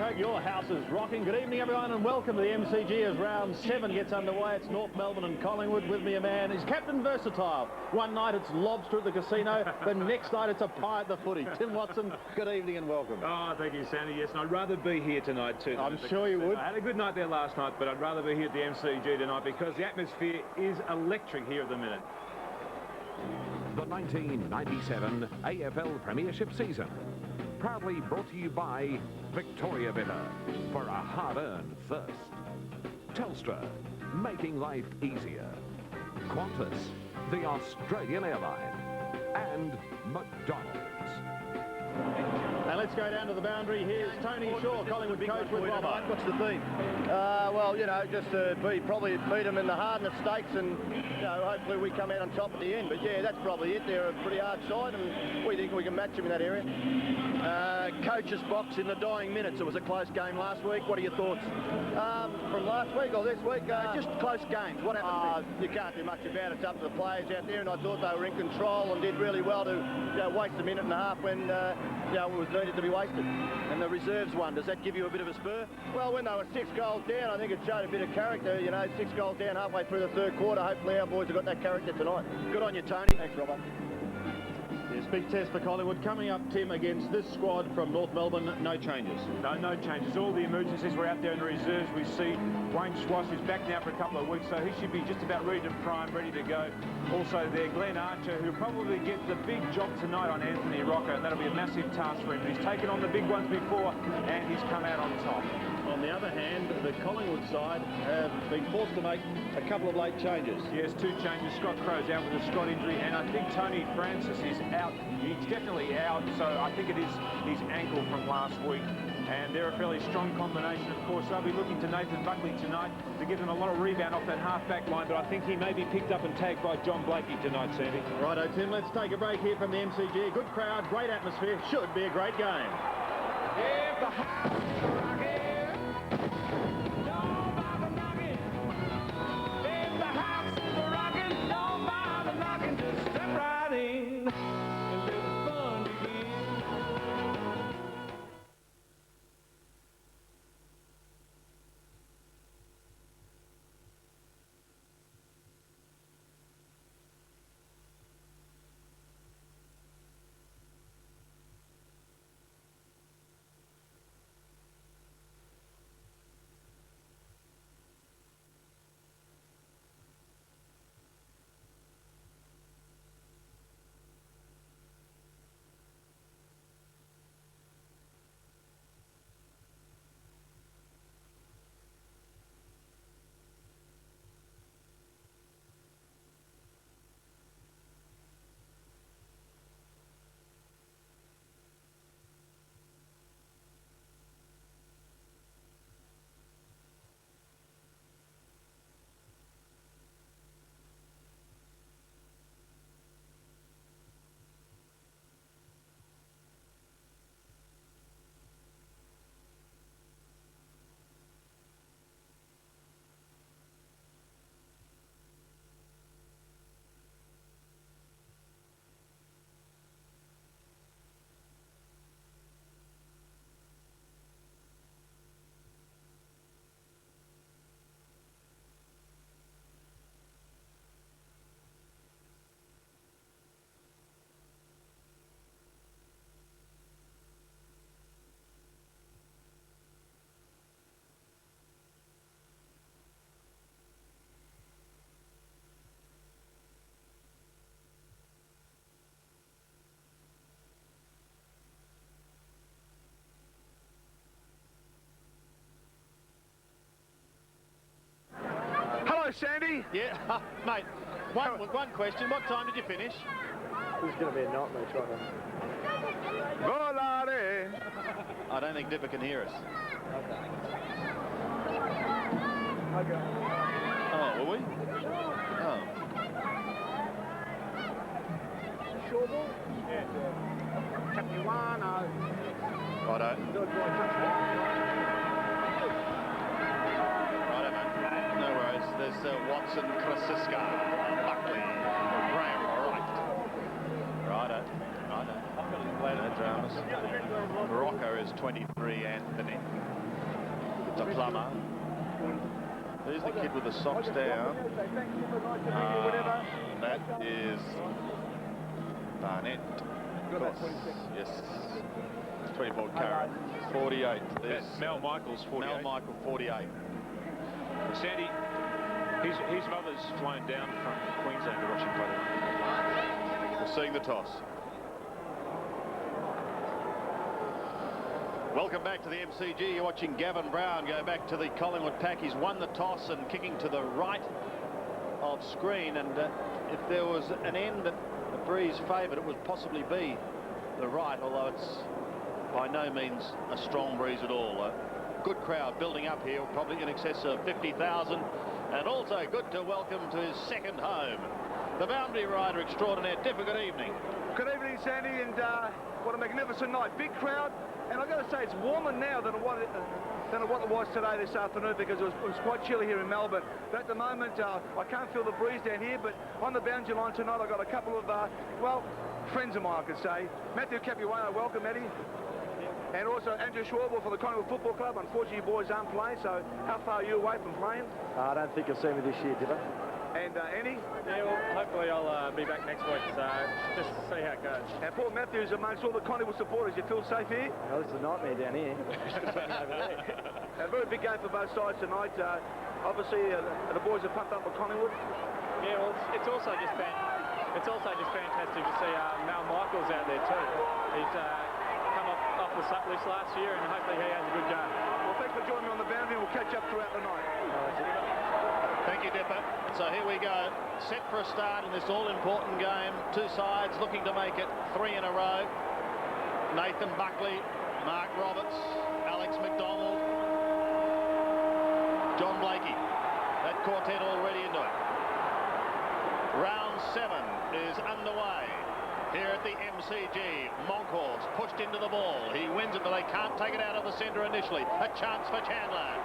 hope your house is rocking. Good evening, everyone, and welcome to the MCG as round 7 gets underway. It's North Melbourne and Collingwood. With me a man, he's Captain Versatile. One night it's lobster at the casino, the next night it's a pie at the footy. Tim Watson, good evening and welcome. Oh, thank you, Sandy. Yes, and I'd rather be here tonight too. I'm sure you would. I had a good night there last night, but I'd rather be here at the MCG tonight because the atmosphere is electric here at the minute. The 1997 AFL Premiership season. Proudly brought to you by Victoria Bitter for a hard-earned thirst. Telstra, making life easier. Qantas, the Australian airline. And McDonald's. Now let's go down to the boundary. Here's Tony Shaw, Collingwood coach with Robert. What's the theme? Well, you know, just to probably beat them in the hardness stakes and, you know, hopefully we come out on top at the end. But, yeah, that's probably it. They're a pretty hard side and we think we can match them in that area. Coach's box in the dying minutes. It was a close game last week. What are your thoughts? From last week or this week? Just close games. What happened? You can't do much about it. It's up to the players out there, and I thought they were in control and did really well to, you know, waste a minute and a half when, you know, it was needed to be wasted. And the reserves won. Does that give you a bit of a spur? Well, when they were 6 goals down, I think it showed a bit of character. You know, 6 goals down halfway through the third quarter. Hopefully our boys have got that character tonight. Good on you, Tony. Thanks, Robert. Yes, big test for Collingwood. Coming up, Tim, against this squad from North Melbourne, no changes. No changes. All the emergencies were out there in the reserves. We see Wayne Schwass is back now for a couple of weeks, so he should be just about ready to prime, ready to go. Also there, Glenn Archer, who'll probably get the big job tonight on Anthony Rocco, and that'll be a massive task for him. He's taken on the big ones before, and he's come out on top. On the other hand, the Collingwood side have been forced to make a couple of late changes. Yes, 2 changes. Scott Crow's out with a Scott injury, and I think Tony Francis is out. He's definitely out, so I think it is his ankle from last week. And they're a fairly strong combination, of course. They'll be looking to Nathan Buckley tonight to give them a lot of rebound off that half-back line, but I think he may be picked up and tagged by John Blakey tonight, Sandy. Righto, Tim, let's take a break here from the MCG. Good crowd, great atmosphere, should be a great game. If the house is rocking, don't bother knocking. If the house is rocking, don't bother knocking. Just step right in and let the fun begin. Hello, Sandy. Yeah, mate, one question. What time did you finish? This is going to be a nightmare trying to... Volare. I don't think Dipper can hear us. Okay. Oh, were we? Oh. Short ball? Yeah. Capuano. Righto. Righto, mate. No worries. There's Watson, Krasiska, Buckley, Graham Wright. Righto. Righto. No dramas. Morocco is 23, Anthony. to Plummer. There's the kid with the socks down. That is Barnett. Yes. 24 carat. 48. There's Mel Michaels, 48. Mel Michael, 48. Sandy, his mother's flown down from Queensland to watch him play. We're seeing the toss. Welcome back to the MCG. You're watching Gavin Brown go back to the Collingwood pack. He's won the toss and kicking to the right of screen. And if there was an end that the breeze favoured, it would possibly be the right, although it's by no means a strong breeze at all. Good crowd building up here, probably in excess of 50,000. And also good to welcome to his second home, the boundary rider extraordinaire. Dipper, good evening. Good evening, Sandy, and what a magnificent night. Big crowd, and I've got to say it's warmer now than what it was today this afternoon, because it was quite chilly here in Melbourne. But at the moment, I can't feel the breeze down here, but on the boundary line tonight, I've got a couple of, well, friends of mine, I could say. Matthew Capuano, welcome, Matty. And also Andrew Schwabel for the Collingwood Football Club. Unfortunately, you boys aren't playing, so how far are you away from playing? I don't think you'll see me this year, Dipper. And Andy? Yeah, well, hopefully I'll be back next week, so just to see how it goes. And Paul Matthews amongst all the Collingwood supporters, you feel safe here? Oh, this is a nightmare down here. Over there. A very big game for both sides tonight. Obviously, the boys are pumped up with Collingwood. Yeah, well, it's also just fantastic to see Mal Michaels out there too. He's come off the SUP list last year, and hopefully he has a good game. Well, thanks for joining me on the boundary. We'll catch up throughout the night. Thank you, Dipper. So here we go. Set for a start in this all-important game. Two sides looking to make it 3 in a row. Nathan Buckley, Mark Roberts, Alex McDonald, John Blakey. That quartet already into it. Round 7 is underway here at the MCG. Monkhorst pushed into the ball. He wins it, but they can't take it out of the centre initially. A chance for Chandler.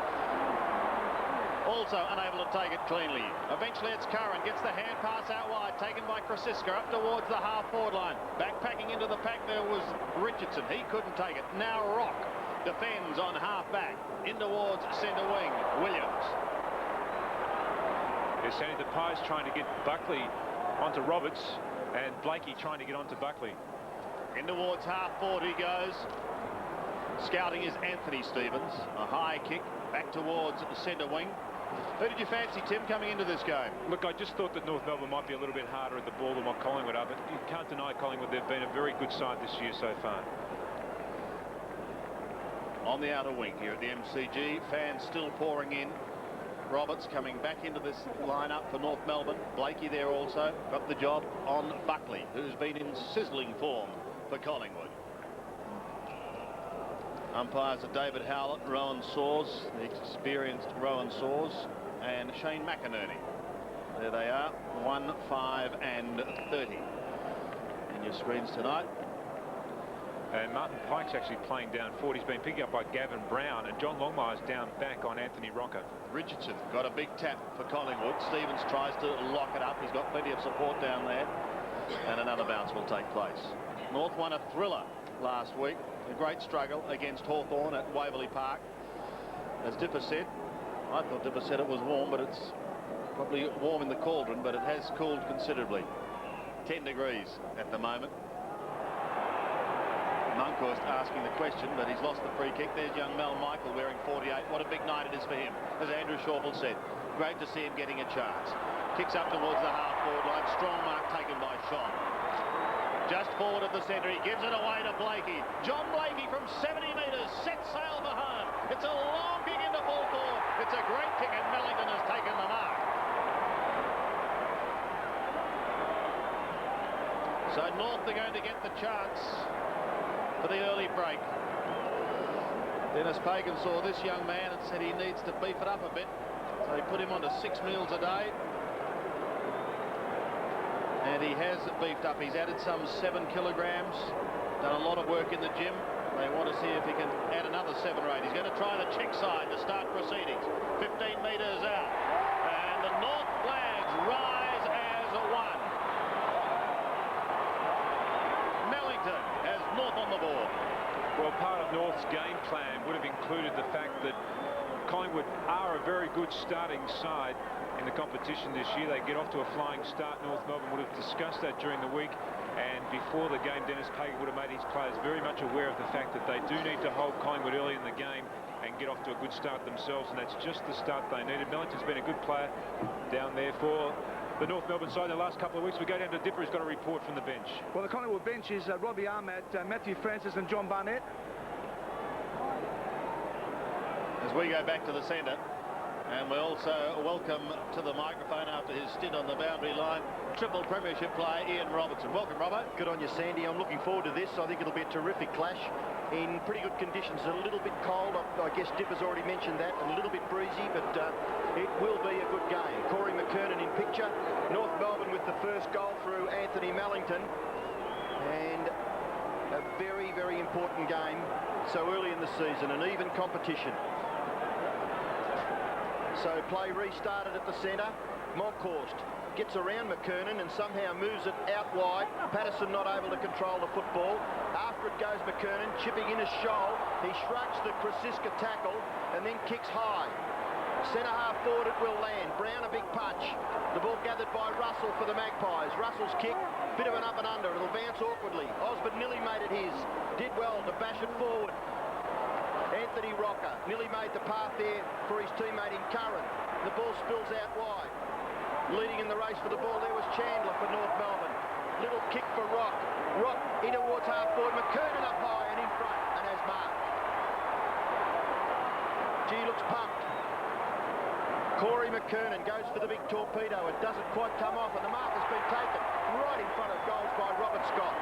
Also unable to take it cleanly. Eventually it's Curran, gets the hand pass out wide, taken by Krasiska up towards the half-forward line. Backpacking into the pack there was Richardson. He couldn't take it. Now Rock defends on half-back. In towards centre wing, Williams. They're saying the Pies trying to get Buckley onto Roberts, and Blakey trying to get onto Buckley. In towards half-forward he goes. Scouting is Anthony Stevens. A high kick back towards centre wing. Who did you fancy, Tim, coming into this game? Look, I just thought that North Melbourne might be a little bit harder at the ball than what Collingwood are, but you can't deny Collingwood. They've been a very good side this year so far. On the outer wing here at the MCG, fans still pouring in. Roberts coming back into this lineup for North Melbourne. Blakey there also. Got the job on Buckley, who's been in sizzling form for Collingwood. Umpires are David Howlett, Rowan Saws, the experienced Rowan Saws, and Shane McInerney. There they are, 1, 5 and 30 in your screens tonight. And Martin Pike's actually playing down forward. He's been picked up by Gavin Brown, and John Longmire's down back on Anthony Rocker. Richardson got a big tap for Collingwood. Stevens tries to lock it up. He's got plenty of support down there. And another bounce will take place. North won a thriller last week. A great struggle against Hawthorn at Waverley Park. As Dipper said, I thought Dipper said it was warm, but it's probably warm in the cauldron, but it has cooled considerably. 10 degrees at the moment. Monkhorst asking the question, but he's lost the free kick. There's young Mel Michael wearing 48. What a big night it is for him, as Andrew Schwabel said. Great to see him getting a chance. Kicks up towards the half-forward line. Strong mark taken by Sean. Just forward of the centre, he gives it away to Blakey. John Blakey from 70 metres, sets sail for home. It's a long kick into full forward. It's a great kick, and Mellington has taken the mark. So North are going to get the chance for the early break. Denis Pagan saw this young man and said he needs to beef it up a bit. So he put him onto 6 meals a day. And he has beefed up. He's added some 7 kilograms. Done a lot of work in the gym. They want to see if he can add another 7 or 8. He's going to try the check side to start proceedings. 15 metres out. And the North flags rise as 1. Mellington has North on the board. Well, part of North's game plan would have included the fact that Collingwood are a very good starting side in the competition this year. They get off to a flying start. North Melbourne would have discussed that during the week, and before the game, Denis Pagan would have made his players very much aware of the fact that they do need to hold Collingwood early in the game and get off to a good start themselves, and that's just the start they needed. Mellington's been a good player down there for the North Melbourne side in the last couple of weeks. We go down to Dipper, who's got a report from the bench. Well, the Collingwood bench is Robbie Armat, Matthew Francis and John Barnett. As we go back to the centre, and we also welcome to the microphone after his stint on the boundary line, triple premiership player Ian Robertson. Welcome, Robbo. Good on you, Sandy. I'm looking forward to this. I think it'll be a terrific clash in pretty good conditions. A little bit cold, I guess Dipper's already mentioned that, a little bit breezy, but it will be a good game. Corey McKernan in picture. North Melbourne with the first goal through Anthony Mellington, and a very, very important game so early in the season, an even competition. So play restarted at the centre. Monkhorst gets around McKernan and somehow moves it out wide. Patterson not able to control the football. After it goes McKernan, chipping in a shoal. He shrugs the Krasiska tackle and then kicks high. Centre half forward it will land. Brown a big punch. The ball gathered by Russell for the Magpies. Russell's kick, bit of an up and under. It'll bounce awkwardly. Osborne nearly made it his. Did well to bash it forward. Anthony Rocker nearly made the path there for his teammate in Curran. The ball spills out wide. Leading in the race for the ball there was Chandler for North Melbourne. Little kick for Rock. Rock in towards half forward. McKernan up high and in front and has marked. Gee, looks pumped. Corey McKernan goes for the big torpedo. It doesn't quite come off and the mark has been taken right in front of goals by Robert Scott.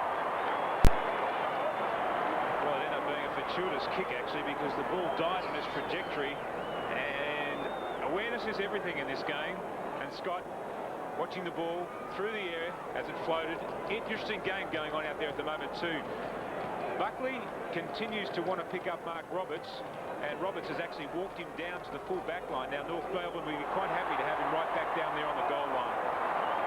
Well, it ended up being a fortuitous kick, actually, because the ball died on its trajectory, and awareness is everything in this game. And Scott, watching the ball through the air as it floated. Interesting game going on out there at the moment, too. Buckley continues to want to pick up Mark Roberts, and Roberts has actually walked him down to the full back line. Now, North Melbourne will be quite happy to have him right back down there on the goal line.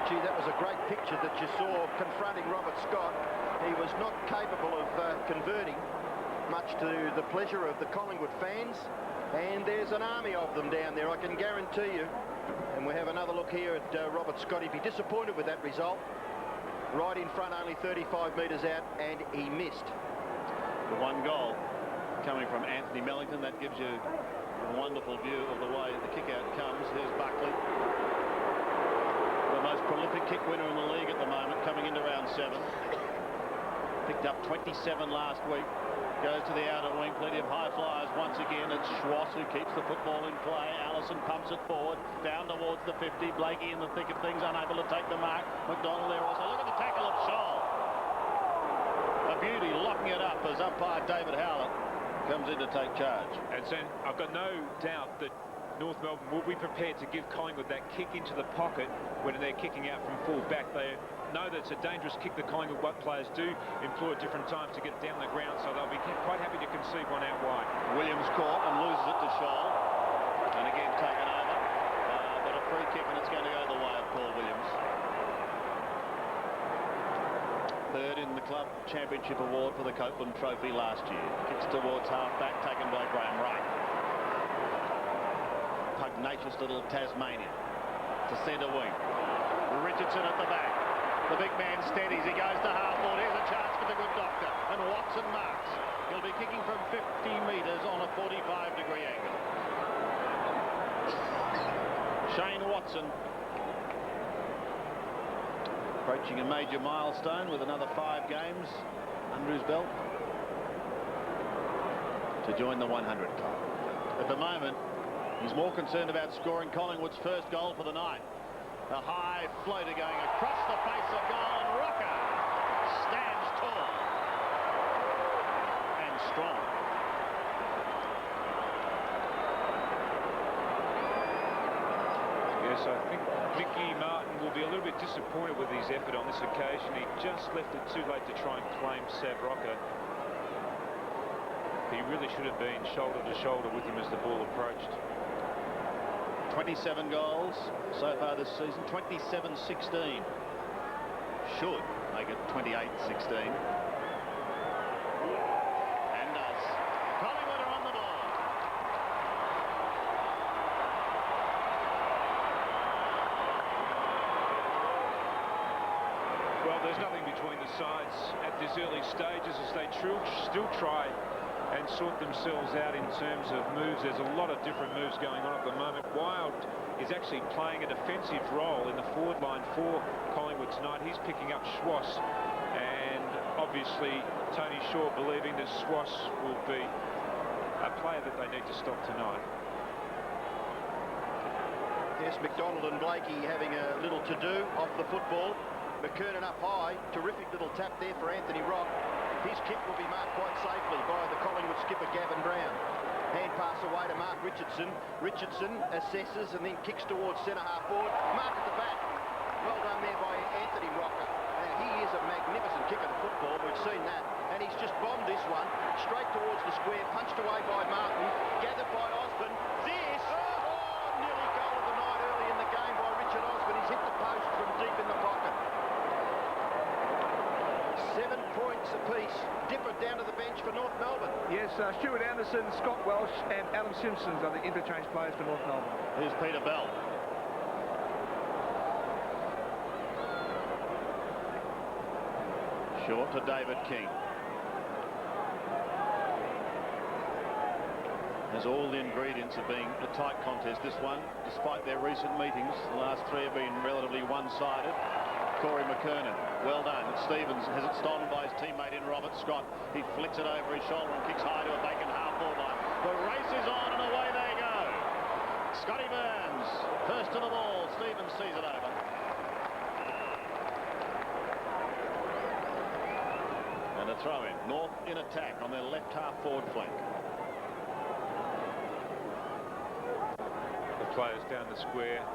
Gee, that was a great picture that you saw confronting Robert Scott. He was not capable of converting, much to the pleasure of the Collingwood fans, and there's an army of them down there, I can guarantee you. And we have another look here at Robert Scott. He'd be disappointed with that result. Right in front, only 35 metres out, and he missed. The one goal coming from Anthony Mellington, that gives you a wonderful view of the way the kick-out comes. Here's Buckley, the most prolific kick winner in the league at the moment, coming into round 7. Picked up 27 last week. Goes to the outer wing, plenty of high flyers once again. It's Schwartz who keeps the football in play. Allison pumps it forward, down towards the 50. Blakey in the thick of things, unable to take the mark. McDonald there also. Look at the tackle of Scholl. A beauty, locking it up as umpire David Howlett comes in to take charge. And so I've got no doubt that North Melbourne will be prepared to give Collingwood that kick into the pocket when they're kicking out from full back. They know that it's a dangerous kick that Collingwood players do employ at different times to get it down the ground, so they'll be quite happy to concede one out wide. Williams caught and loses it to Scholl, and again taken over, but a free kick, and it's going to go the way of Paul Williams. Third in the club championship award for the Copeland Trophy last year. Kicks towards half-back, taken by Graham Wright. Pugnacious little Tasmanian to centre wing. Richardson at the back. The big man steadies. He goes to half-forward. Here's a chance for the good doctor. And Watson marks. He'll be kicking from 50 metres on a 45-degree angle. Shane Watson approaching a major milestone with another 5 games under his belt to join the 100 club. At the moment, he's more concerned about scoring Collingwood's first goal for the night. A high floater going across the face of goal, and Rocker stands tall and strong. Yes, I think Mickey Martin will be a little bit disappointed with his effort on this occasion. He just left it too late to try and claim Sav Rocker. He really should have been shoulder to shoulder with him as the ball approached. 27 goals so far this season, 27-16. Should make it 28-16. And does. Collingwood are on the ball. Well, there's nothing between the sides at this early stages as they still try and sort themselves out in terms of moves. There's a lot of different moves going on at the moment. Wild is actually playing a defensive role in the forward line for Collingwood tonight. He's picking up Schwass, and obviously Tony Shaw believing that Schwass will be a player that they need to stop tonight. Yes, McDonald and Blakey having a little to-do off the football. McKernan up high, terrific little tap there for Anthony Rock. His kick will be marked quite safely by the Collingwood skipper Gavin Brown. Hand pass away to Mark Richardson. Richardson assesses and then kicks towards centre-half forward. Mark at the back. Well done there by Anthony Rocker. Now, he is a magnificent kicker of football. We've seen that. And he's just bombed this one straight towards the square. Punched away by Martin. Gathered by Osborne. This! Oh, nearly goal of the night early in the game by Richard Osborne. He's hit the post from deep in the pocket. 7 points apiece. Dipper down to the bench for North Melbourne. Yes, Stuart Anderson, Scott Welsh and Adam Simpsons are the interchange players for North Melbourne. Here's Peter Bell. Short to David King. Has all the ingredients of being a tight contest, this one, despite their recent meetings. The last three have been relatively one-sided. Corey McKernan, well done. Stevens has it stolen by his teammate in Robert Scott. He flicks it over his shoulder and kicks high to a vacant half-forward line. The race is on and away they go. Scotty Burns, first to the ball. Stevens sees it over. And a throw in. North in attack on their left half-forward flank. The players down the square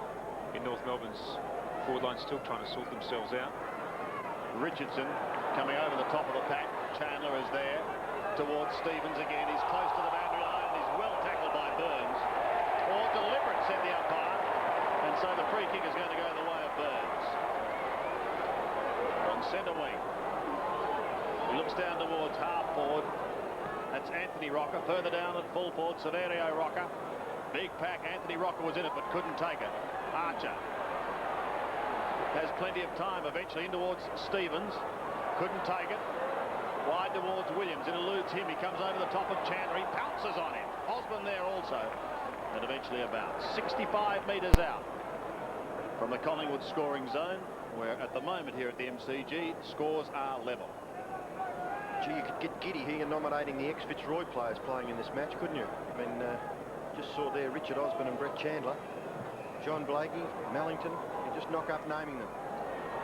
in North Melbourne's forward line still trying to sort themselves out. Richardson coming over the top of the pack. Chandler is there towards Stevens again. He's close to the boundary line. He's well tackled by Burns. Or deliberate, said the umpire. And so the free kick is going to go the way of Burns. On centre wing. He looks down towards half forward. That's Anthony Rocker. Further down at full forward, Severio Rocker. Big pack. Anthony Rocker was in it but couldn't take it. Archer has plenty of time eventually in towards Stevens. Couldn't take it. Wide towards Williams. It eludes him. He comes over the top of Chandler. He pounces on him. Osborne there also. And eventually about 65 metres out from the Collingwood scoring zone, where at the moment here at the MCG, scores are level. Gee, you could get giddy here nominating the ex-Fitzroy players playing in this match, couldn't you? I mean, just saw there Richard Osborne and Brett Chandler. John Blakey, Mellington, you just knock up naming them.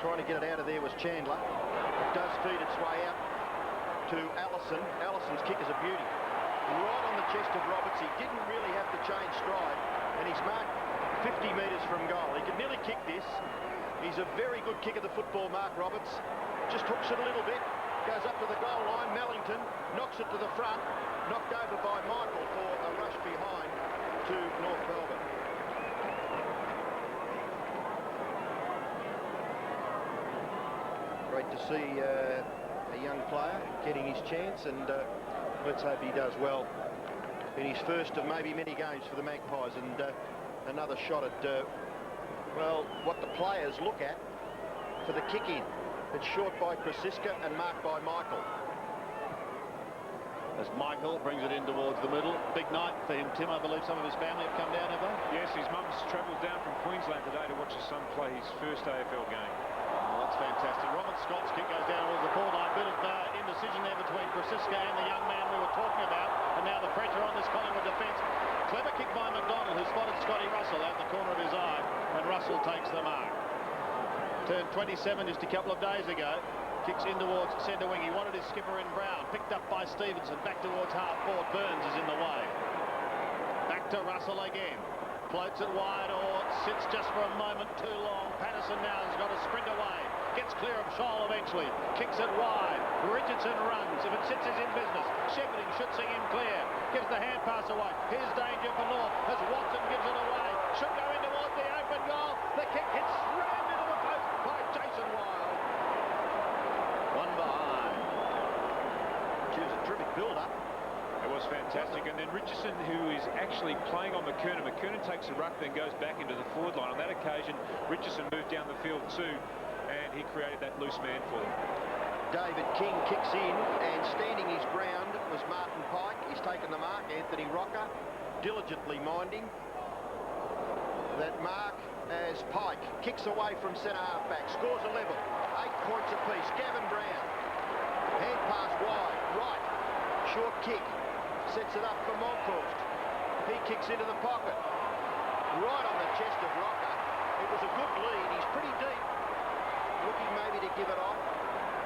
Trying to get it out of there was Chandler. It does feed its way out to Allison. Allison's kick is a beauty. Right on the chest of Roberts. He didn't really have to change stride, and he's marked 50 metres from goal. He could nearly kick this. He's a very good kick of the football, Mark Roberts. Just hooks it a little bit, goes up to the goal line. Mellington knocks it to the front, knocked over by Michael for a rush behind to North Melbourne. Great to see a young player getting his chance, and let's hope he does well in his first of maybe many games for the Magpies. And another shot at, well, what the players look at for the kick-in. It's short by Krasiska and marked by Michael. As Michael brings it in towards the middle. Big night for him, Tim. I believe some of his family have come down, have they? Yes, his mum's travelled down from Queensland today to watch his son play his first AFL game. Oh, that's fantastic. Robert Scott's kick goes down towards the forward line. Bit of indecision there between Krasiska and the young man we were talking about. And now the pressure on this Collingwood defence. Clever kick by McDonald, who spotted Scotty Russell out the corner of his eye. And Russell takes the mark. Turned 27 just a couple of days ago. Kicks in towards centre wing. He wanted his skipper in Brown. Picked up by Stevenson. Back towards half forward. Burns is in the way. Back to Russell again. Floats it wide or sits just for a moment too long. Patterson now has got to sprint away. Gets clear of Scholl eventually. Kicks it wide. Richardson runs. If it sits, he's in business. Shepherding should see him clear. Gives the hand pass away. Here's danger for North as Watson gives it away. Should go in towards the open goal. The kick hits straight into the post by Jason Wild. One behind. Choose a terrific build-up. It was fantastic. And then Richardson, who is actually playing on McKernan. McKernan takes the ruck, then goes back into the forward line. On that occasion, Richardson moved down the field too. And and he created that loose man for them. David King kicks in, and standing his ground was Martin Pike. He's taken the mark. Anthony Rocker diligently minding that mark as Pike kicks away from centre half-back, scores a level, 8 points apiece. Gavin Brown, hand pass wide, right, short kick, sets it up for Monkhorst. He kicks into the pocket, right on the chest of Rocker. It was a good lead. He's pretty deep, looking maybe to give it off.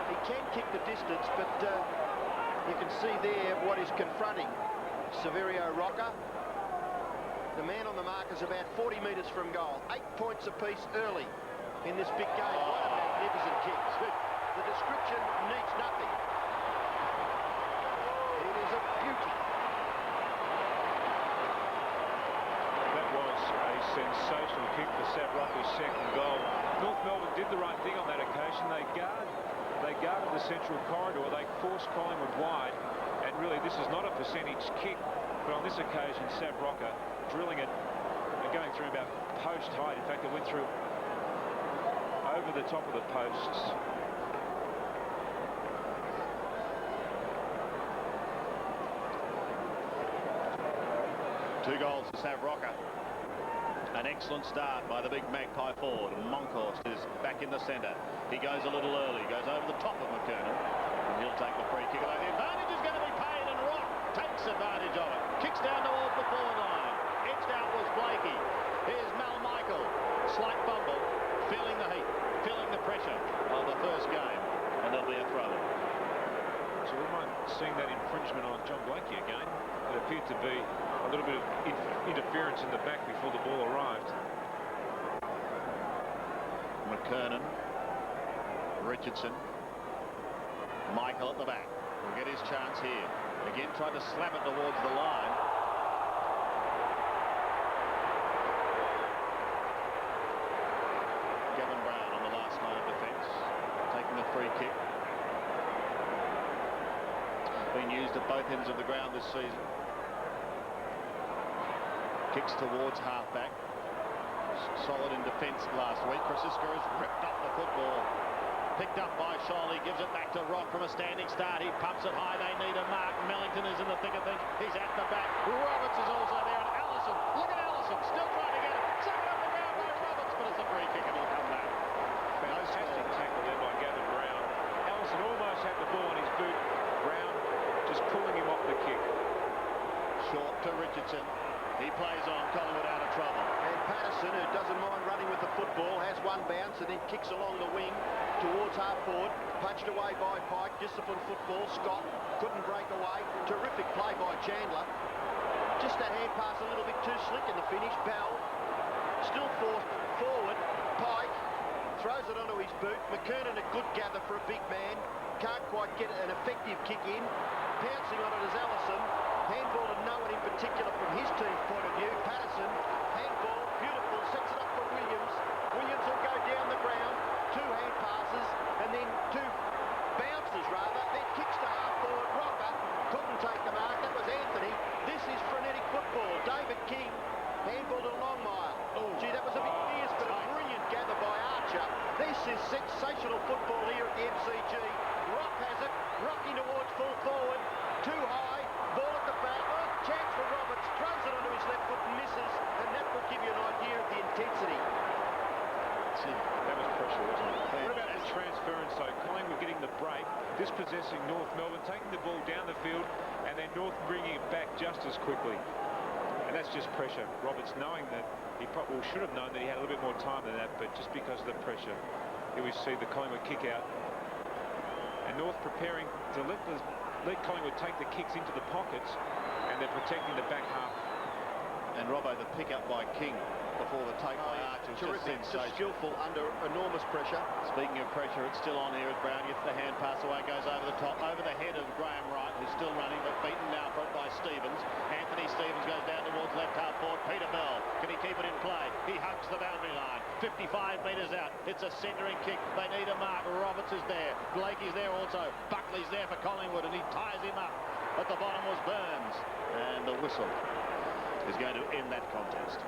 He can kick the distance, but you can see there what is confronting Severio Rocker. The man on the mark is about 40 metres from goal. 8 points apiece early in this big game. What a magnificent kick. The description needs nothing. It is a beauty. That was a sensational kick for Sav Rocker's second goal. North Melbourne did the right thing on that occasion. They guarded the central corridor. They forced Collingwood wide, and really this is not a percentage kick, but on this occasion Sav Rocker drilling it and going through about post height. In fact, it went through over the top of the posts. Two goals for Sav Rocker. An excellent start by the big Magpie forward. Monkhorst is back in the centre. He goes a little early, goes over the top of McKernan, and he'll take the free kick. The advantage is going to be paid, and Rock takes advantage of it. Kicks down towards the forward line. Edged out was Blakey. Here's Mal Michael. Slight fumble, feeling the heat, feeling the pressure of the first game, and there'll be a throw. So we might seeing that infringement on John Blakey again. It appeared to be a little bit of interference in the back before the ball arrived. McKernan, Richardson, Michael at the back. Will get his chance here. Again, tried to slam it towards the line. Gavin Brown on the last line of defence, taking the free kick. Been used at both ends of the ground this season. Kicks towards halfback. Solid in defence last week. Francisco has ripped up the football. Picked up by Sholly, gives it back to Rock from a standing start. He pumps it high. They need a mark. Mellington is in the thick of things. He's at the back. Roberts is also there. And Allison, look at Allison, still trying to get it. Second up the ground by Roberts, but it's a free kick and he'll come back. Fantastic tackle there by Gavin Brown. Allison almost had the ball on his boot. Brown just pulling him off the kick. Short to Richardson. He plays on. Collingwood out of trouble. And Patterson, who doesn't mind running with the football, has one bounce and then kicks along the wing towards half forward. Punched away by Pike. Disciplined football. Scott couldn't break away. Terrific play by Chandler. Just that hand pass a little bit too slick in the finish. Bell still forced forward. Pike throws it onto his boot. McKernan a good gather for a big man. Can't quite get an effective kick in. Pouncing on it is Allison. Handball to no one in particular from his team's point of view. Patterson, handball, beautiful, sets it up for Williams. Williams will go down the ground, 2 hand passes, and then 2 bounces rather, then kicks to half forward. Rocker couldn't take the mark. That was Anthony. This is frenetic football. David King, handball to Longmire. Oh, gee, that was a bit fierce, but a brilliant gather by Archer. This is sensational football here at the MCG. Rock has it, rocking towards full forward, too high. Ball at the back, chance for Roberts, throws it onto his left foot and misses, and that will give you an idea of the intensity. That was pressure, wasn't it? What about that transference though? Collingwood getting the break, dispossessing North Melbourne, taking the ball down the field, and then North bringing it back just as quickly. And that's just pressure. Roberts knowing that he probably should have known that he had a little bit more time than that, but just because of the pressure, here we see the Collingwood kick out. And North preparing to let Collingwood take the kicks into the pockets, and they're protecting the back half. And Robbo, the pick up by King before the take by Archer. Terrific, just skillful under enormous pressure. Speaking of pressure, it's still on here as Brown gets the hand pass away, goes over the top, over the head of Graham Wright, who's still running, but beaten now by Stevens. Anthony Stevens goes down towards left half forward. Peter Bell, can he keep it in play? He hugs the boundary line. 55 metres out. It's a centering kick. They need a mark. Roberts is there. Blakey's there also. Buckley's there for Collingwood, and he ties him up. At the bottom was Burns. And the whistle is going to end that contest.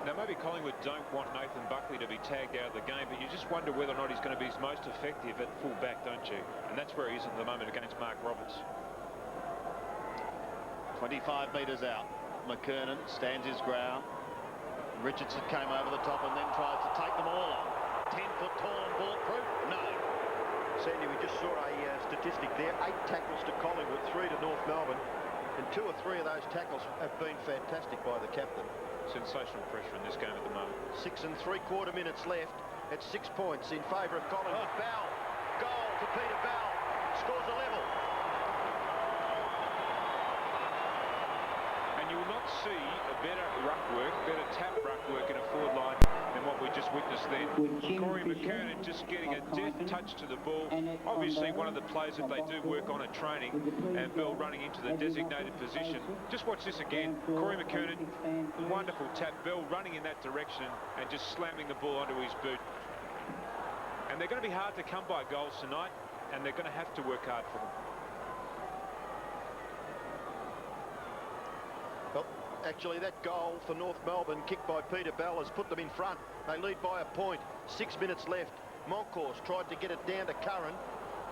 Now, maybe Collingwood don't want Nathan Buckley to be tagged out of the game, but you just wonder whether or not he's going to be his most effective at full back, don't you? And that's where he is at the moment against Mark Roberts. 25 metres out. McKernan stands his ground. Richardson came over the top and then tries to take them all on. 10 foot tall and bulletproof? No. Sandy, we just saw a statistic there. 8 tackles to Collingwood, 3 to North Melbourne. And 2 or 3 of those tackles have been fantastic by the captain. Sensational pressure in this game at the moment. 6 3/4 minutes left. It's 6 points in favour of Collingwood. Bell, goal to Peter Bell. Scores a level. And you will not see a better ruck work, better tap ruck work in a forward line than what we just witnessed then. Corey McKernan just getting a deft touch to the ball. Obviously one of the plays that they do work on at training, and Bell running into the designated position. Just watch this again. Corey McKernan, wonderful tap. Bell running in that direction and just slamming the ball onto his boot. And they're going to be hard to come by goals tonight, and they're going to have to work hard for them. Well, actually, that goal for North Melbourne, kicked by Peter Bell, has put them in front. They lead by a point. 6 minutes left. Moncourse tried to get it down to Curran.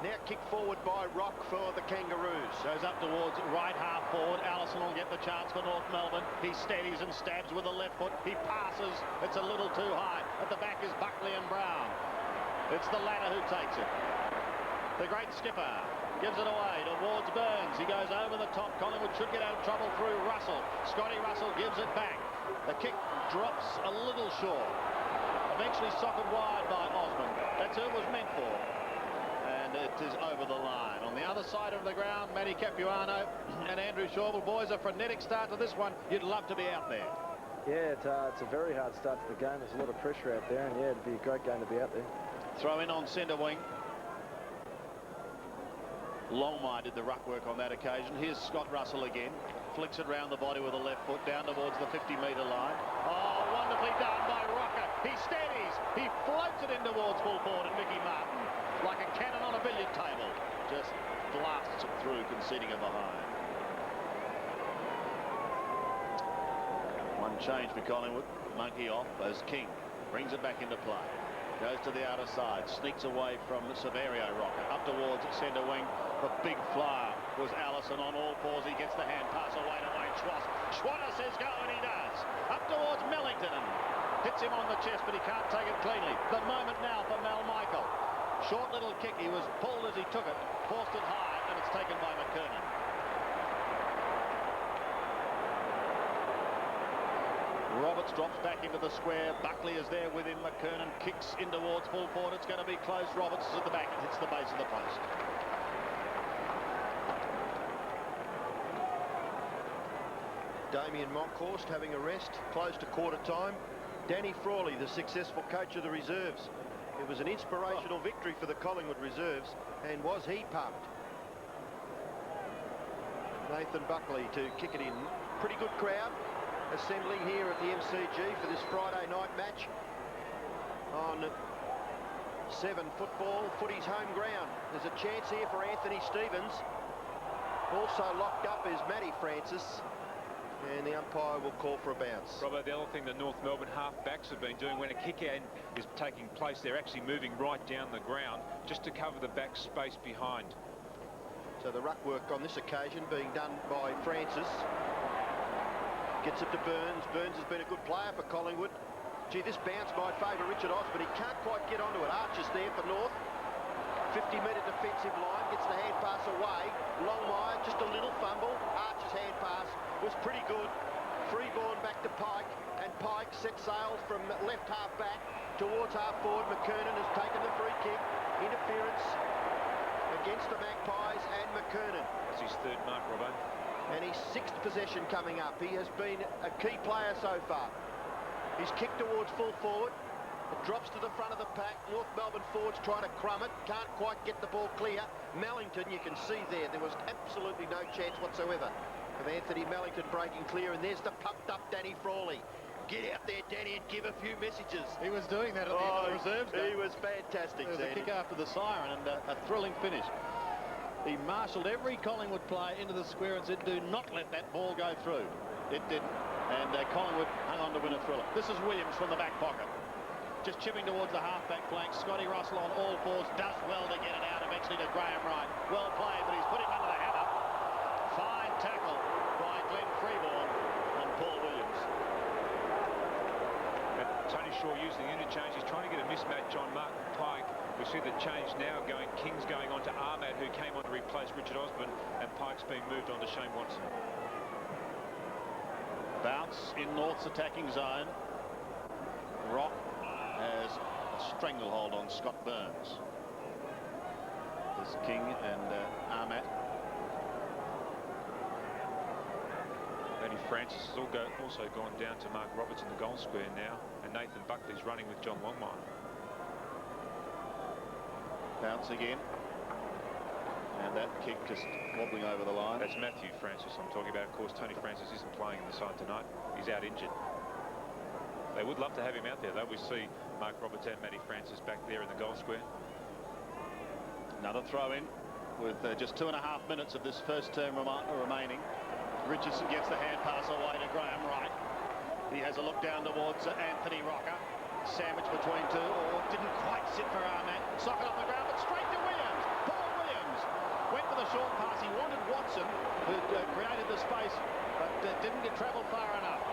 Now kicked forward by Rock for the Kangaroos. Goes up towards right half forward. Allison will get the chance for North Melbourne. He steadies and stabs with the left foot. He passes. It's a little too high. At the back is Buckley and Brown. It's the latter who takes it. The great skipper gives it away towards Burns. He goes over the top. Collingwood should get out of trouble through Russell. Scotty Russell gives it back. The kick drops a little short. Eventually socked wide by Osmond. That's who it was meant for. And it is over the line. On the other side of the ground, Matty Capuano and Andrew Shawville. Boys, a frenetic start to this one. You'd love to be out there. Yeah, it's a very hard start to the game. There's a lot of pressure out there, and yeah, it'd be a great game to be out there. Throw in on centre wing. Longmire did the ruck work on that occasion. Here's Scott Russell again. Flicks it round the body with the left foot down towards the 50-metre line. Oh, wonderfully done by Rocker. He steadies. He floats it in towards full forward, and Mickey Martin, like a cannon on a billiard table, just blasts it through, conceding a behind. One change for Collingwood. Monkey off as King brings it back into play. Goes to the outer side, sneaks away from Severio Rocker, up towards centre wing. The big flyer was Allison on all fours. He gets the hand pass away to Wayne Schwartz. Schwartz says go, and he does. Up towards Mellington and hits him on the chest, but he can't take it cleanly. The moment now for Mal Michael. Short little kick. He was pulled as he took it, forced it high, and it's taken by McKernan. Roberts drops back into the square. Buckley is there with him. McKernan kicks in towards full forward. It's going to be close. Roberts is at the back and hits the base of the post. Damien Monkhorst having a rest, close to quarter time. Danny Frawley, the successful coach of the reserves. It was an inspirational victory for the Collingwood reserves, and was he pumped. Nathan Buckley to kick it in. Pretty good crowd assembling here at the MCG for this Friday night match on 7 football, footy's home ground. There's a chance here for Anthony Stevens. Also locked up is Matty Francis, and the umpire will call for a bounce. Robert, the other thing the North Melbourne half-backs have been doing when a kick-out is taking place, they're actually moving right down the ground just to cover the back space behind. So the ruck work on this occasion being done by Francis. Gets it to Burns. Burns has been a good player for Collingwood. Gee, this bounce might favour Richard Osmond. He can't quite get onto it. Archer's there for North. 50-metre defensive line. Gets the hand pass away. Longmire, just a little fumble. Archer's hand pass was pretty good. Free ball back to Pike. And Pike set sail from left half back towards half forward. McKernan has taken the free kick. Interference against the Magpies and McKernan. That's his third mark, Robbo. And his 6th possession coming up. He has been a key player so far. He's kicked towards full forward. It drops to the front of the pack. North Melbourne forwards trying to crumb it. Can't quite get the ball clear. Mellington, you can see there was absolutely no chance whatsoever of Anthony Mellington breaking clear. And there's the pumped up Danny Frawley. Get out there, Danny, and give a few messages. He was doing that at the end of the reserves game. He was fantastic. There was a kick after the siren and a thrilling finish. He marshalled every Collingwood player into the square and said, do not let that ball go through. It didn't. and Collingwood hung on to win a thriller. This is Williams from the back pocket. Just chipping towards the half-back flank. Scotty Russell on all fours, does well to get it out eventually to Graham Wright. Well played, but he's put him under the hammer. Fine tackle by Glenn Freeborn on Paul Williams. And Tony Shaw using the interchange. He's trying to get a mismatch on Martin Pike. We see the change now going. King's going on to Ahmad, who came on to replace Richard Osborne, and Pike's being moved on to Shane Watson. Bounce in North's attacking zone. Rock has a stranglehold on Scott Burns. There's King and Ahmad. Danny Francis has also gone down to Mark Roberts in the goal square now, and Nathan Buckley's running with John Longmire. Bounce again. And that kick just wobbling over the line. That's Matthew Francis I'm talking about. Of course, Tony Francis isn't playing in the side tonight. He's out injured. They would love to have him out there, though. We see Mark Roberts and Matty Francis back there in the goal square. Another throw in with just 2.5 minutes of this first term remaining. Richardson gets the hand pass away to Graham Wright. He has a look down towards Anthony Rocker. Sandwich between two, or didn't quite sit for Ahmad. Socket off the ground, but straight to Williams. Paul Williams went for the short pass. He wanted Watson, who created the space, but didn't get travel far enough.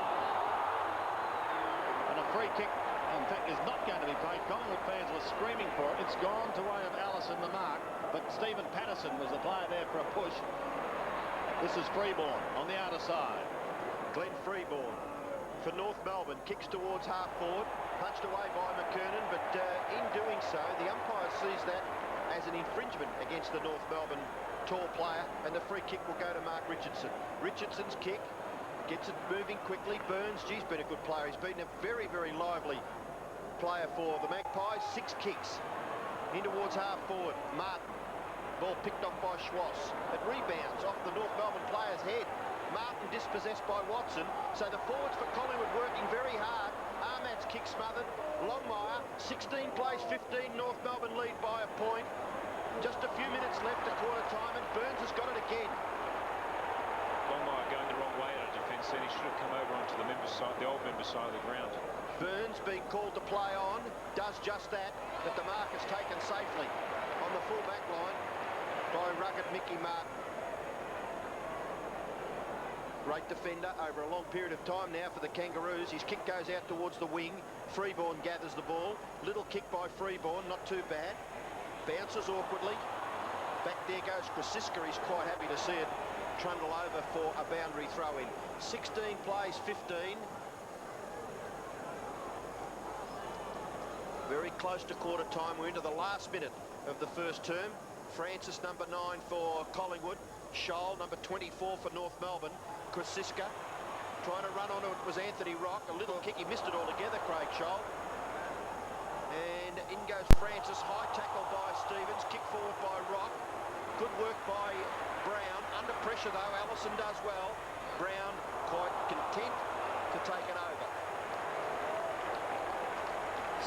And a free kick, in fact, is not going to be played. Collingwood fans were screaming for it. It's gone to way of Allison, the mark, but Stephen Patterson was the player there for a push. This is Freeborn on the outer side. Glenn Freeborn for North Melbourne, kicks towards half forward, punched away by McKernan, but in doing so, the umpire sees that as an infringement against the North Melbourne tall player, and the free kick will go to Mark Richardson. Richardson's kick gets it moving quickly. Burns, geez, been a good player. He's been a very, very lively player for the Magpies. 6 kicks in towards half forward. Martin, ball picked off by Schwass. It rebounds off the North Melbourne player's head. Martin dispossessed by Watson, so the forwards for Collingwood working very hard. Ahmad's kick smothered. Longmire, 16 plays 15, North Melbourne lead by a point. Just a few minutes left at quarter time, and Burns has got it again. Longmire going the wrong way out of defence, and he should have come over onto the member side, the old member side of the ground. Burns being called to play on, does just that, but the mark is taken safely on the full back line by rugged Mickey Martin. Great defender over a long period of time now for the Kangaroos. His kick goes out towards the wing. Freeborn gathers the ball. Little kick by Freeborn, not too bad. Bounces awkwardly. Back there goes Krasiska. He's quite happy to see it trundle over for a boundary throw-in. 16 plays 15. Very close to quarter time. We're into the last minute of the first term. Francis, number 9 for Collingwood. Scholl, number 24 for North Melbourne. Krasiska trying to run onto it was Anthony Rock. A little kick, he missed it altogether, Craig Scholl. And in goes Francis. High tackle by Stevens. Kick forward by Rock. Good work by Brown. Under pressure though, Allison does well. Brown quite content to take it over.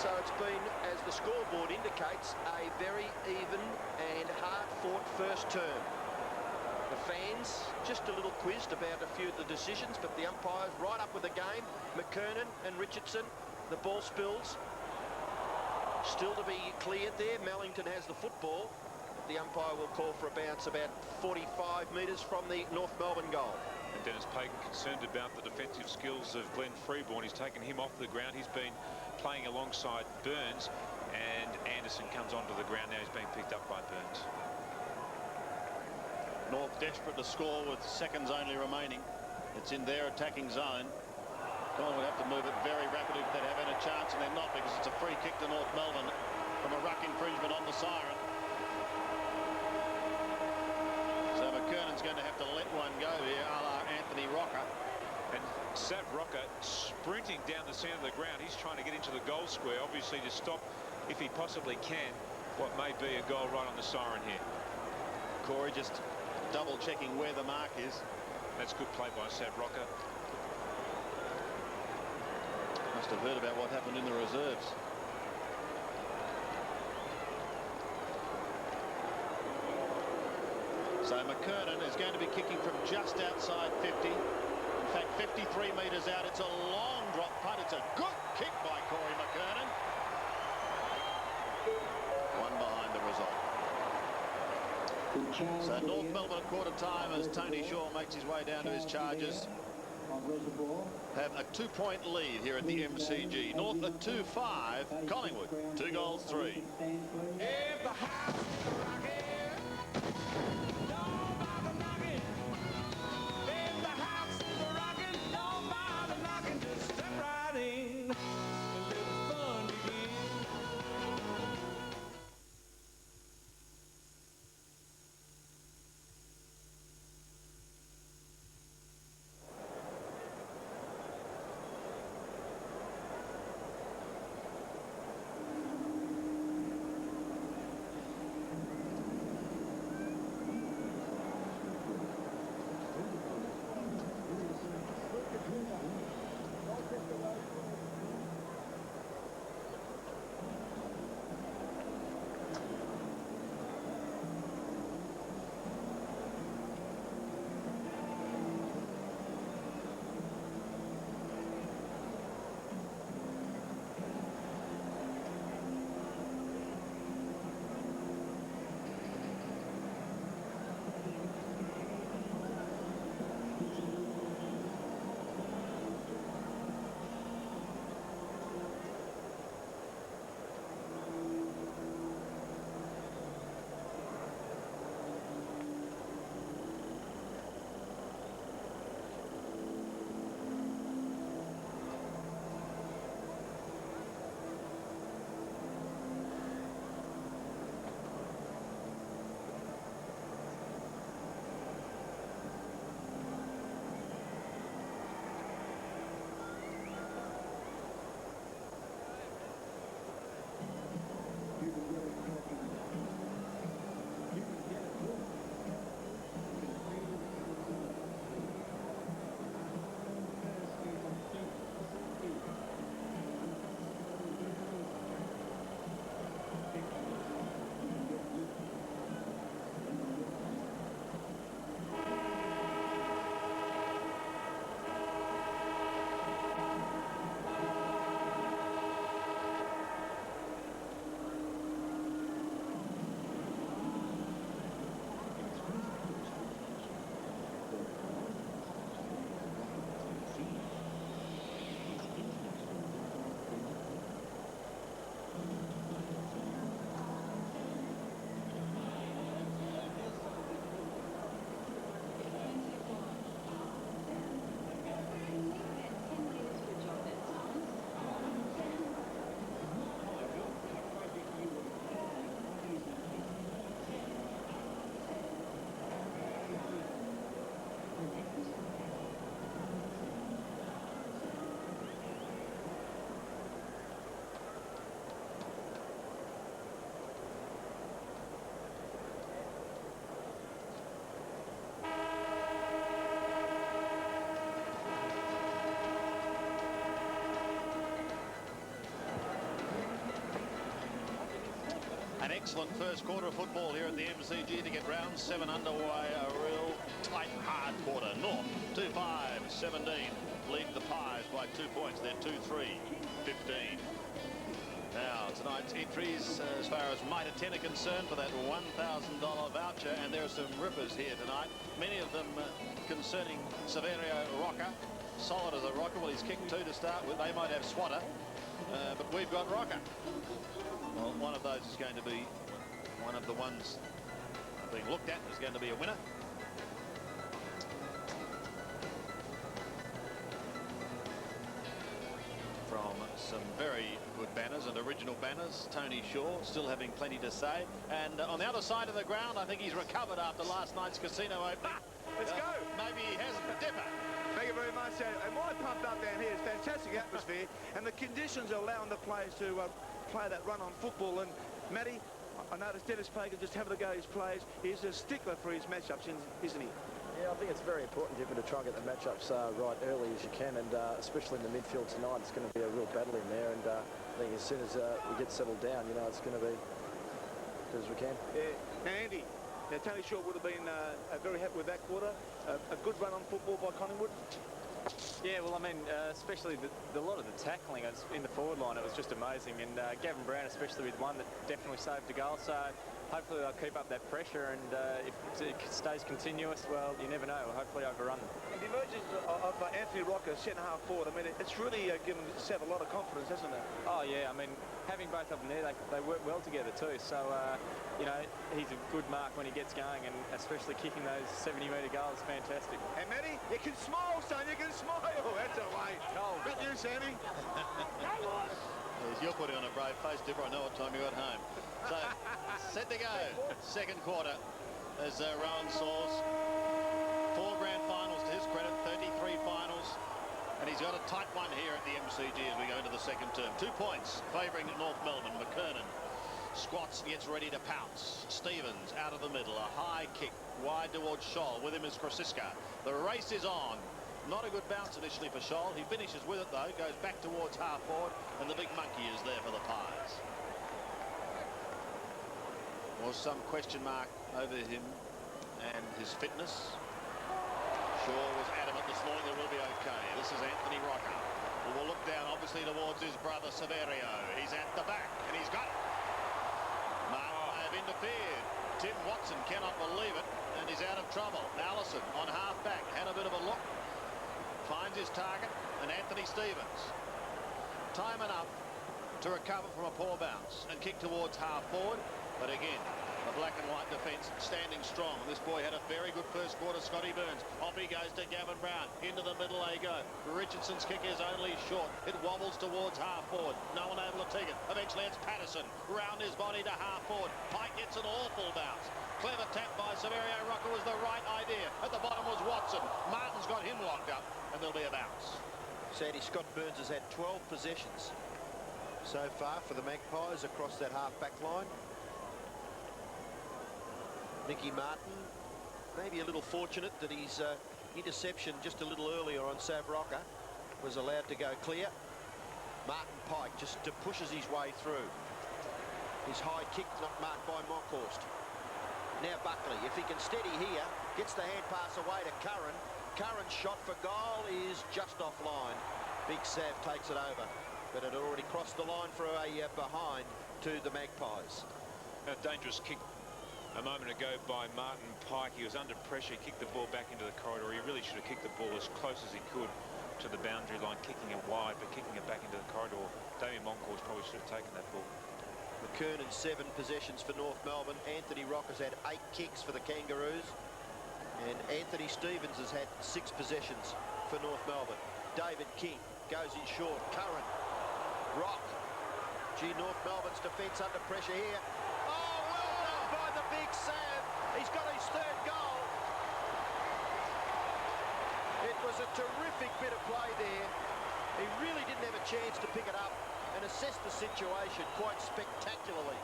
So it's been, as the scoreboard indicates, a very even and hard-fought first term. The fans just a little quizzed about a few of the decisions, but the umpires right up with the game. McKernan and Richardson, the ball spills. Still to be cleared there. Mellington has the football. The umpire will call for a bounce about 45 metres from the North Melbourne goal. And Denis Pagan concerned about the defensive skills of Glenn Freeborn. He's taken him off the ground. He's been playing alongside Burns, and Anderson comes onto the ground now. He's being picked up by Burns. North desperate to score with seconds only remaining. It's in their attacking zone. Collingwood have to move it very rapidly if they have any chance, and they're not, because it's a free kick to North Melbourne from a ruck infringement on the siren. So McKernan's going to have to let one go here, a la Anthony Rocker. And Sav Rocker sprinting down the centre of the ground. He's trying to get into the goal square, obviously to stop, if he possibly can, what may be a goal right on the siren here. Corey just double checking where the mark is. That's good play by Sav Rocker. Must have heard about what happened in the reserves. So McKernan is going to be kicking from just outside 50. fact, 53 metres out. It's a long drop punt. It's a good kick by Corey McKernan. One behind the result. So North Melbourne at quarter time as Tony Shaw makes his way down to his charges. Have a 2-point lead here at the MCG. North at 2-5. Collingwood 2 goals 3. If the house is rocking, don't bother knocking. If the house is rocking, don't bother knocking. Just step right in and let the fun begin. An excellent first quarter of football here at the MCG to get round 7 underway. A real tight, hard quarter. North 2-5-17 lead the Pies by 2 points. They're 2-3-15. Now tonight's entries as far as Mitre 10 are concerned for that $1,000 voucher, and there are some rippers here tonight. Many of them concerning Severio Rocker. Solid as a rocker. Well, he's kicked 2 to start with. They might have Swatter, but we've got Rocker. Well, one of those is going to be one of the ones being looked at is going to be a winner. From some very good banners and original banners, Tony Shaw still having plenty to say. And on the other side of the ground, I think he's recovered after last night's casino opening. Let's go. Maybe he has a dipper. Thank you very much. And why pumped up down here is fantastic atmosphere, and the conditions are allowing the players to play that run on football. And Matty, I noticed Denis Pagan just having a go at his players. He's a stickler for his matchups, isn't he? Yeah, I think it's very important, Dipper, to try and get the matchups right early as you can, and especially in the midfield tonight, it's going to be a real battle in there. And I think as soon as we get settled down, you know, it's going to be as good as we can. Yeah. Now, Andy, Tony Shaw would have been very happy with that quarter. A good run on football by Collingwood. Yeah, well, I mean, especially a lot of the tackling in the forward line, it was just amazing. And Gavin Brown, especially with one that definitely saved a goal. So hopefully they'll keep up that pressure. And if it stays continuous, well, you never know. We'll hopefully overrun them. And the emergence of Anthony Rocker, centre-half forward, I mean, it's really given Sav a lot of confidence, hasn't it? Oh, yeah. I mean, having both of them there, they work well together too. So, you know, he's a good mark when he gets going, and especially kicking those 70-metre goals, fantastic. And Matty, you can smile, son, you can smile. That's a way. Not you, Sammy. Yes, you're putting on a brave face, Dipper. I know what time you got home. So, set to go. Second quarter as Rowan Saws. 4 grand finals to his credit, 33 finals. And he's got a tight one here at the MCG as we go into the second term. 2 points favouring North Melbourne. McKernan squats and gets ready to pounce. Stevens out of the middle. A high kick wide towards Scholl. With him is Krasiska. The race is on. Not a good bounce initially for Scholl. He finishes with it though. Goes back towards half forward. And the big monkey is there for the Pies. Was some question mark over him and his fitness. Shaw was adamant this morning it will be okay. This is Anthony Rocker, who will look down obviously towards his brother Severio. He's at the back and he's got it. Martin may have interfered. Tim Watson cannot believe it and he's out of trouble. Allison on half back had a bit of a look. Finds his target and Anthony Stevens. Time enough to recover from a poor bounce and kick towards half forward. But again, the black and white defence standing strong. This boy had a very good first quarter, Scotty Burns. Off he goes to Gavin Brown. Into the middle they go. Richardson's kick is only short. It wobbles towards half forward. No one able to take it. Eventually it's Patterson. Round his body to half forward. Pike gets an awful bounce. Clever tap by Severio Rocker was the right idea. At the bottom was Watson. Martin's got him locked up and there'll be a bounce. Sandy, Scott Burns has had 12 possessions so far for the Magpies across that half-back line. Mickey Martin, maybe a little fortunate that his interception just a little earlier on Sav Rocker was allowed to go clear. Martin Pike just pushes his way through. His high kick not marked by Monkhorst. Now Buckley, if he can steady here, gets the hand pass away to Curran. Curran's shot for goal is just offline. Big Sav takes it over, but it had already crossed the line for a behind to the Magpies. A dangerous kick a moment ago by Martin Pike. He was under pressure, he kicked the ball back into the corridor. He really should have kicked the ball as close as he could to the boundary line, kicking it wide, but kicking it back into the corridor. Damien Monkhorst probably should have taken that ball. McKernan 7 possessions for North Melbourne. Anthony Rocker's had 8 kicks for the Kangaroos. And Anthony Stevens has had 6 possessions for North Melbourne. David King goes in short. Curran. Rock. Gee, North Melbourne's defence under pressure here. Oh, well done by the big Sav. He's got his 3rd goal. It was a terrific bit of play there. He really didn't have a chance to pick it up and assess the situation quite spectacularly.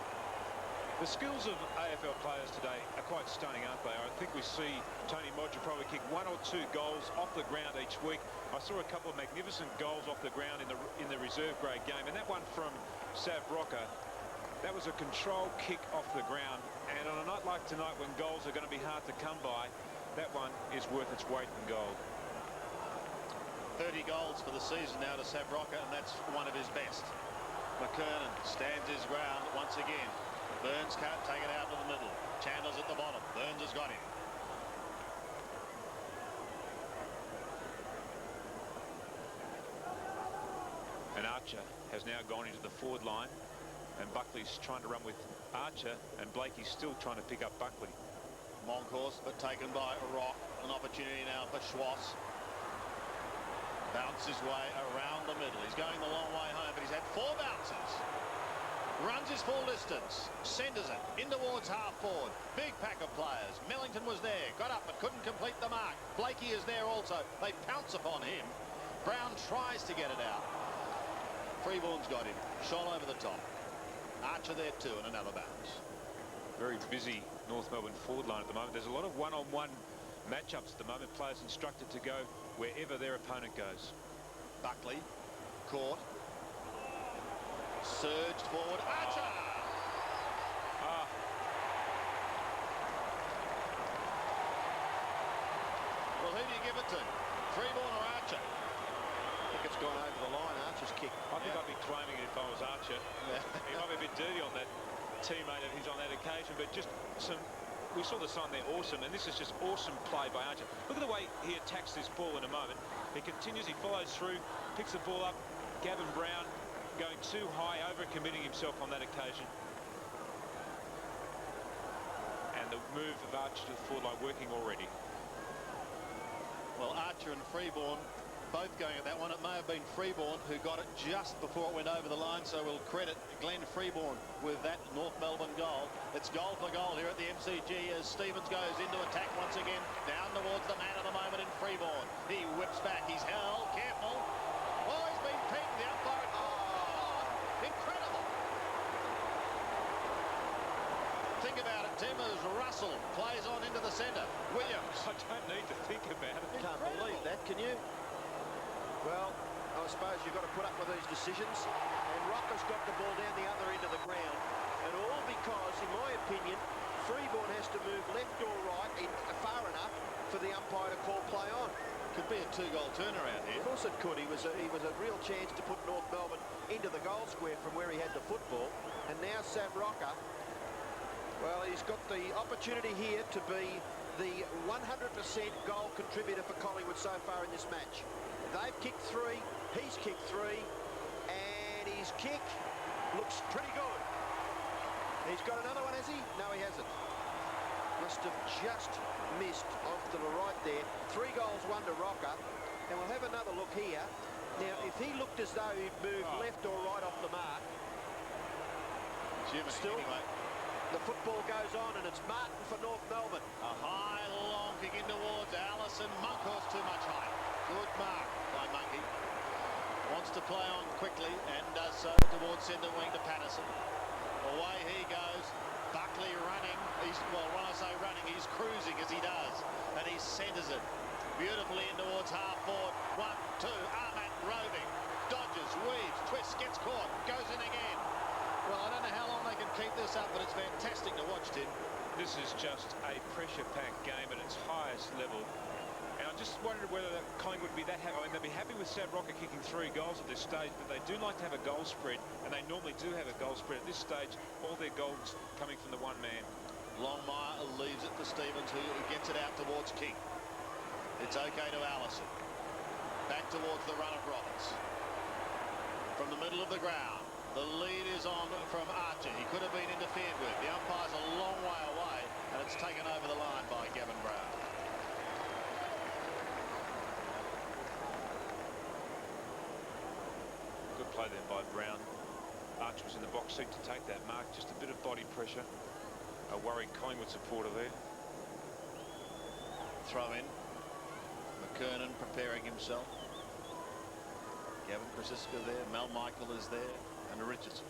The skills of AFL players today are quite stunning, aren't they? I think we see Tony Modger probably kick 1 or 2 goals off the ground each week. I saw a couple of magnificent goals off the ground in the reserve grade game, and that one from Sav Rocker, that was a controlled kick off the ground. And on a night like tonight, when goals are going to be hard to come by, that one is worth its weight in gold. 30 goals for the season now to Sav Rocker, and that's one of his best. McKernan stands his ground once again. Burns can't take it out to the middle. Chandler's at the bottom. Burns has got him. And Archer has now gone into the forward line, and Buckley's trying to run with Archer, and Blakey's still trying to pick up Buckley. Monkhorst, but taken by Rock. An opportunity now for Schwartz. Bounces his way around the middle. He's going the long way home, but he's had 4 bounces. Runs his full distance, centres it in towards half forward. Big pack of players. Millington was there, got up but couldn't complete the mark. Blakey is there also. They pounce upon him. Brown tries to get it out. Freeborn's got him. Scholl over the top. Archer there too, and another bounce. Very busy North Melbourne forward line at the moment. There's a lot of one-on-one matchups at the moment. Players instructed to go wherever their opponent goes. Buckley caught. Surged forward. Archer! Well, who do you give it to? Freeborn or Archer? I think it's gone over the line, Archer's kick. I think I'd be claiming it if I was Archer. He might be a bit dirty on that teammate of his on that occasion, but just we saw the sign there, awesome, and this is just awesome play by Archer. Look at the way he attacks this ball in a moment. He continues, he follows through, picks the ball up. Gavin Brown going too high, over-committing himself on that occasion. And the move of Archer to the forward line working already. Well, Archer and Freeborn both going at that one. It may have been Freeborn who got it just before it went over the line, so we'll credit Glenn Freeborn with that North Melbourne goal. It's goal for goal here at the MCG as Stevens goes into attack once again, down towards the man of the moment in Freeborn. He whips back, he's held, careful. Oh, he's been pinged, the umpire. Oh, incredible. Think about it, Tim, as Russell plays on into the centre. Williams. I don't need to think about it. Can't believe that, can you? Well, I suppose you've got to put up with these decisions. And Rocker's got the ball down the other end of the ground. And all because, in my opinion, Freeborn has to move left or right far enough for the umpire to call play on. Could be a two-goal turnaround here. Of course it could. He was a real chance to put North Melbourne into the goal square from where he had the football. And now Sav Rocker, well, he's got the opportunity here to be the 100% goal contributor for Collingwood so far in this match. They've kicked 3, he's kicked 3, and his kick looks pretty good. He's got another one, has he? No, he hasn't. Must have just missed off to the right there. 3 goals, 1 to Rocker. And we'll have another look here. Now, if he looked as though he'd moved left or right off the mark, still, anyway. The football goes on, and it's Martin for North Melbourne. A high, long kick in towards Allison. Monkhorst too much height. Good mark by Monkey. Wants to play on quickly and does so towards centre wing to Patterson. Away he goes. Buckley running. Well, when I say running, he's cruising as he does. And he centres it beautifully in towards half forward. 1, 2, Armat roving. Dodges, weaves, twists, gets caught, goes in again. Well, I don't know how long they can keep this up, but it's fantastic to watch, Tim. This is just a pressure-packed game at its highest level. And I just wondered whether Collingwood would be that happy. I mean, they'd be happy with Sav Rocker kicking 3 goals at this stage, but they do like to have a goal spread, and they normally do have a goal spread. At this stage, all their goals coming from the one man. Longmire leaves it to Stevens, who gets it out towards King. It's okay to Allison. Back towards the run of Roberts. From the middle of the ground, the lead is on from Archer. He could have been interfered with. The umpire's a long way away, and it's taken over the line by Gavin Brown. Good play then by Brown. Archer was in the box seat to take that mark. Just a bit of body pressure. A worried Collingwood supporter there. Throw in. McKernan preparing himself. Gavin Krasiska there. Mel Michael is there. And Richardson.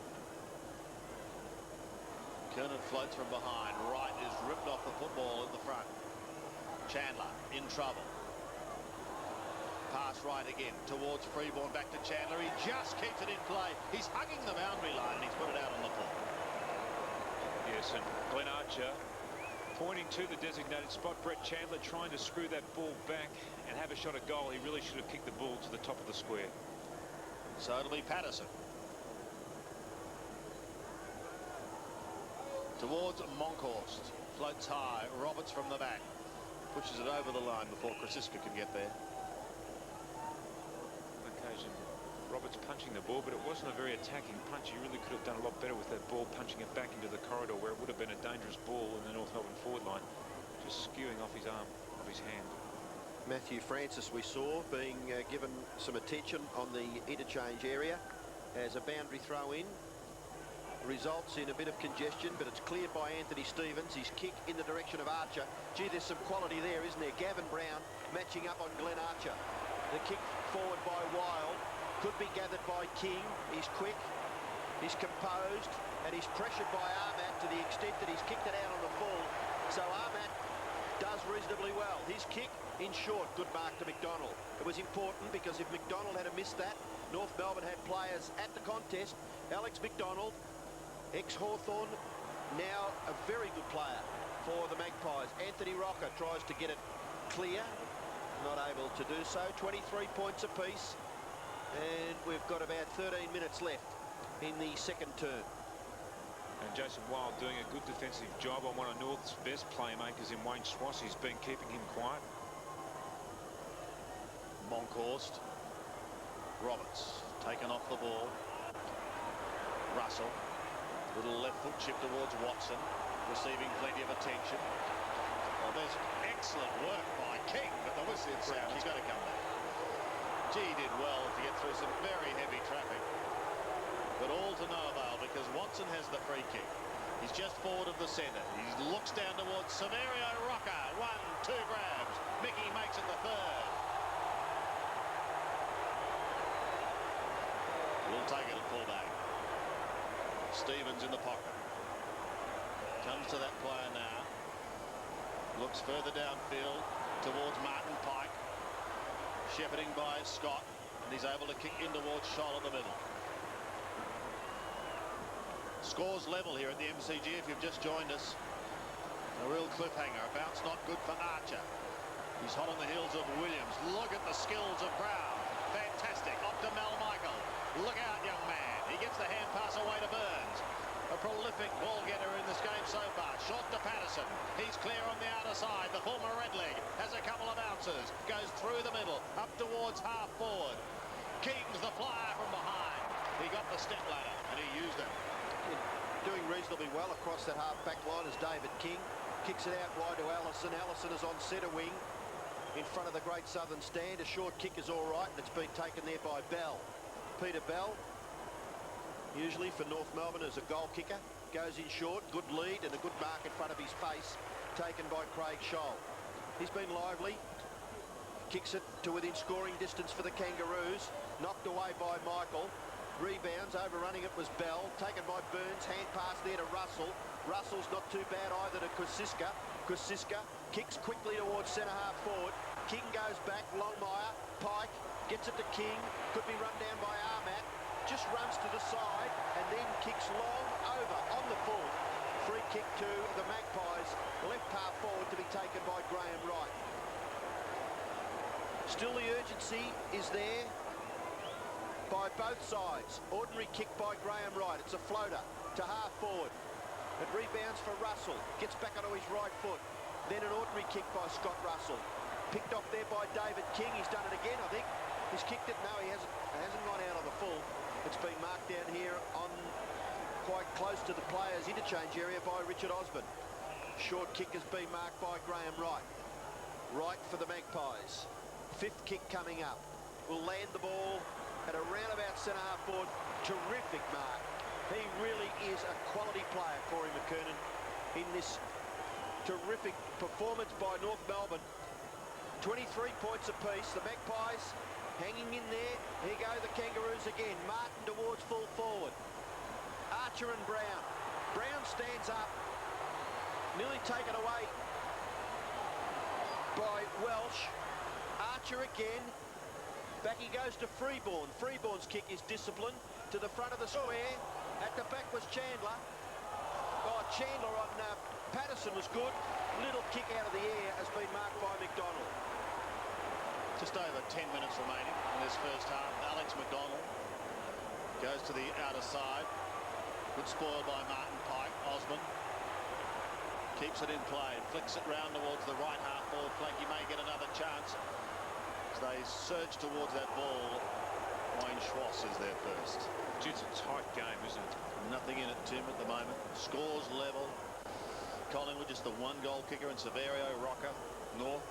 Kernan floats from behind. Wright is ripped off the football at the front. Chandler in trouble. Pass right again towards Freeborn, back to Chandler. He just keeps it in play. He's hugging the boundary line and he's put it out on the floor. Yes, and Glenn Archer pointing to the designated spot. Brett Chandler trying to screw that ball back and have a shot at goal. He really should have kicked the ball to the top of the square. So it'll be Patterson. Towards Monkhorst. Floats high. Roberts from the back. Pushes it over the line before Krasiska can get there. On occasion, Roberts punching the ball, but it wasn't a very attacking punch. He really could have done a lot better with that ball, punching it back into the corridor where it would have been a dangerous ball in the North Melbourne forward line. Just skewing off his arm, off his hand. Matthew Francis we saw being given some attention on the interchange area as a boundary throw in. Results in a bit of congestion, but it's cleared by Anthony Stevens. His kick in the direction of Archer. Gee, there's some quality there, isn't there? Gavin Brown matching up on Glenn Archer. The kick forward by Wild could be gathered by King. He's quick, he's composed, and he's pressured by Armat to the extent that he's kicked it out on the full. So Armat does reasonably well. His kick in short, good mark to McDonald. It was important because if McDonald had missed that, North Melbourne had players at the contest. Alex McDonald, ex-Hawthorn, now a very good player for the Magpies. Anthony Rocker tries to get it clear. not able to do so. 23 points apiece, and we've got about 13 minutes left in the second term. And Jason Wild doing a good defensive job on one of North's best playmakers in Wayne Schwass. He's been keeping him quiet. Monkhorst. Roberts taken off the ball. Russell. Little left foot chip towards Watson. Receiving plenty of attention. Well, there's excellent work by King, but the whistle sound. He's got to come back. Gee, he did well to get through some very heavy traffic. But all to no avail because Watson has the free kick. He's just forward of the centre. He looks down towards Severio Rocker. 1, 2 grabs. Mickey makes it the third. We'll take it and pull back. Stevens in the pocket. Comes to that player now. Looks further downfield towards Martin Pike. Shepherding by Scott. And he's able to kick in towards Scholl in the middle. Scores level here at the MCG if you've just joined us. A real cliffhanger. A bounce not good for Archer. He's hot on the heels of Williams. Look at the skills of Brown. Fantastic. Up to Mel Michael. Look out, young man. He gets the hand pass away to Burns. A prolific ball getter in this game so far. Short to Patterson. He's clear on the outer side. The former Redleg has a couple of bounces. Goes through the middle. Up towards half forward. King's the flyer from behind. He got the step ladder and he used it. Doing reasonably well across that half-back line is David King. Kicks it out wide to Allison. Allison is on centre wing in front of the Great Southern Stand. A short kick is all right, and it's been taken there by Bell. Peter Bell, usually for North Melbourne as a goal kicker, goes in short. Good lead and a good mark in front of his face, taken by Craig Scholl. He's been lively. Kicks it to within scoring distance for the Kangaroos. Knocked away by Michael. Rebounds, overrunning it was Bell, taken by Burns, hand pass there to Russell. Russell's not too bad either to Kosiska. Kosiska kicks quickly towards centre-half forward. King goes back, Longmire, Pike, gets it to King, could be run down by Armat, just runs to the side and then kicks long over on the full. Free kick to the Magpies, left half forward to be taken by Graham Wright. Still the urgency is there by both sides. Ordinary kick by Graham Wright. It's a floater to half forward. It rebounds for Russell. Gets back onto his right foot. Then an ordinary kick by Scott Russell. Picked off there by David King. He's done it again, I think. He's kicked it. No, he hasn't. It hasn't gone out on the full. It's been marked down here on quite close to the players' interchange area by Richard Osborne. Short kick has been marked by Graham Wright. Wright for the Magpies. Fifth kick coming up. Will land the ball at around about centre-half forward. Terrific mark. He really is a quality player, Corey McKernan, in this terrific performance by North Melbourne. 23 points apiece. The Magpies hanging in there. Here go the Kangaroos again. Martin towards full forward. Archer and Brown. Brown stands up. Nearly taken away by Welsh. Archer again. Back he goes to Freeborn. Freeborn's kick is disciplined to the front of the square. At the back was Chandler. Oh, Chandler on Patterson was good. Little kick out of the air has been marked by McDonald. Just over 10 minutes remaining in this first half. Alex McDonald goes to the outer side. Good spoil by Martin Pike. Osborne keeps it in play. Flicks it round towards the right half forward flank. He may get another chance. They surge towards that ball. Wayne Schwass is there first. It's a tight game, isn't it? Nothing in it, Tim, at the moment. Scores level. Collingwood just the one goal kicker, and Severio Rocker. North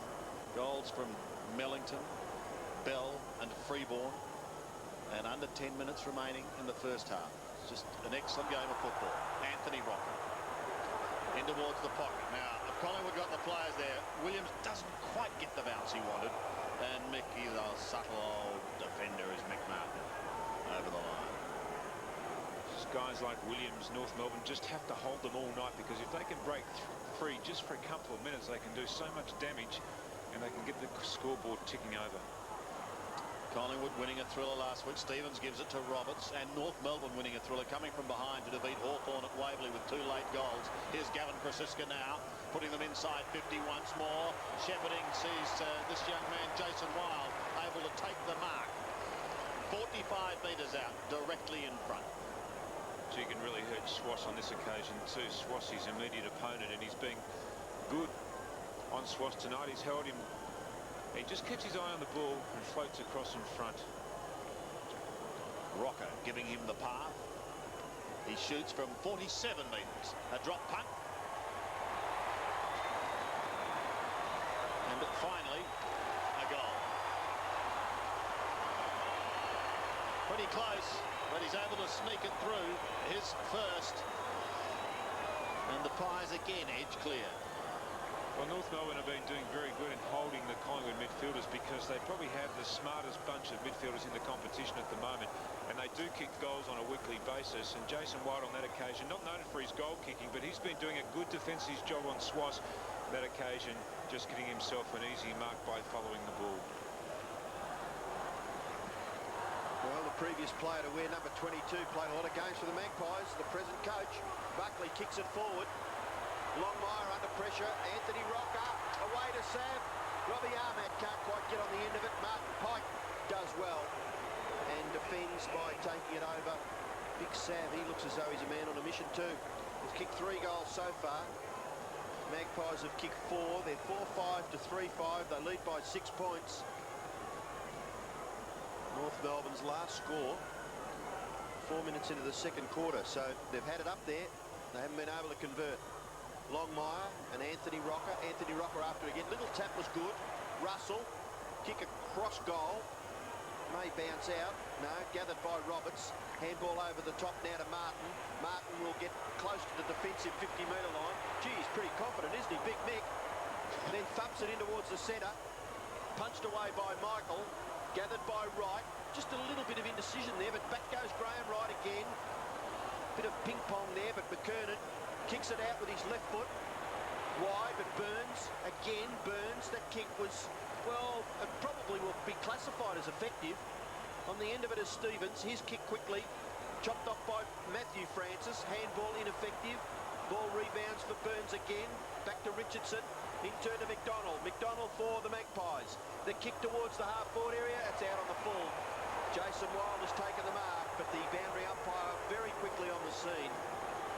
goals from Mellington, Bell and Freeborn. And under 10 minutes remaining in the first half. It's just an excellent game of football. Anthony Rocker in towards the pocket. Now, if Collingwood got the players there, Williams doesn't quite get the bounce he wanted. And Mick is a subtle old defender as Mick Martin over the line. Guys like Williams, North Melbourne just have to hold them all night, because if they can break free just for a couple of minutes, they can do so much damage and they can get the scoreboard ticking over. Collingwood winning a thriller last week. Stevens gives it to Roberts, and North Melbourne winning a thriller, coming from behind to defeat Hawthorn at Waverley with 2 late goals. Here's Gavin Krasiska now, putting them inside 50 once more. Shepherding sees this young man, Jason Wilde, able to take the mark. 45 metres out, directly in front. So you can really hurt Swass on this occasion too. Swass, his immediate opponent, and he's been good on Swass tonight. He's held him. He just keeps his eye on the ball and floats across in front. Rocker giving him the path. He shoots from 47 metres. A drop punt. And finally, a goal. Pretty close, but he's able to sneak it through. His first. And the Pies again edge clear. Well, North Melbourne have been doing very good in holding the Collingwood midfielders because they probably have the smartest bunch of midfielders in the competition at the moment, and they do kick goals on a weekly basis. And Jason White on that occasion, not known for his goal kicking, but he's been doing a good defensive job on Swass that occasion, just getting himself an easy mark by following the ball. Well, the previous player to wear number 22 played a lot of games for the Magpies. The present coach, Buckley, kicks it forward. Longmire under pressure. Anthony Rocker away to Sav. Robbie Ahmed can't quite get on the end of it. Martin Pike does well and defends by taking it over. Big Sav, he looks as though he's a man on a mission too. He's kicked 3 goals so far. Magpies have kicked 4. They're 4-5 to 3-5. They lead by 6 points. North Melbourne's last score 4 minutes into the second quarter, so they've had it up there. They haven't been able to convert. Longmire and Anthony Rocker. Anthony Rocker after again. Little tap was good. Russell, kick across goal. May bounce out. No, gathered by Roberts. Handball over the top now to Martin. Martin will get close to the defensive 50-metre line. Gee, he's pretty confident, isn't he? Big Mick. Then thumps it in towards the centre. Punched away by Michael. Gathered by Wright. Just a little bit of indecision there, but back goes Graham Wright again. Bit of ping-pong there, but McKernan kicks it out with his left foot. Wide, but Burns, again, Burns. That kick was, well, it probably will be classified as effective. On the end of it is Stevens. His kick quickly, chopped off by Matthew Francis. Handball ineffective. Ball rebounds for Burns again. Back to Richardson. In turn to McDonald. McDonald for the Magpies. The kick towards the half-forward area. It's out on the full. Jason Wilde has taken the mark, but the boundary umpire very quickly on the scene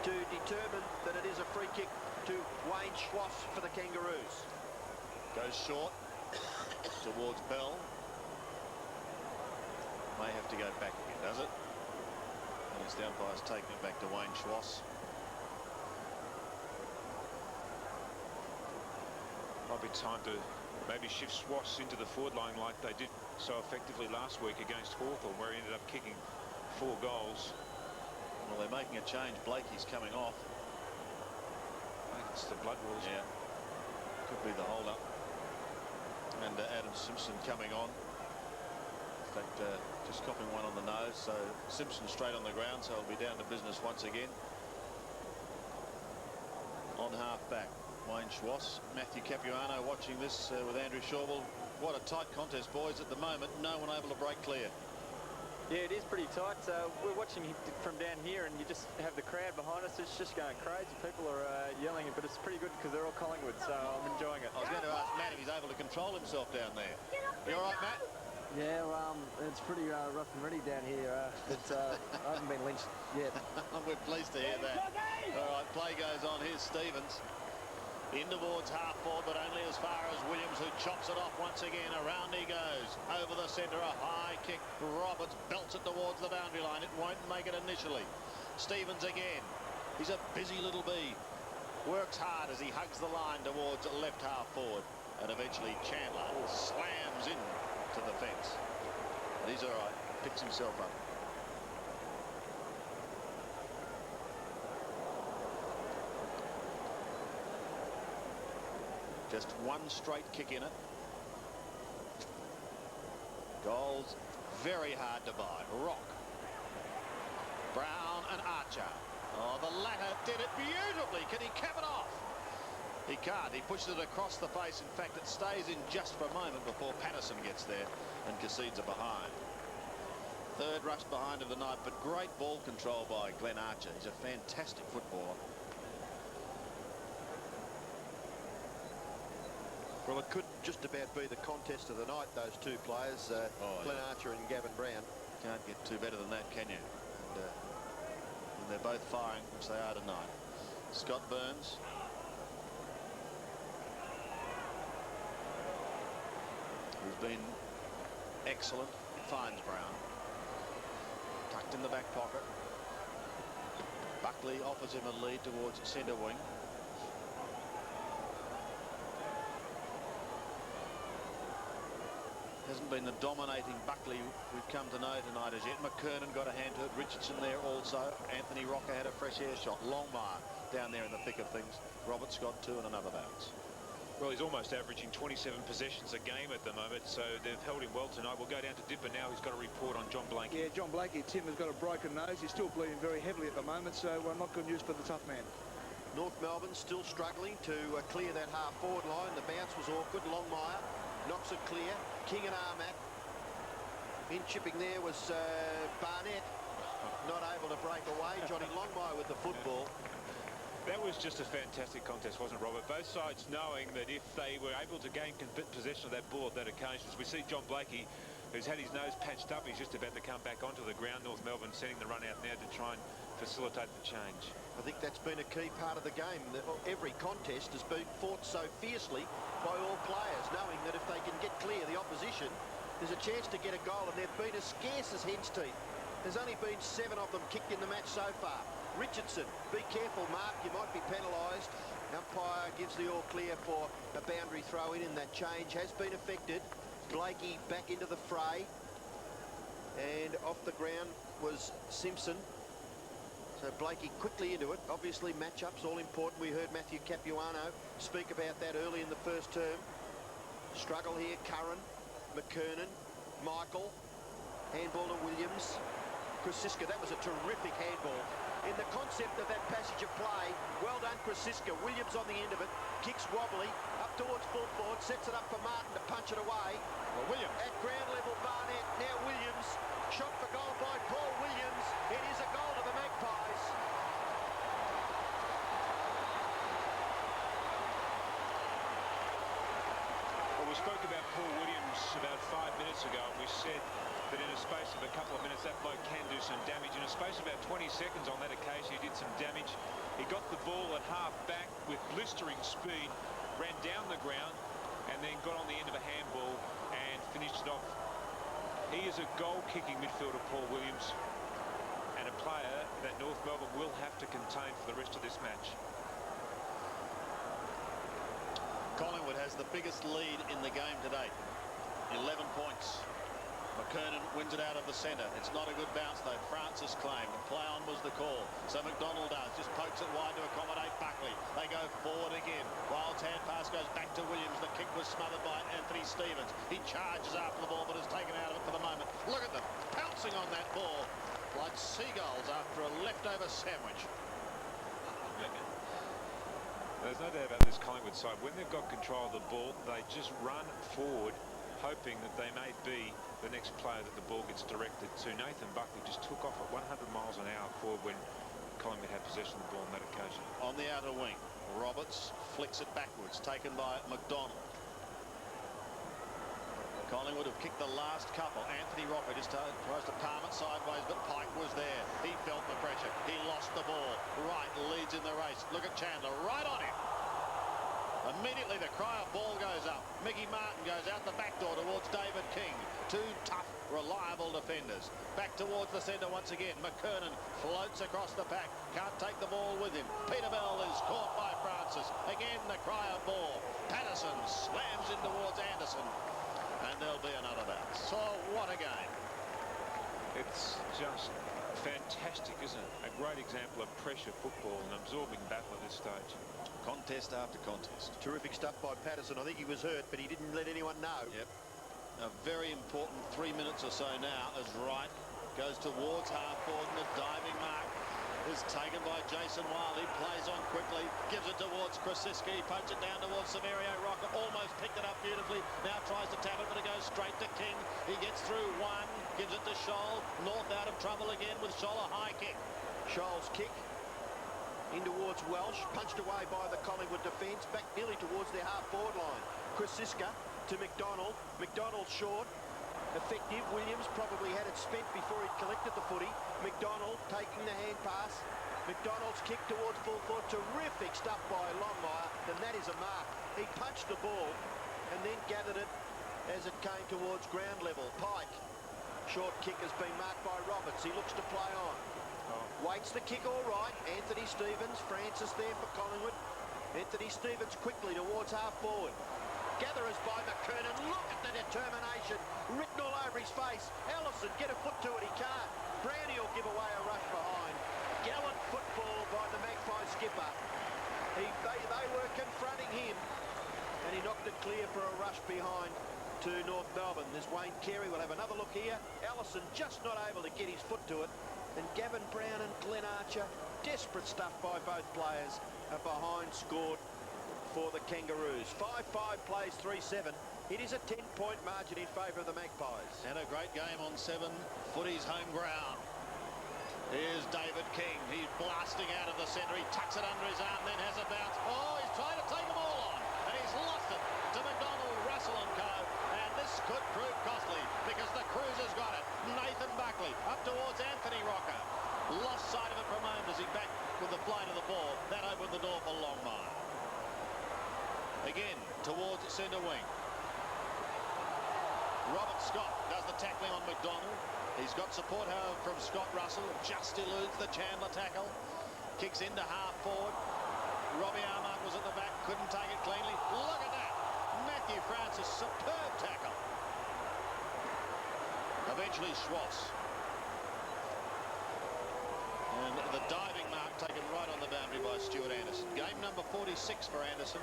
to determine that it is a free kick to Wayne Schwass for the Kangaroos. Goes short towards Bell. May have to go back again, does it? And his umpire's taking it back to Wayne Schwass. Might be time to maybe shift Swass into the forward line like they did so effectively last week against Hawthorn, where he ended up kicking 4 goals. Well, they're making a change. Blakey's coming off. I think it's the blood rules. Yeah. Could be the hold-up. And Adam Simpson coming on. In fact, just copping one on the nose. So Simpson straight on the ground, so he'll be down to business once again. On half-back, Wayne Schwass. Matthew Capuano watching this with Andrew Shawwell. What a tight contest, boys, at the moment. No one able to break clear. Yeah, it is pretty tight. We're watching from down here, and you just have the crowd behind us. It's just going crazy. People are yelling, but it's pretty good because they're all Collingwood, so I'm enjoying it. I was going to ask Matt if he's able to control himself down there. You all right, Matt? Yeah, it's pretty rough and ready down here. I haven't been lynched yet. We're pleased to hear that. All right, play goes on. Here's Stevens. In towards half forward, but only as far as Williams, who chops it off once again. Around he goes. Over the centre, a high kick. Roberts belts it towards the boundary line. It won't make it initially. Stevens again. He's a busy little bee. Works hard as he hugs the line towards left half forward. And eventually Chandler slams in to the fence. But he's all right. Picks himself up. Just one straight kick in it. Goals very hard to buy. Rock, Brown and Archer. Oh, the latter did it beautifully. Can he cap it off? He can't. He pushes it across the face. In fact, it stays in just for a moment before Patterson gets there and concedes a behind. Third rush behind of the night, but great ball control by Glenn Archer. He's a fantastic footballer. Well, it could just about be the contest of the night, those two players, Glenn Archer and Gavin Brown. Can't get two better than that, can you? And they're both firing, which they are tonight. Scott Burns. Who's been excellent, finds Brown. Tucked in the back pocket. Buckley offers him a lead towards centre wing. Hasn't been the dominating Buckley we've come to know tonight as yet. McKernan got a hand to it. Richardson there also. Anthony Rocker had a fresh air shot. Longmire down there in the thick of things. Robert Scott too, and another bounce. Well, he's almost averaging 27 possessions a game at the moment, so they've held him well tonight. We'll go down to Dipper now. He's got a report on John Blakey. Yeah, John Blakey, Tim, has got a broken nose. He's still bleeding very heavily at the moment, so not good news for the tough man. North Melbourne still struggling to clear that half-forward line. The bounce was awkward. Longmire knocks it clear. King and Armack. In chipping there was Barnett. Not able to break away. Johnny Longmire with the football. That was just a fantastic contest, wasn't it, Robert? Both sides knowing that if they were able to gain possession of that ball at that occasion, as we see John Blakey, who's had his nose patched up, he's just about to come back onto the ground. North Melbourne sending the run out now to try and facilitate the change. I think that's been a key part of the game. Every contest has been fought so fiercely by all players, knowing that if they can get clear the opposition, there's a chance to get a goal, and they've been as scarce as hen's teeth. There's only been 7 of them kicked in the match so far. Richardson, be careful, Mark, you might be penalised. Umpire gives the all clear for a boundary throw in that change has been affected. Blakey back into the fray, and off the ground was Simpson. So Blakey quickly into it. Obviously matchups all important. We heard Matthew Capuano speak about that early in the first term. Struggle here, Curran, McKernan, Michael, handball to Williams. Krasiska, that was a terrific handball. In the concept of that passage of play, well done Krasiska. Williams on the end of it, kicks wobbly, up towards full forward, sets it up for Martin to punch it away. Well, Williams. At ground level, Barnett, now Williams, shot for goal by Paul Williams. It is a goal to the Magpies. Well, we spoke about Paul Williams about 5 minutes ago, and we said that in a space of a couple of minutes that bloke can do some damage. In a space of about 20 seconds on that occasion, he did some damage. He got the ball at half back with blistering speed, ran down the ground, and then got on the end of a handball and finished it off. He is a goal-kicking midfielder, Paul Williams, and a player that North Melbourne will have to contain for the rest of this match. Collingwood has the biggest lead in the game today, 11 points. McKernan wins it out of the centre. It's not a good bounce though. Francis claimed. Play on was the call. So McDonald does. Just pokes it wide to accommodate Buckley. They go forward again. Wild's hand pass goes back to Williams. The kick was smothered by Anthony Stevens. He charges after the ball but is taken out of it for the moment. Look at them pouncing on that ball like seagulls after a leftover sandwich. There's no doubt about this Collingwood side. When they've got control of the ball, they just run forward, hoping that they may be the next player that the ball gets directed to. Nathan Buckley just took off at 100 miles an hour forward when Collingwood had possession of the ball on that occasion. On the outer wing, Roberts flicks it backwards, taken by McDonald. Collingwood have kicked the last couple. Anthony Rocker just tries to palm it sideways, but Pike was there. He felt the pressure. He lost the ball. Wright leads in the race. Look at Chandler, right on him. Immediately the cry of ball goes up. Mickey Martin goes out the back door towards David King. Two tough, reliable defenders. Back towards the centre once again. McKernan floats across the pack. Can't take the ball with him. Peter Bell is caught by Francis. Again the cry of ball. Patterson slams in towards Anderson. And there'll be another bounce. So what a game. It's just fantastic, isn't it? A great example of pressure football and absorbing battle at this stage. Contest after contest. Terrific stuff by Patterson. I think he was hurt, but he didn't let anyone know. Yep. A very important 3 minutes or so now as Wright goes towards half forward in a diving mark. is taken by Jason Wild. He plays on quickly, gives it towards Krasiski. He pokes it down towards Severio Rocker. Almost picked it up beautifully. Now tries to tap it, but it goes straight to King. He gets through one, gives it to Scholl. North out of trouble again with Scholl, a high kick. Scholl's kick in towards Welsh, punched away by the Collingwood defence, back nearly towards their half-forward line. Krasiski to McDonald. McDonald short. Effective. Williams probably had it spent before he collected the footy. McDonald taking the hand pass. McDonald's kick towards full forward. Terrific stuff by Longmire, and that is a mark. He punched the ball and then gathered it as it came towards ground level. Pike. Short kick has been marked by Roberts. He looks to play on. Waits the kick all right. Anthony Stevens. Francis there for Collingwood. Anthony Stevens quickly towards half forward. Gatherers by McKernan. Look at the determination written all over his face. Ellison, get a foot to it. He can't. Brownie will give away a rush behind. Gallant football by the Magpie skipper. They were confronting him, and he knocked it clear for a rush behind to North Melbourne. There's Wayne Carey. We'll have another look here. Ellison just not able to get his foot to it. And Gavin Brown and Glenn Archer. Desperate stuff by both players. A behind scored for the Kangaroos. 5-5 plays 3-7. It is a 10-point margin in favour of the Magpies. And a great game on 7. Footy's home ground. Here's David King. He's blasting out of the centre. He tucks it under his arm, then has a bounce. Oh, he's trying to take them all on. And he's lost it to McDonald, Russell and co. And this could prove costly because the Cruisers got it. Nathan Buckley up towards Anthony Rocker. Lost sight of it for a moment as he backed with the flight of the ball. That opened the door for Longmire. Again, towards centre wing. Robert Scott does the tackling on McDonald. He's got support, however, from Scott Russell. Just eludes the Chandler tackle. Kicks into half forward. Robbie Armand was at the back, couldn't take it cleanly. Look at that. Matthew Francis, superb tackle. Eventually Schwartz. And the diving mark taken right on the boundary by Stuart Anderson. Game number 46 for Anderson.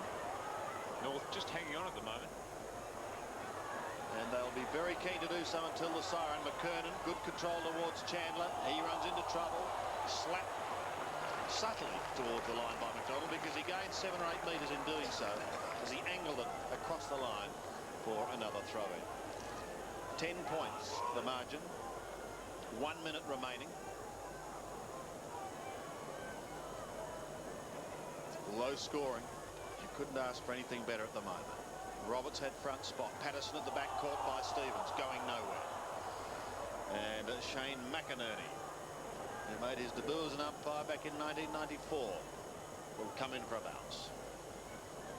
North just hanging on at the moment. And they'll be very keen to do so until the siren. McKernan, good control towards Chandler. He runs into trouble. Slap subtly towards the line by McDonald because he gained 7 or 8 metres in doing so as he angled it across the line for another throw-in. 10 points, the margin. 1 minute remaining. Low scoring. You couldn't ask for anything better at the moment. Roberts had front spot. Patterson at the back, caught by Stevens, going nowhere. And Shane McInerney, who made his debut as an umpire back in 1994, will come in for a bounce.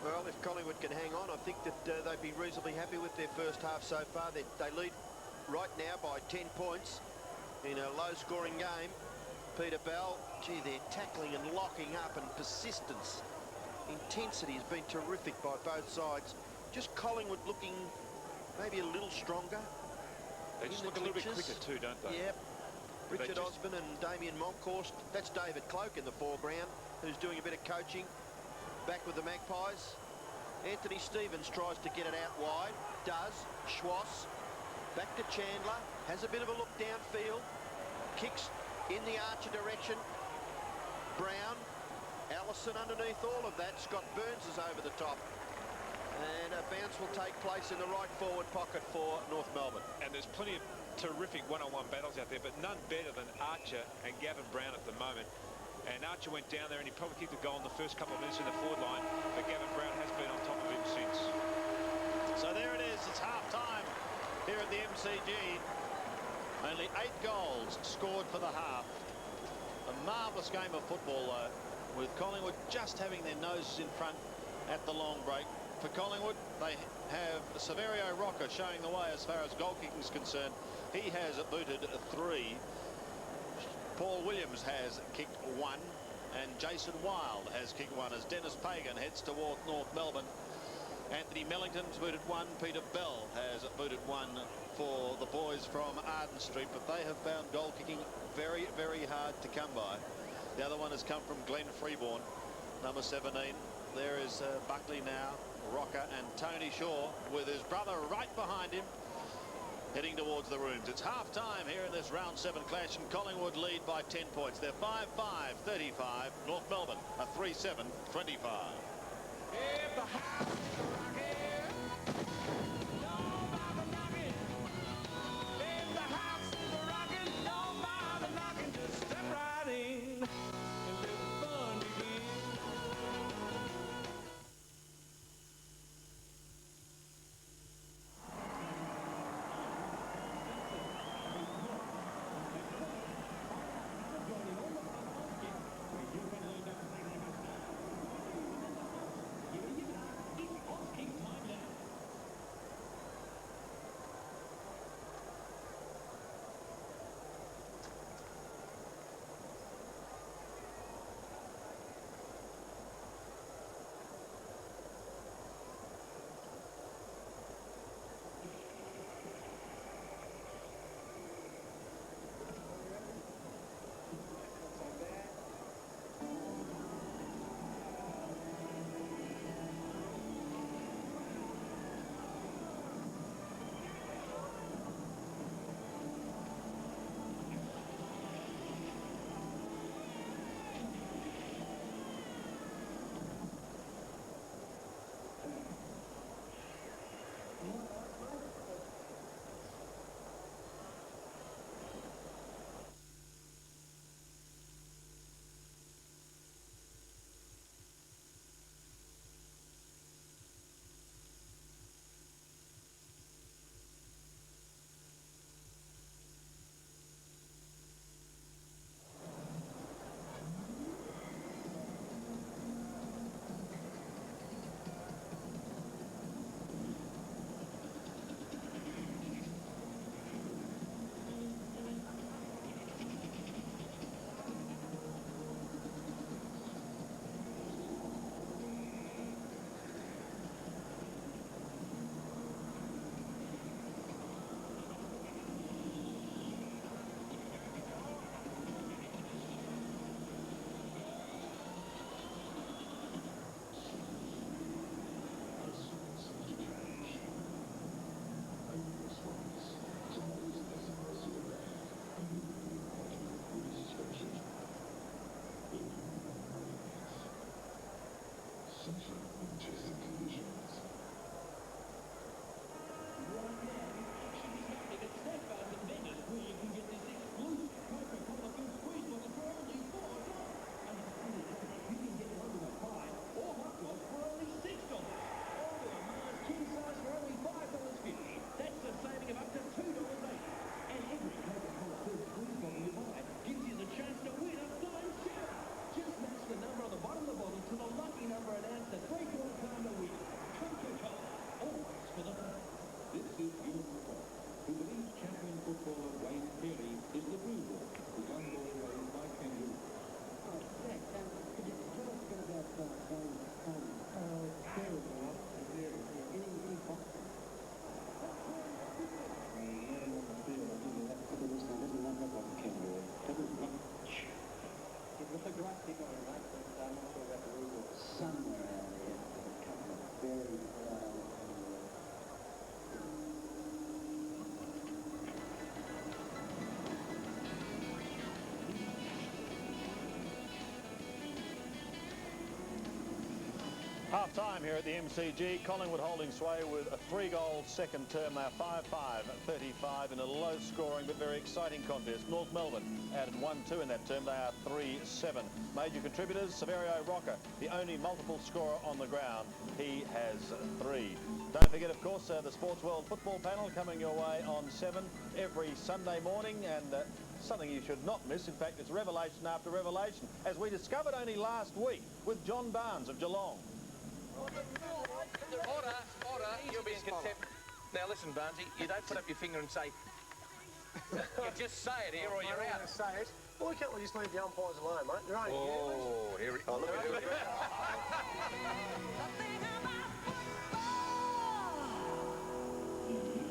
Well, if Collingwood can hang on, I think that they'd be reasonably happy with their first half so far. They lead right now by 10 points in a low-scoring game. Peter Bell, gee, they're tackling and locking up, and persistence, intensity has been terrific by both sides. Just Collingwood looking maybe a little stronger. They just look a little bit quicker too, don't they? Yep. Richard Osborne and Damien Monkhorst. That's David Cloak in the foreground, who's doing a bit of coaching. Back with the Magpies. Anthony Stevens tries to get it out wide. Does. Schwartz. Back to Chandler. Has a bit of a look downfield. Kicks in the Archer direction. Brown. Allison underneath all of that. Scott Burns is over the top. And a bounce will take place in the right forward pocket for North Melbourne. And there's plenty of terrific one-on-one battles out there, but none better than Archer and Gavin Brown at the moment. And Archer went down there and he probably kicked a goal in the first couple of minutes in the forward line, but Gavin Brown has been on top of him since. So there it is. It's half-time here at the MCG. Only 8 goals scored for the half. A marvellous game of football, though, with Collingwood just having their noses in front at the long break. For Collingwood, they have Severio Rocker showing the way as far as goal kicking is concerned. He has booted 3. Paul Williams has kicked 1, and Jason Wild has kicked 1 as Denis Pagan heads toward North Melbourne. Anthony Mellington's booted 1. Peter Bell has booted 1 for the boys from Arden Street, but they have found goal kicking very, very hard to come by. The other one has come from Glenn Freeborn, number 17. There is Buckley now, Rocker and Tony Shaw with his brother right behind him. heading towards the rooms. It's half-time here in this round 7 clash, and Collingwood lead by 10 points. They're 5-5-35. North Melbourne are 3-7-25. If the house is rocking, don't bother knocking. If the house is rocking, don't bother knocking. Just step right in and let the fun begin. Half-time here at the MCG. Collingwood holding sway with a 3-goal second term. They are 5-5-35 in a low-scoring but very exciting contest. North Melbourne added 1-2 in that term. They are 3-7. Major contributors, Severio Rocker, the only multiple scorer on the ground. He has 3. Don't forget, of course, the Sports World Football Panel coming your way on 7 every Sunday morning, and something you should not miss. In fact, it's revelation after revelation, as we discovered only last week with John Barnes of Geelong. Order, you'll be in contempt. Now listen, Barnesy, you don't put up your finger and say, you just say it here or you're out. Say it. Why can't we just leave the umpires alone, mate? They're only here we go. Look at it.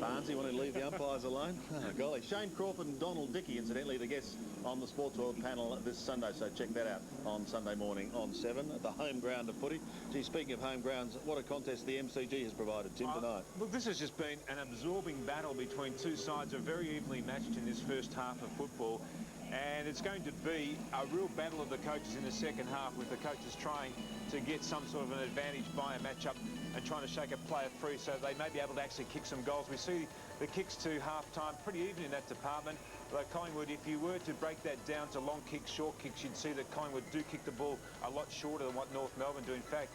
Barnes Barnesy, wanting to leave the umpires alone. Oh, golly. Shane Crawford and Donald Dickey, incidentally, the guests on the Sports World panel this Sunday, so check that out on Sunday morning on 7 at the home ground of footy. Gee, speaking of home grounds, what a contest the MCG has provided, Tim, tonight. Look, this has just been an absorbing battle between two sides, are very evenly matched in this first half of football. And it's going to be a real battle of the coaches in the second half, with the coaches trying to get some sort of an advantage by a matchup and trying to shake a player free so they may be able to actually kick some goals. We see the kicks to half-time pretty even in that department. Although Collingwood, if you were to break that down to long kicks, short kicks, you'd see that Collingwood do kick the ball a lot shorter than what North Melbourne do. In fact,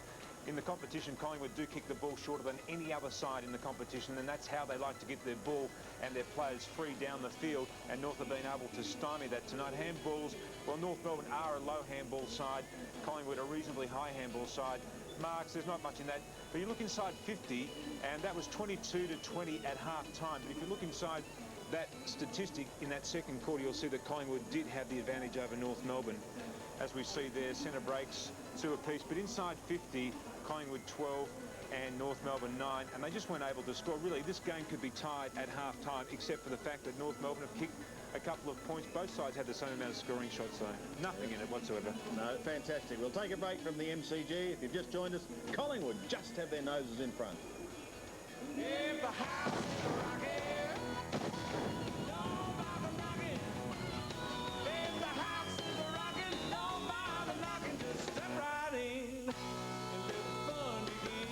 in the competition, Collingwood do kick the ball shorter than any other side in the competition, and that's how they like to get their ball and their players free down the field, and North have been able to stymie that tonight. Handballs, well, North Melbourne are a low handball side, Collingwood a reasonably high handball side. Marks, there's not much in that, but you look inside 50, and that was 22 to 20 at half-time. But if you look inside that statistic in that second quarter, you'll see that Collingwood did have the advantage over North Melbourne. As we see there, centre breaks 2 apiece, but inside 50, Collingwood 12 and North Melbourne 9, and they just weren't able to score. Really, this game could be tied at half-time, except for the fact that North Melbourne have kicked a couple of points. Both sides had the same amount of scoring shots, though. Nothing in it whatsoever. No, fantastic. We'll take a break from the MCG. If you've just joined us, Collingwood just have their noses in front. If the house is rocking, don't bother knocking. If the house is rocking, don't bother knocking. Just step right in and let the fun begin.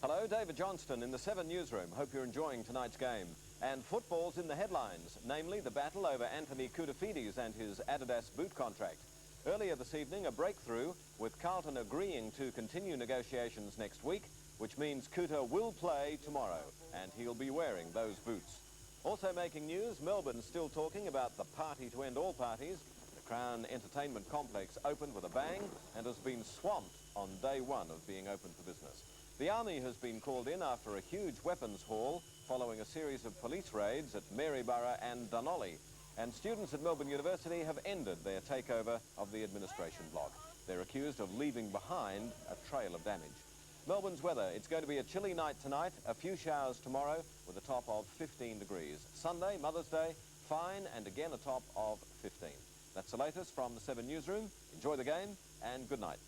Hello, David Johnston in the 7 newsroom. Hope you're enjoying tonight's game. And football's in the headlines, namely the battle over Anthony Koutoufides and his Adidas boot contract. Earlier this evening, a breakthrough, with Carlton agreeing to continue negotiations next week, which means Kouta will play tomorrow, and he'll be wearing those boots. Also making news, Melbourne still talking about the party to end all parties. The Crown Entertainment Complex opened with a bang and has been swamped on day 1 of being open for business. The Army has been called in after a huge weapons haul following a series of police raids at Maryborough and Dunolly. And students at Melbourne University have ended their takeover of the administration block. They're accused of leaving behind a trail of damage. Melbourne's weather, it's going to be a chilly night tonight, a few showers tomorrow with a top of 15 degrees. Sunday, Mother's Day, fine, and again a top of 15. That's the latest from the 7 newsroom. Enjoy the game and good night.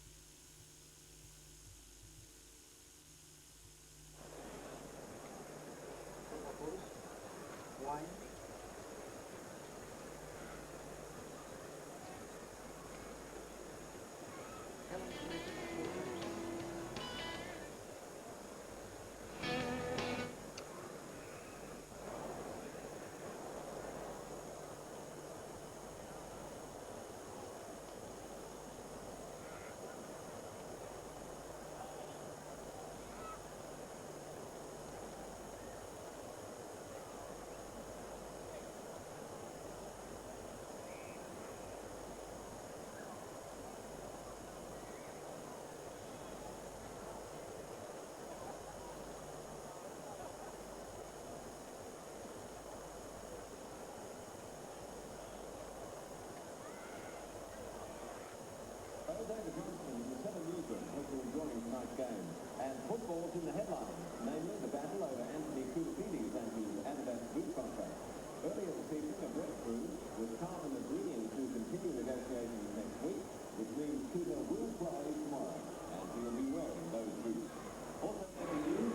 David Johnston in the 7 newsroom. Hope you're enjoying tonight's game. And football's in the headlines, namely the battle over Anthony Koutoufides and his Adidas boot contract. Earlier this evening, a breakthrough, with Carlton agreeing to continue negotiations next week, which means Kouta will play tomorrow, and he'll be wearing those boots. Also making news,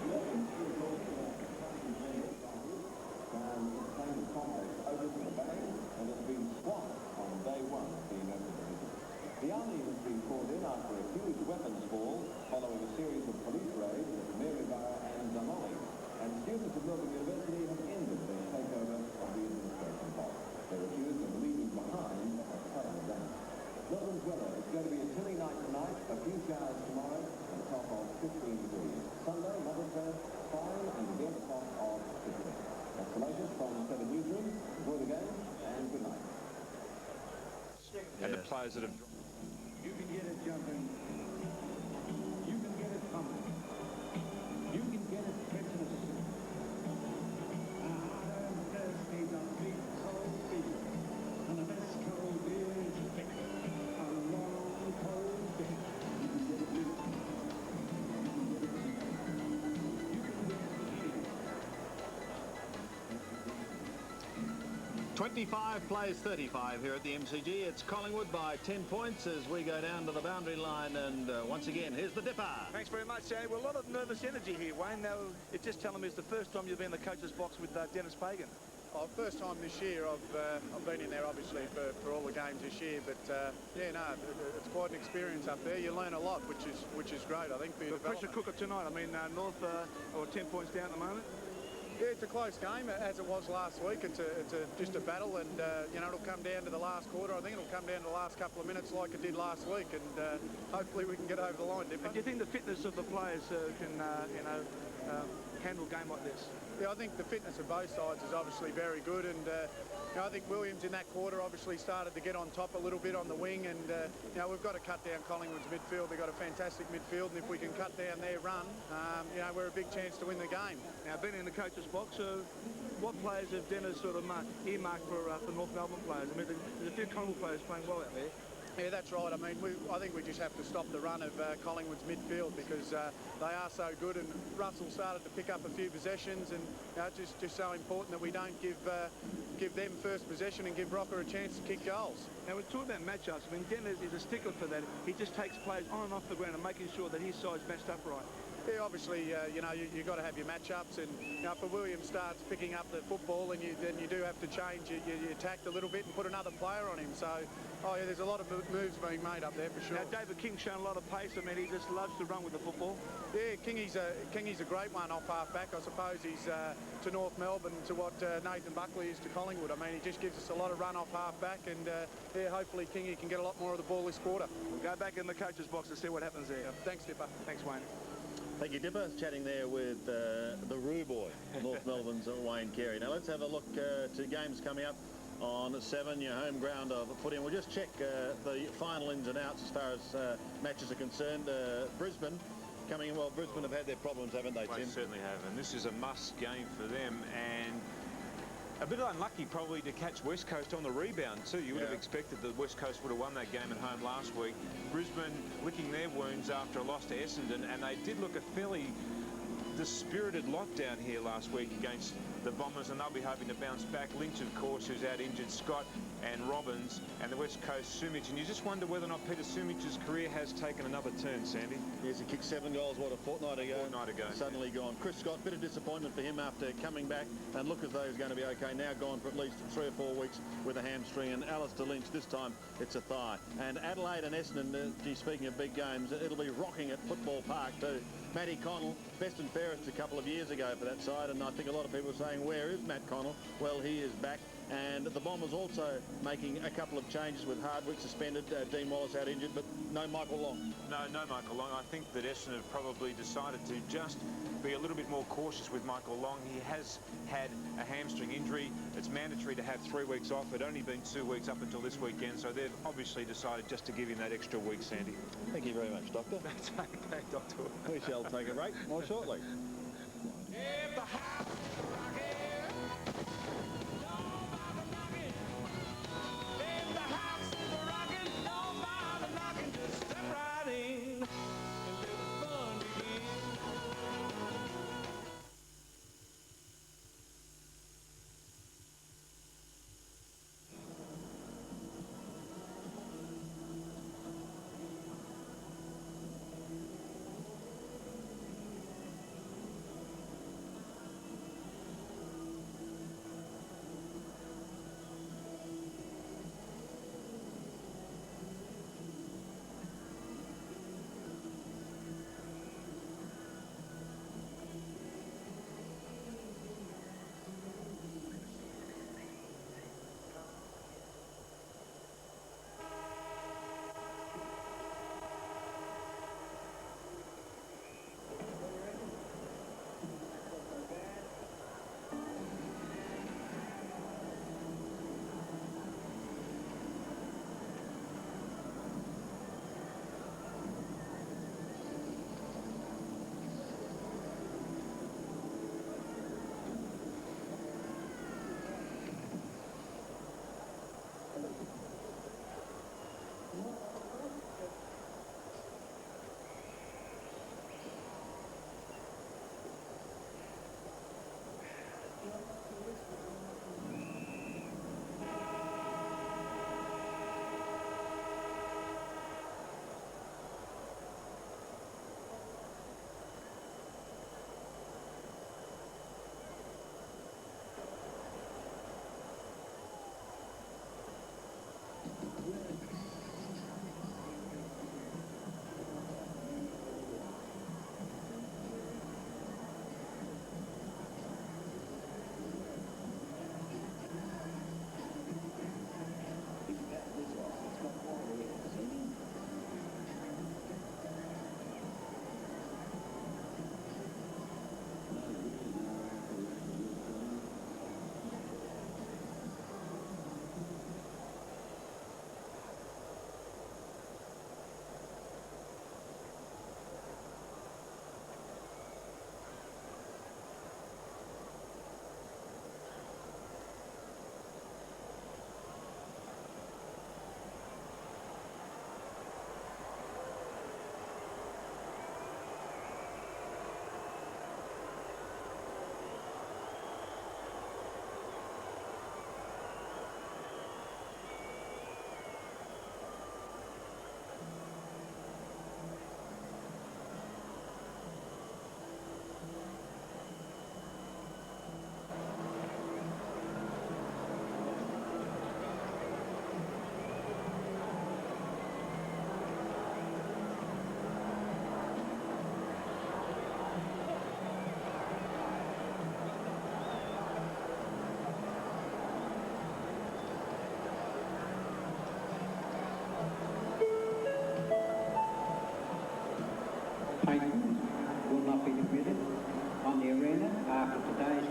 Melbourne still talking about the party to Crown Entertainment Complex open with a bang, and has been swamped on day 1 of being open for business. The Army has been called in after a huge weapons haul following a series of police raids at Maryborough and Dunolly. And students at Melbourne University have ended their takeover of the administration block. They're accused of leaving behind a trail of damage. Melbourne's weather is going to be a chilly night tonight, a few showers tomorrow, and a top of 15 degrees. Sunday, Mother's Day, fine, and again a top of 15. That's the latest from the 7 newsroom. Enjoy the game, and good night. And the players that have... You can get it jumping. You can get it pumping. You can get it Christmas. A hard-earned thirsty, don't beat cold feet. A 25 plays 35 here at the MCG. It's Collingwood by 10 points as we go down to the boundary line, and once again, here's the dipper. Thanks very much, Sandy. Well, a lot of nervous energy here, Wayne. Now, it's just telling me it's the first time you've been in the coach's box with Denis Pagan. Oh, first time this year. I've been in there, obviously, for all the games this year, but yeah, no, it's quite an experience up there. You learn a lot, which is great, I think, for your The pressure cooker tonight. I mean, North are 10 points down at the moment. Yeah, it's a close game, as it was last week. It's just a battle, and you know, it'll come down to the last quarter. I think it'll come down to the last couple of minutes like it did last week, and hopefully we can get over the line, Dipper. Do you think the fitness of the players can, handle a game like this? Yeah, I think the fitness of both sides is obviously very good, and you know, I think Williams in that quarter obviously started to get on top a little bit on the wing, and you know, we've got to cut down Collingwood's midfield. They've got a fantastic midfield, and if we can cut down their run, you know, we're a big chance to win the game. Now, being in the coach's box, what players have Dennis sort of earmarked for North Melbourne players? I mean, there's a few Collingwood players playing well out there. Yeah, that's right. I mean, I think we just have to stop the run of Collingwood's midfield because they are so good, and Russell started to pick up a few possessions, and you know, it's just so important that we don't give them first possession and give Rocker a chance to kick goals. Now, we're talking about matchups. I mean, Dennis is a stickler for that. He just takes players on and off the ground and making sure that his side's matched up right. Yeah, obviously, you know, you've got to have your matchups, and you know, if Williams starts picking up the football, then you do have to change your tact a little bit and put another player on him. So, oh yeah, there's a lot of moves being made up there for sure. Now, David King's shown a lot of pace. I mean, he just loves to run with the football. Yeah, Kingy's a great one off half-back. I suppose he's to North Melbourne to what Nathan Buckley is to Collingwood. I mean, he just gives us a lot of run off half-back, and yeah, hopefully Kingy can get a lot more of the ball this quarter. We'll go back in the coach's box to see what happens there. Thanks, Dipper. Thanks, Wayne. Thank you, Dipper. Chatting there with the Roo boy, North Melbourne's Wayne Carey. Now let's have a look to games coming up on 7, your home ground of footy. And we'll just check the final ins and outs as far as matches are concerned. Brisbane coming in. Well, Brisbane have had their problems, haven't they, Tim? They certainly have, and this is a must game for them, and a bit unlucky probably to catch West Coast on the rebound too. You would have expected that West Coast would have won that game at home last week. Brisbane licking their wounds after a loss to Essendon, and they did look a fairly dispirited lot down here last week against the Bombers, and they'll be hoping to bounce back. Lynch, of course, who's out injured, Scott and Robbins, and the West Coast Sumich. And you just wonder whether or not Peter Sumich's career has taken another turn, Sandy. Yes, he kicked 7 goals, what, a fortnight ago? Suddenly gone. Chris Scott, bit of disappointment for him after coming back and look as though he's going to be okay. Now gone for at least 3 or 4 weeks with a hamstring. And Alistair Lynch, this time it's a thigh. And Adelaide and Essendon, speaking of big games, it'll be rocking at Football Park too. Matty Connell, best and fairest a couple of years ago for that side, and I think a lot of people are saying, where is Matt Connell? Well, he is back. And the Bombers also making a couple of changes with Hardwick suspended, Dean Wallace out injured, but no Michael Long. No Michael Long. I think that Essendon have probably decided to just be a little bit more cautious with Michael Long. He has had a hamstring injury. It's mandatory to have 3 weeks off. It'd only been 2 weeks up until this weekend, so they've obviously decided just to give him that extra week, Sandy. Thank you very much, Doctor. That's okay, Doctor. We shall take a break more shortly. If the house is rocking, nobody knocking. If the house is rocking, nobody knocking. Just step right in and let the fun begin.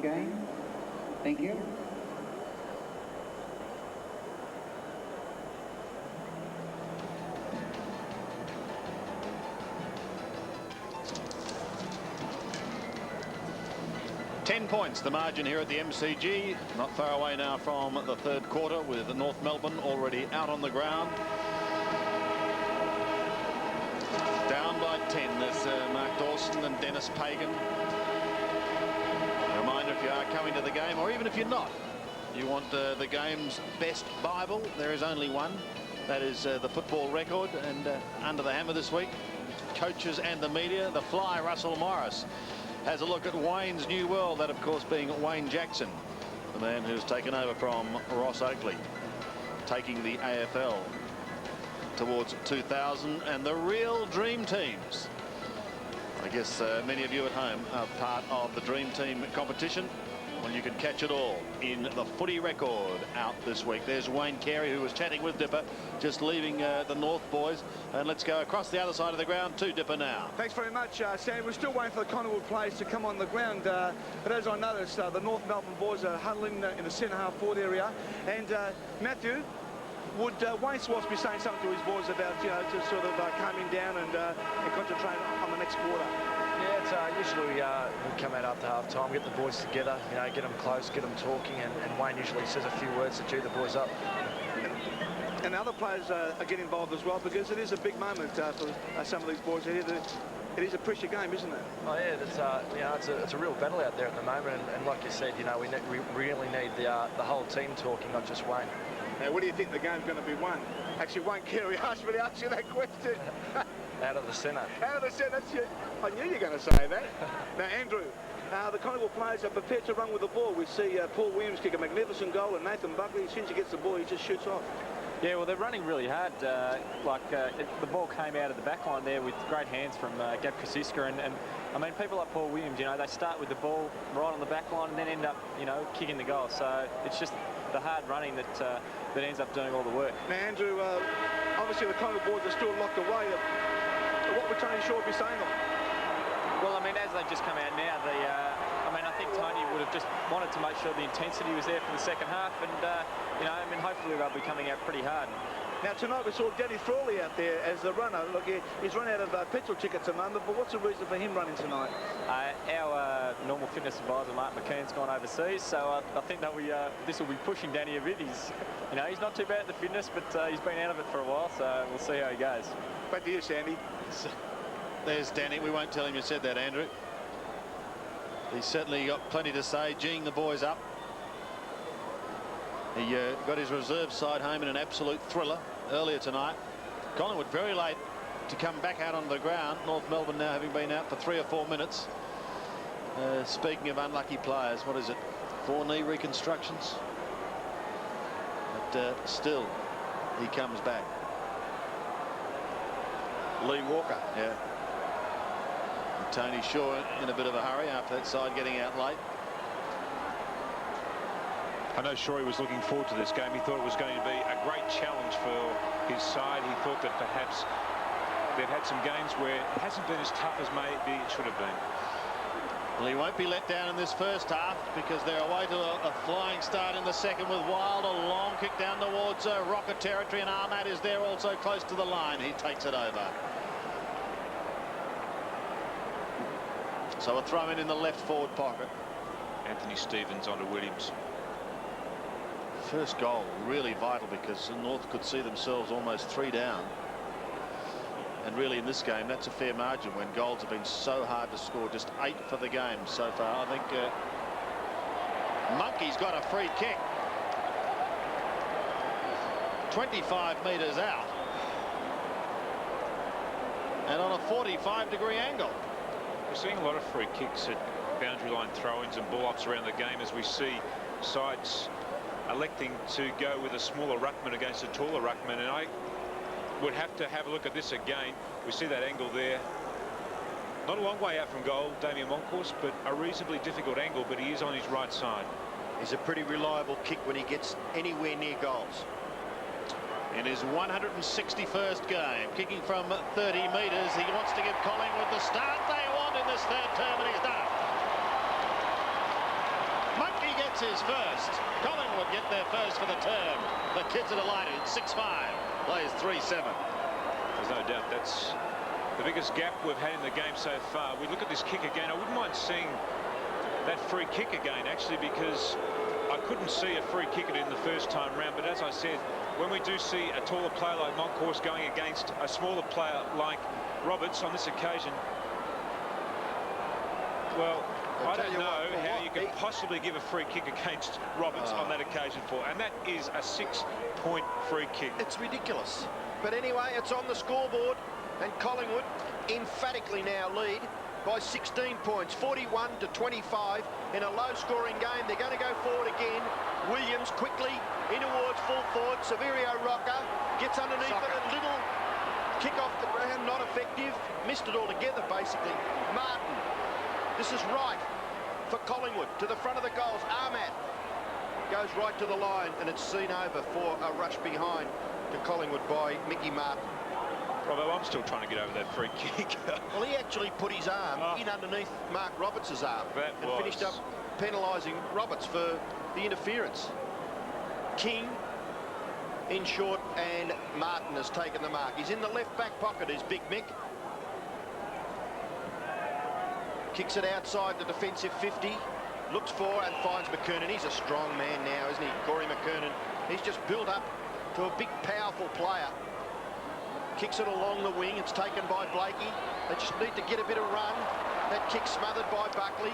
game. Thank you. Points, the margin here at the MCG. Not far away now from the third quarter, with North Melbourne already out on the ground. Down by 10, there's Mark Dawson and Denis Pagan. A reminder, if you are coming to the game, or even if you're not, you want the game's best Bible, there is only one. That is the football record, and under the hammer this week, coaches and the media, the fly Russell Morris has a look at Wayne's new world, that of course being Wayne Jackson, the man who's taken over from Ross Oakley, taking the AFL towards 2000, and the real dream teams. I guess many of you at home are part of the dream team competition. Well, you can catch it all in the footy record out this week. There's Wayne Carey, who was chatting with Dipper, just leaving the North boys. And let's go across the other side of the ground to Dipper now. Thanks very much, Sam. We're still waiting for the Collingwood players to come on the ground. But as I noticed, the North Melbourne boys are huddling in the centre half forward area. And Matthew, would Wayne Swartz be saying something to his boys about, you know, to sort of calming down and concentrate on the next quarter? Yeah, it's usually we come out after half-time, get the boys together, you know, get them close, get them talking, and Wayne usually says a few words to cheer the boys up. And other players are getting involved as well, because it is a big moment for some of these boys. It is a pressure game, isn't it? Oh yeah, you know, it's a real battle out there at the moment, and like you said, you know, we really need the whole team talking, not just Wayne. Now, what do you think the game's going to be won? Actually, Wayne Carey asked me to ask you that question. Out of the centre. Out of the centre. I knew you were going to say that. Now, Andrew, the Collingwood players are prepared to run with the ball. We see Paul Williams kick a magnificent goal, and Nathan Buckley, as soon as he gets the ball, he just shoots off. Yeah, well, they're running really hard. The ball came out of the back line there with great hands from Gab Kosiska, and I mean, people like Paul Williams, you know, they start with the ball right on the back line and then end up, you know, kicking the goal. So it's just the hard running that ends up doing all the work. Now, Andrew, obviously the Collingwood boys are still locked away. What would Tony Shaw be saying to them? Well, I mean, as they've just come out now, I think Tony would have just wanted to make sure the intensity was there for the second half, and you know, I mean, hopefully they'll be coming out pretty hard. Now tonight we saw Danny Frawley out there as the runner. Look, he's run out of petrol tickets at the moment, but what's the reason for him running tonight? Our normal fitness advisor, Mark McKeon's gone overseas, so I think that this will be pushing Danny a bit. He's not too bad at the fitness, but he's been out of it for a while, so we'll see how he goes. Back to you, Sandy. There's Danny. We won't tell him you said that, Andrew. He's certainly got plenty to say, geeing the boys up. He got his reserve side home in an absolute thriller earlier tonight. Collingwood very late to come back out on the ground. North Melbourne now having been out for 3 or 4 minutes. Speaking of unlucky players, what is it? 4 knee reconstructions? But still, he comes back. Lee Walker, yeah. And Tony Shaw in a bit of a hurry after that side getting out late. I know Shorey was looking forward to this game. He thought it was going to be a great challenge for his side. He thought that perhaps they've had some games where it hasn't been as tough as maybe it should have been. Well, he won't be let down in this first half, because they're away to a flying start in the second with Wild. A long kick down towards Rocker territory, and Ahmad is there also close to the line. He takes it over. So a throw in the left forward pocket. Anthony Stevens onto Williams. First goal really vital, because the North could see themselves almost 3 down. And really in this game, that's a fair margin when goals have been so hard to score. Just 8 for the game so far. I think Monkey's got a free kick. 25 metres out. And on a 45-degree angle. We're seeing a lot of free kicks at boundary line throw-ins and ball-ups around the game, as we see sides electing to go with a smaller ruckman against a taller ruckman, and I would have to have a look at this again. We see that angle there. Not a long way out from goal, Damien Moncourse, but a reasonably difficult angle, but he is on his right side. He's a pretty reliable kick when he gets anywhere near goals. In his 161st game, kicking from 30 metres, he wants to give Collingwood the start they want in this third term, and he's done it. gets his first. Collingwood get their first for the term. The kids are delighted. 6-5. Plays 3-7. There's no doubt that's the biggest gap we've had in the game so far. We look at this kick again. I wouldn't mind seeing that free kick again, actually, because I couldn't see a free kick in the first time round. But as I said, when we do see a taller player like Moncourse going against a smaller player like Roberts on this occasion, well, I don't know how you can possibly give a free kick against Roberts on that occasion for, and that is a 6-point free kick. It's ridiculous. But anyway, it's on the scoreboard, and Collingwood emphatically now lead by 16 points, 41-25 in a low-scoring game. They're going to go forward again. Williams quickly in towards full forward. Severio Rocker gets underneath it. A little kick off the ground, not effective. Missed it altogether, basically. Martin. This is right for Collingwood to the front of the goals. Ahmad goes right to the line, and it's seen over for a rush behind to Collingwood by Mickey Martin. Although I'm still trying to get over that free kick. Well, he actually put his arm in underneath Mark Roberts' arm and finished up penalising Roberts for the interference. King in short, and Martin has taken the mark. He's in the left back pocket, is Big Mick. Kicks it outside the defensive 50. Looks for and finds McKernan. He's a strong man now, isn't he? Corey McKernan. He's just built up to a big, powerful player. Kicks it along the wing. It's taken by Blakey. They just need to get a bit of run. That kick smothered by Buckley.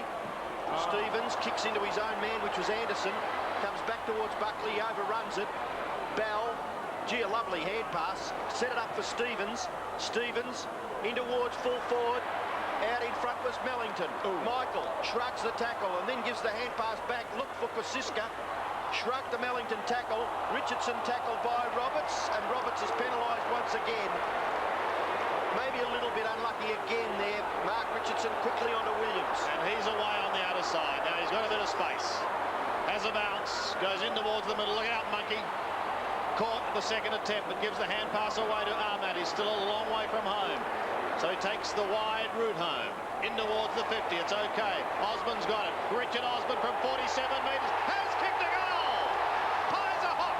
Stevens kicks into his own man, which was Anderson. Comes back towards Buckley, overruns it. Bell, gee, a lovely hand pass. Set it up for Stevens. Stevens in towards full forward. Out in front was Mellington. Michael shrugs the tackle and then gives the hand pass back. Look for Kosiska. Shrug the Mellington tackle. Richardson tackled by Roberts, and Roberts is penalised once again. Maybe a little bit unlucky again there. Mark Richardson quickly onto Williams. And he's away on the outer side. Now he's got a bit of space. Has a bounce. Goes in towards the middle. Look out, Monkey. Caught the second attempt, but gives the hand pass away to Ahmad. He's still a long way from home. So he takes the wide route home. In towards the 50. It's okay. Osborne's got it. Richard Osborne from 47 metres has kicked a goal. Pies a hop.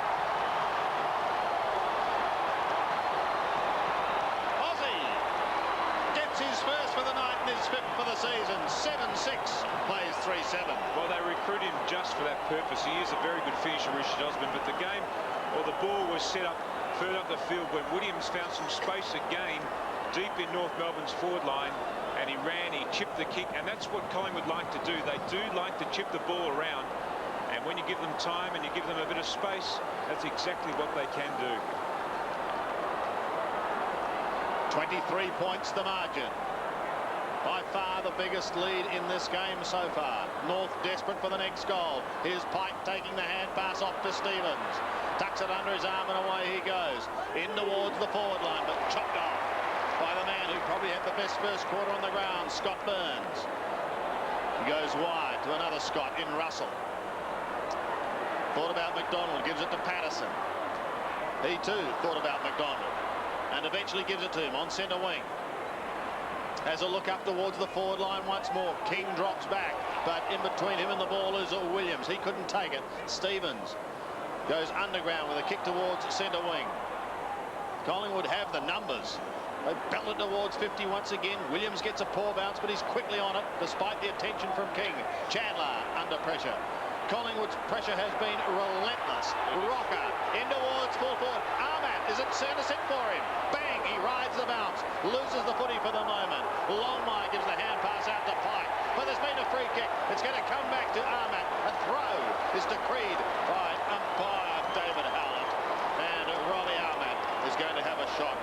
Aussie gets his first for the night and his fifth for the season. 7-6. Plays 3-7. Well, they recruit him just for that purpose. He is a very good finisher, Richard Osborne, but the game, or the ball was set up further up the field when Williams found some space again deep in North Melbourne's forward line, and he ran, he chipped the kick, and that's what Collingwood like to do. They do like to chip the ball around, and when you give them time and you give them a bit of space, that's exactly what they can do. 23 points the margin. By far the biggest lead in this game so far. North desperate for the next goal. Here's Pike taking the hand pass off to Stevens. Tucks it under his arm and away he goes. In towards the forward line, but chopped off by the man who probably had the best first quarter on the ground, Scott Burns. He goes wide to another Scott in Russell. Thought about McDonald, gives it to Patterson. He too thought about McDonald and eventually gives it to him on centre wing. Has a look up towards the forward line once more. King drops back, but in between him and the ball is Williams. He couldn't take it. Stevens goes underground with a kick towards centre wing. Collingwood have the numbers. They belted towards 50 once again. Williams gets a poor bounce, but he's quickly on it, despite the attention from King. Chandler under pressure. Collingwood's pressure has been relentless. Rocker in towards full forward. Ahmad is it centre set for him. Bang, he rides the bounce. Loses the footy for the moment. Longmire gives the hand pass out to Pike. But there's been a free kick. It's going to come back to Ahmad. A throw is decreed by umpire David Howland. And Robbie Ahmad is going to have a shot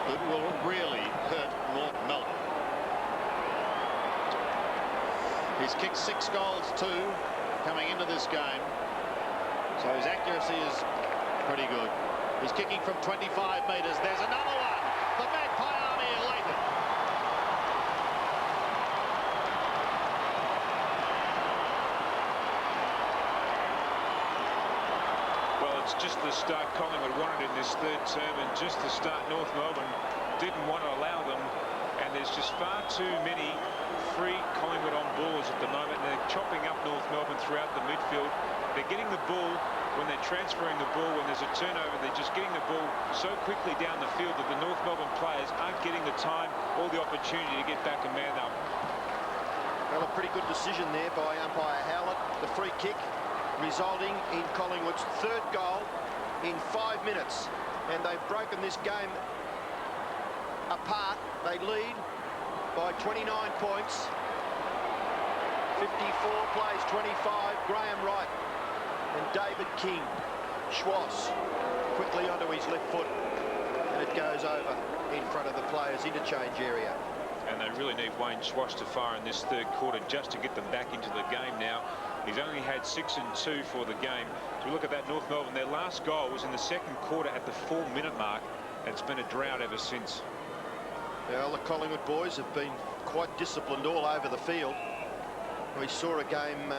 that will really hurt North Melbourne. He's kicked 6 goals too coming into this game, so his accuracy is pretty good. He's kicking from 25 metres. There's another one. The Magpie Army elated. Well, it's just the start Collingwood wanted in this third term, and just the start North Melbourne didn't want to allow them, and there's just far too many free Collingwood on balls at the moment. They're chopping up North Melbourne throughout the midfield. They're getting the ball when they're transferring the ball. When there's a turnover, they're just getting the ball so quickly down the field that the North Melbourne players aren't getting the time or the opportunity to get back and man up. Well, a pretty good decision there by umpire Howlett. The free kick resulting in Collingwood's third goal in 5 minutes. And they've broken this game apart. They lead by 29 points. 54 plays 25. Graham Wright and David King. Schwartz quickly onto his left foot, and it goes over in front of the players' interchange area. And they really need Wayne Schwartz to fire in this third quarter just to get them back into the game now. He's only had 6 and 2 for the game. So we look at that North Melbourne, their last goal was in the second quarter at the 4-minute mark, and it's been a drought ever since. Well, the Collingwood boys have been quite disciplined all over the field. We saw a game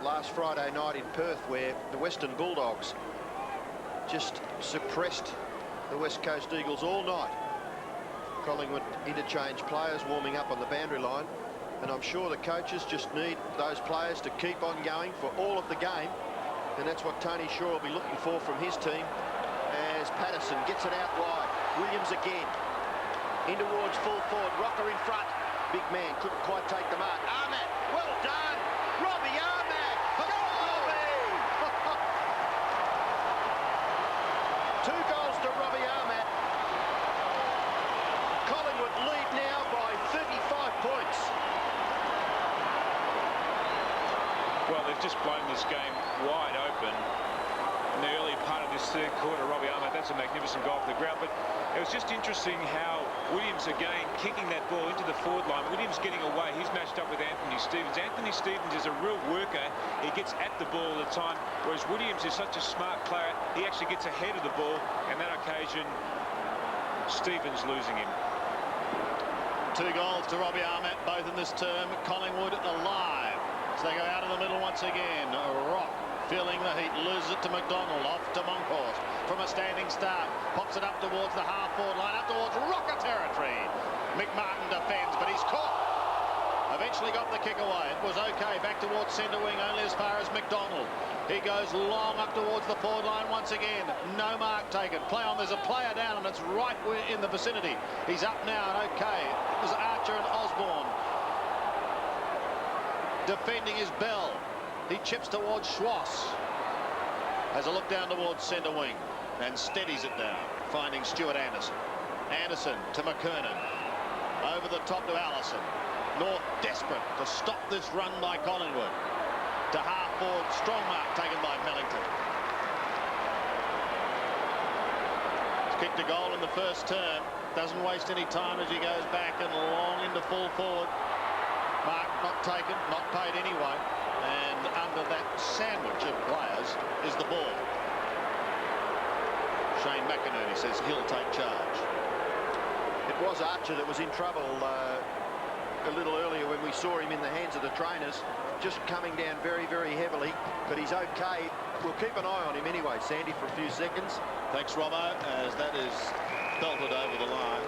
last Friday night in Perth where the Western Bulldogs just suppressed the West Coast Eagles all night. Collingwood interchange players warming up on the boundary line, and I'm sure the coaches just need those players to keep on going for all of the game, and that's what Tony Shaw will be looking for from his team as Patterson gets it out wide. Williams again in towards full forward. Rocker in front. Big man couldn't quite take the mark. Ahmed, well done. Robbie Ahmed. Go Robbie! 2 goals to Robbie Ahmed. Collingwood lead now by 35 points. Well, they've just blown this game wide open in the early part of this third quarter. Robbie Ahmed, that's a magnificent goal off the ground, but it was just interesting how Williams again kicking that ball into the forward line. Williams getting away. He's matched up with Anthony Stevens. Anthony Stevens is a real worker. He gets at the ball all the time, whereas Williams is such a smart player. He actually gets ahead of the ball, and that occasion Stevens losing him. 2 goals to Robbie Ahmed, both in this term. Collingwood alive. So they go out of the middle once again. Rock feeling the heat, loses it to McDonald, off to Monkhorst from a standing start, pops it up towards the half-forward line, up towards Rocker territory. McMartin defends, but he's caught. Eventually got the kick away. It was okay, back towards centre wing, only as far as McDonald. He goes long up towards the forward line once again. No mark taken. Play on, there's a player down, and it's right in the vicinity. He's up now, and okay. It was Archer and Osborne. Defending is Bell. He chips towards Schwartz. Has a look down towards centre wing and steadies it down, finding Stuart Anderson. Anderson to McKernan. Over the top to Allison. North desperate to stop this run by Collingwood. To half forward, strong mark taken by Millington. He's kicked a goal in the first term. Doesn't waste any time as he goes back and long into full forward. Mark not taken, not paid anyway. And under that sandwich of players is the ball. Shane McInerney says he'll take charge. It was Archer that was in trouble a little earlier when we saw him in the hands of the trainers, just coming down very, very heavily, but he's okay. We'll keep an eye on him anyway, Sandy, for a few seconds. Thanks, Robbo, as that is belted over the line.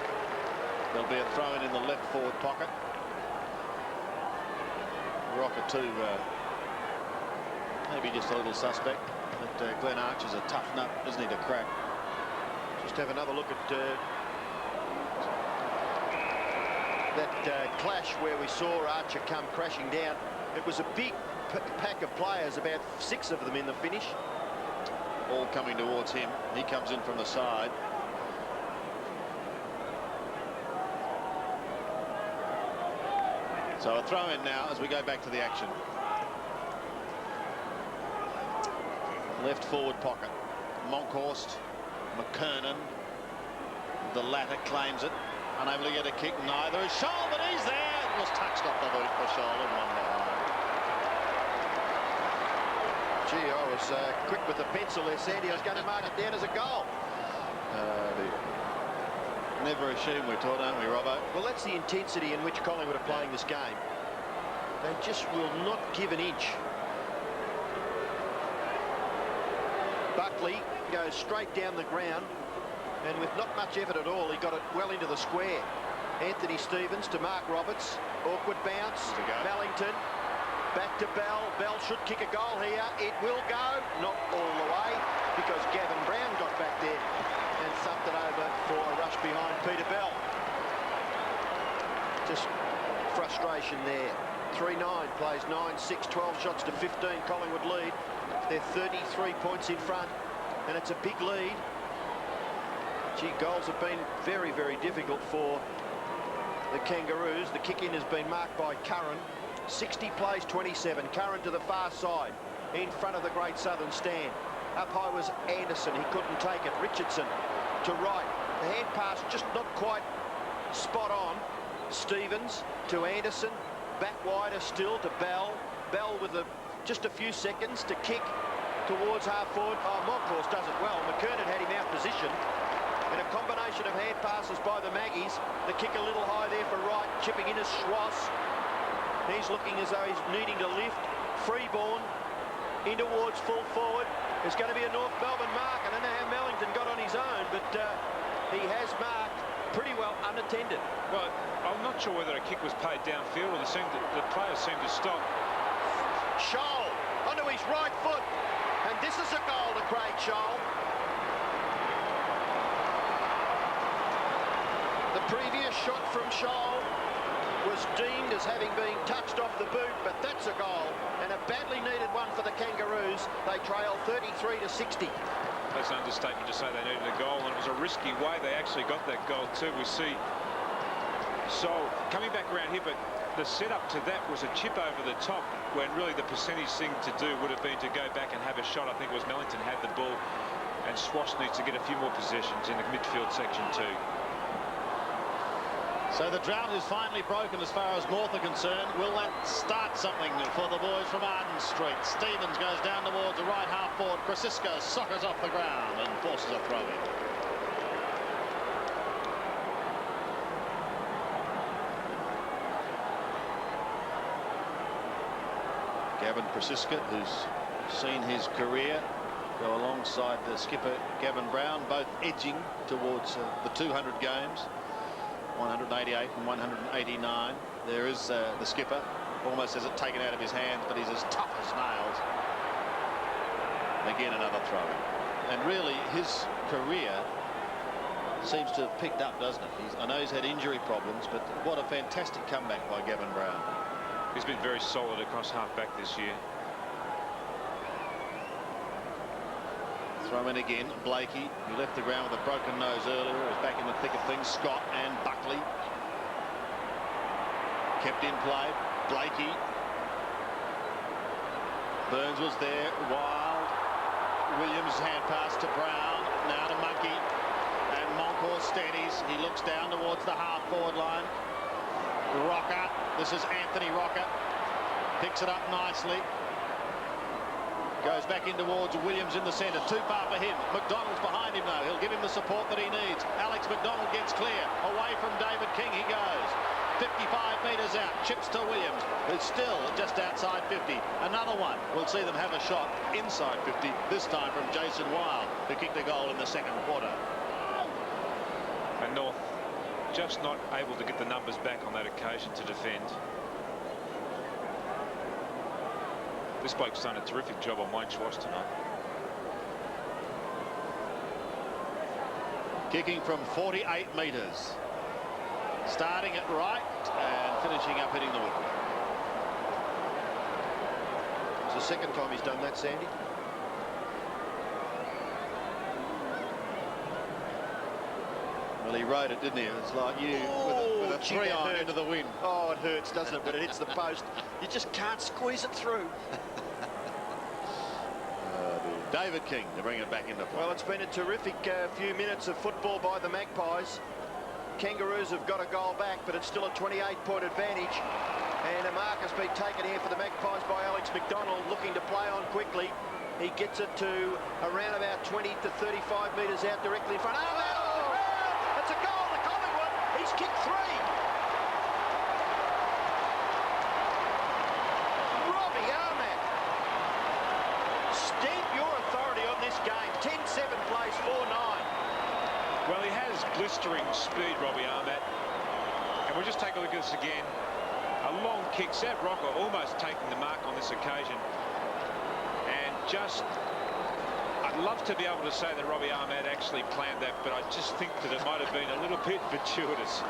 There'll be a throw-in in the left forward pocket. Rocker too, maybe just a little suspect, but Glenn Archer's a tough nut, isn't he, to crack. Just have another look at that clash where we saw Archer come crashing down. It was a big pack of players, about 6 of them in the finish. All coming towards him. He comes in from the side. So a throw in now as we go back to the action. Left forward pocket. Monkhorst, McKernan. The latter claims it. Unable to get a kick. Neither is Scholl, but he's there. It was touched off the boot for Scholl and one behind. Gee, I was quick with the pencil there, Sandy. I was going to mark it down as a goal. Never assume we're taught, aren't we, Robbo? Well, that's the intensity in which Collingwood are playing this game. They just will not give an inch. Buckley goes straight down the ground, and with not much effort at all, he got it well into the square. Anthony Stevens to Mark Roberts. Awkward bounce. Mellington. Back to Bell. Bell should kick a goal here. It will go. Not all the way because Gavin Brown got back there and thumped it over for a rush behind Peter Bell. Just frustration there. 3-9 plays 9-6, 12 shots to 15. Collingwood lead. They're 33 points in front and it's a big lead. Gee, goals have been very, very difficult for the Kangaroos. The kick-in has been marked by Curran. 60 plays 27. Curran to the far side in front of the Great Southern stand. Up high was Anderson. He couldn't take it. Richardson to right. The hand pass just not quite spot on. Stevens to Anderson. Back wider still to Bell. Bell with just a few seconds to kick towards half forward. Oh, Moncourse does it well. McKernan had him out position. And a combination of hand passes by the Maggies. The kick a little high there for Wright. Chipping in as Schwass. He's looking as though he's needing to lift. Freeborn in towards full forward. There's going to be a North Melbourne mark. I don't know how Mellington got on his own, but he has marked pretty well unattended. Well, I'm not sure whether a kick was played downfield or the players seemed to stop. Scholl onto his right foot. And this is a goal to Craig Scholl. The previous shot from Scholl was deemed as having been touched off the boot, but that's a goal and a badly needed one for the Kangaroos. They trail 33-60. That's an understatement to say they needed a goal, and it was a risky way they actually got that goal too. We see Scholl coming back around here, but the setup to that was a chip over the top when really the percentage thing to do would have been to go back and have a shot. I think it was Mellington had the ball, and Schwass needs to get a few more possessions in the midfield section too. So the drought is finally broken as far as North are concerned. Will that start something for the boys from Arden Street? Stevens goes down towards the right half forward. Krasiska soccers off the ground and forces a throw in. Gavin Krasiska, who's seen his career go alongside the skipper Gavin Brown, both edging towards the 200 games. 188 and 189. There is the skipper, almost has it taken out of his hands, but he's as tough as nails. Again, another throw. And really, his career seems to have picked up, doesn't it? I know he's had injury problems, but what a fantastic comeback by Gavin Brown. He's been very solid across half-back this year. Throw in again, Blakey, who left the ground with a broken nose earlier, is back in the thick of things. Scott and Buckley kept in play. Blakey. Burns was there. Wild. Williams hand pass to Brown. Now to Monkey. And Moncourse steadies. He looks down towards the half-forward line. Rocker. This is Anthony Rocker. Picks it up nicely. Goes back in towards Williams in the centre. Too far for him. McDonald's behind him, though. He'll give him the support that he needs. Alex McDonald gets clear. Away from David King he goes. 55 metres out. Chips to Williams, who's still just outside 50. Another one. We'll see them have a shot inside 50, this time from Jason Wild, who kicked a goal in the second quarter. And North just not able to get the numbers back on that occasion to defend. This bloke's done a terrific job on Wayne Schwass tonight. Kicking from 48 metres. Starting at right and finishing up hitting the wicket. It's the second time he's done that, Sandy. Well, he rode it, didn't he? It's like you with a 3-iron into the wind. Oh, it hurts, doesn't it? But it hits the post. You just can't squeeze it through. David King to bring it back into play. Well, it's been a terrific few minutes of football by the Magpies. Kangaroos have got a goal back, but it's still a 28-point advantage. And a mark has been taken here for the Magpies by Alex McDonald, looking to play on quickly. He gets it to around about 20 to 35 metres out directly in front. Oh, it's a goal to Collingwood. He's kicked 3. Robbie Armack. Stamp your authority on this game. 10-7 plays 4-9. Well, he has blistering speed, Robbie Armack. And we'll just take a look at this again. a long kick. Sav Rocker almost taking the mark on this occasion. And just, I'd love to be able to say that Robbie Ahmed actually planned that, but I just think that it might have been a little bit fortuitous.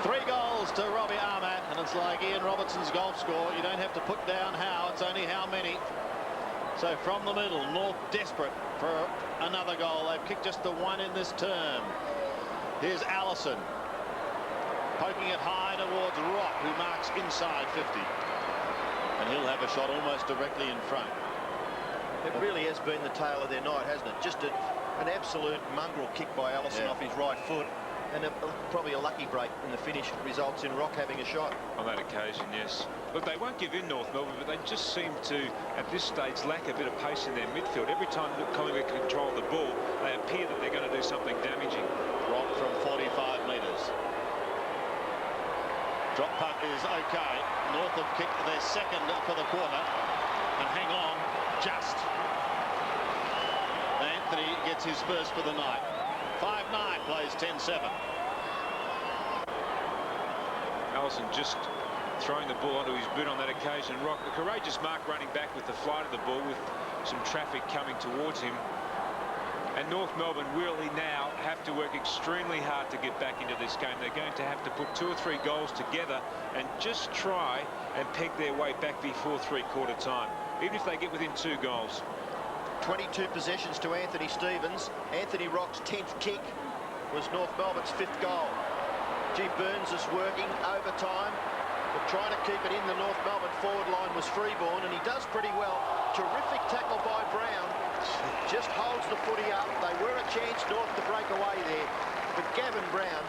Three goals to Robbie Ahmed, and it's like Ian Robertson's golf score. You don't have to put down how, it's only how many. So from the middle, North desperate for another goal. They've kicked just the one in this term. Here's Allison poking it high towards Rock, who marks inside 50. And he'll have a shot almost directly in front. It really has been the tale of their night, hasn't it? Just an absolute mongrel kick by Allison off his right foot. And probably a lucky break in the finish results in Rock having a shot. On that occasion, yes. Look, they won't give in, North Melbourne, but they just seem to, at this stage, lack a bit of pace in their midfield. Every time Collingwood control the ball, they appear that they're going to do something damaging. Rock from 45 metres. Drop punt is okay. North have kicked their second for the quarter. And hang on, just. Anthony gets his first for the night. 5-9 plays 10-7. Allison just throwing the ball onto his boot on that occasion. Rock, a courageous mark running back with the flight of the ball with some traffic coming towards him. And North Melbourne really now have to work extremely hard to get back into this game. They're going to have to put 2 or 3 goals together and just try and peg their way back before three-quarter time, even if they get within 2 goals. 22 possessions to Anthony Stevens. Anthony Rock's 10th kick was North Melbourne's 5th goal. G. Burns is working overtime, but trying to keep it in the North Melbourne forward line was Freeborn, and he does pretty well. Terrific tackle by Brown. Just holds the footy up. They were a chance North to break away there, but Gavin Brown,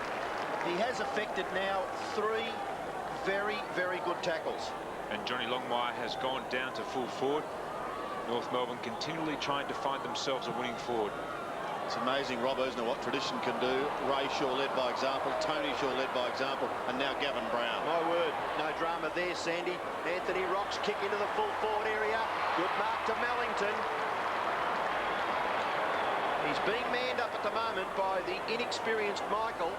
he has effected now 3 very, very good tackles. And Johnny Longmire has gone down to full forward. North Melbourne continually trying to find themselves a winning forward. It's amazing, Rob Ersner, what tradition can do. Ray Shaw led by example, Tony Shaw led by example, and now Gavin Brown. My word, no drama there, Sandy. Anthony Rock's kick into the full forward area. Good mark to Mellington. He's being manned up at the moment by the inexperienced Michael.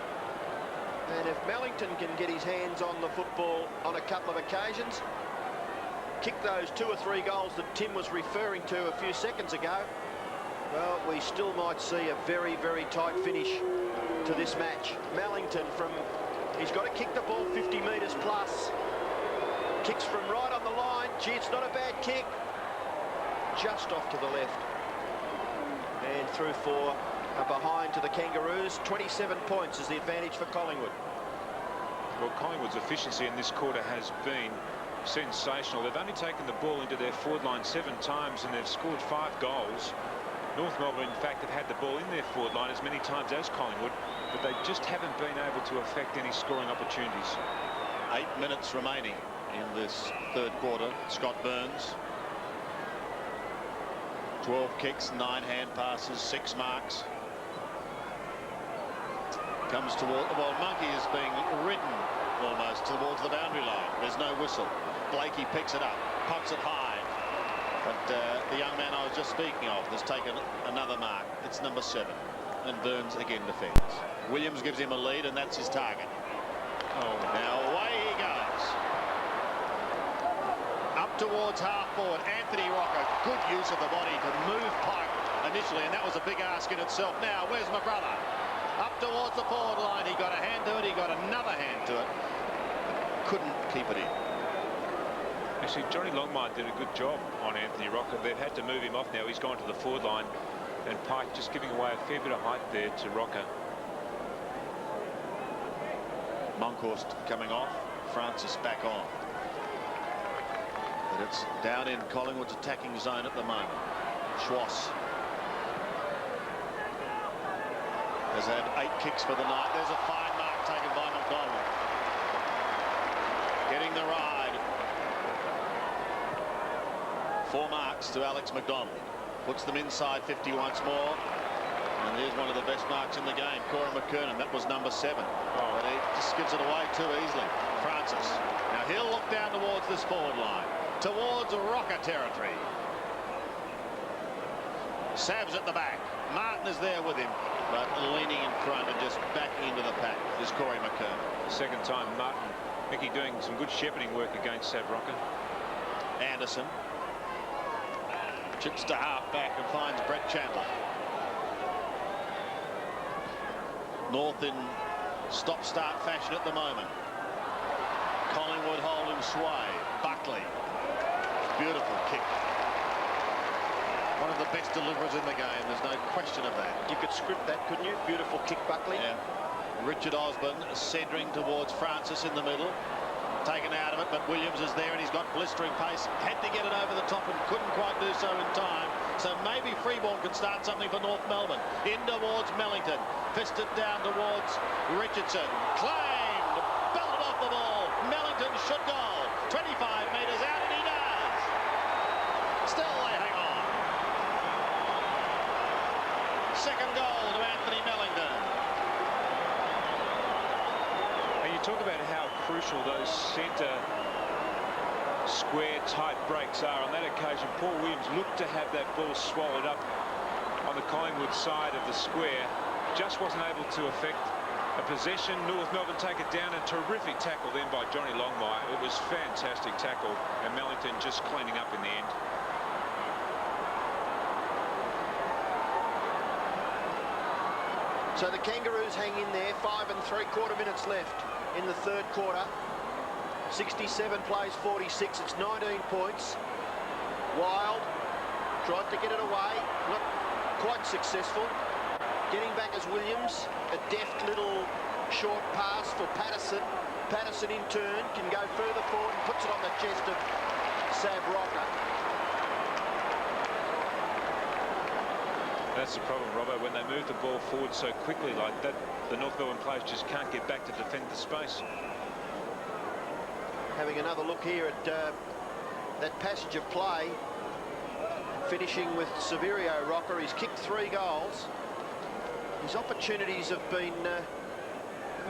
And if Mellington can get his hands on the football on a couple of occasions, kick those 2 or 3 goals that Tim was referring to a few seconds ago, well, we still might see a very, very tight finish to this match. Mellington he's got to kick the ball 50 metres plus. Kicks from right on the line. Gee, it's not a bad kick. Just off to the left. And through for a behind to the Kangaroos. 27 points is the advantage for Collingwood. Well, Collingwood's efficiency in this quarter has been sensational. They've only taken the ball into their forward line 7 times and they've scored 5 goals. North Melbourne, in fact, have had the ball in their forward line as many times as Collingwood, but they just haven't been able to affect any scoring opportunities. 8 minutes remaining in this third quarter. Scott Burns. 12 kicks, 9 hand passes, 6 marks. Comes toward, well, Monkey is being ridden almost towards the boundary line. There's no whistle. Blakey picks it up, pops it high. But the young man I was just speaking of has taken another mark. It's number 7. And Burns again defends. Williams gives him a lead, and that's his target. Oh, now away he goes. Up towards half forward. Anthony Rocker, good use of the body to move Pike initially, and that was a big ask in itself. Now, where's my brother? Up towards the forward line. He got a hand to it. He got another hand to it. Couldn't keep it in. Actually, Johnny Longmire did a good job on Anthony Rocker. They've had to move him off now. He's gone to the forward line. And Pike just giving away a fair bit of height there to Rocker. Monkhorst coming off. Francis back on. But it's down in Collingwood's attacking zone at the moment. Schwass has had 8 kicks for the night. There's a fine mark taken by McDonald. Getting the ride. 4 marks to Alex McDonald. Puts them inside 50 once more. And here's one of the best marks in the game, Corey McKernan. That was number 7. But he just gives it away too easily. Francis. Now he'll look down towards this forward line. Towards Rocker territory. Sav's at the back. Martin is there with him. but leaning in front and just backing into the pack is Corey McKern. The second time, Martin Mickey doing some good shepherding work against Savroca. Anderson chips to half back and finds Brett Chandler. North in stop-start fashion at the moment. Collingwood holding sway. Buckley. Beautiful kick. One of the best deliverers in the game, there's no question of that. You could script that, couldn't you? Beautiful kick, Buckley. Yeah. Richard Osborne centering towards Francis in the middle. Taken out of it, but Williams is there and he's got blistering pace. Had to get it over the top and couldn't quite do so in time. So maybe Freeborn could start something for North Melbourne. In towards Mellington. Fisted down towards Richardson. Claimed. Belted off the ball. Mellington should goal. 25 metres out and he does. Still they hang on. Second goal to Anthony Mellington. And you talk about how crucial those centre square tight breaks are. On that occasion, Paul Williams looked to have that ball swallowed up on the Collingwood side of the square. Just wasn't able to affect a possession. North Melbourne take it down. A terrific tackle then by Johnny Longmire. It was fantastic tackle, and Mellington just cleaning up in the end. So the Kangaroos hang in there. 5 3/4 minutes left in the third quarter. 67 plays 46. It's 19 points. Wild tried to get it away. Not quite successful. Getting back as Williams. A deft little short pass for Patterson. Patterson in turn can go further forward and puts it on the chest of Savroca. That's the problem, Robbo. When they move the ball forward so quickly like that, the North Melbourne players just can't get back to defend the space. Having another look here at that passage of play. Finishing with Severio Rocker. He's kicked 3 goals. His opportunities have been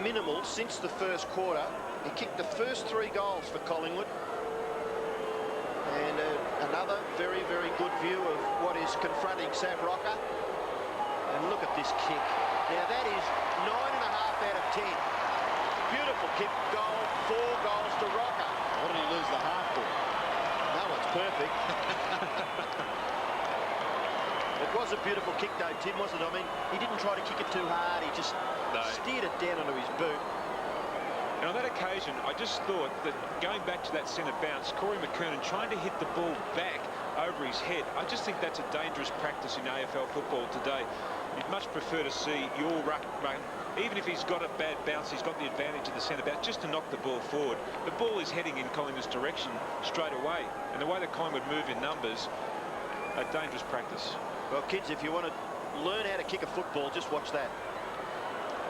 minimal since the first quarter. He kicked the first 3 goals for Collingwood. And another very, very good view of what is confronting Savroca. And look at this kick. Now that is 9.5 out of 10. Beautiful kick, goal, 4 goals to Rocker. What did he lose the half for? That one's perfect. It was a beautiful kick though, Tim, wasn't it? I mean, he didn't try to kick it too hard. He just steered it down onto his boot. And on that occasion, I just thought that going back to that centre bounce, Corey McKernan trying to hit the ball back over his head, I just think that's a dangerous practice in AFL football today. You'd much prefer to see your ruck, even if he's got a bad bounce, he's got the advantage of the centre bounce, just to knock the ball forward. The ball is heading in Collingwood's direction straight away. And the way that Collingwood move in numbers, a dangerous practice. Well, kids, if you want to learn how to kick a football, just watch that.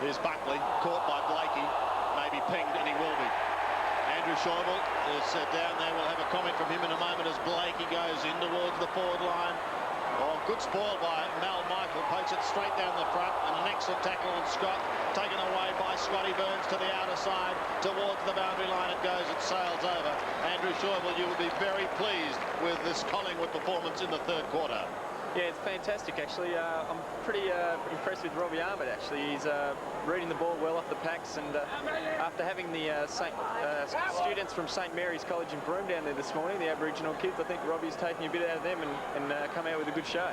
Here's Buckley, caught by Blakey. Maybe pinged, and he will be. Andrew Schäuble is down there. We'll have a comment from him in a moment as Blakey goes in towards the forward line. Oh, good spoil by Mal Michael. Pokes it straight down the front, and an excellent tackle on Scott. Taken away by Scotty Burns to the outer side. Towards the boundary line it goes. It sails over. Andrew Schäuble, you will be very pleased with this Collingwood performance in the third quarter. Yeah, it's fantastic, actually. I'm pretty impressed with Robbie Armott, actually. He's reading the ball well off the packs, and after having the students from St Mary's College in Broome down there this morning, the Aboriginal kids, I think Robbie's taking a bit out of them and come out with a good show.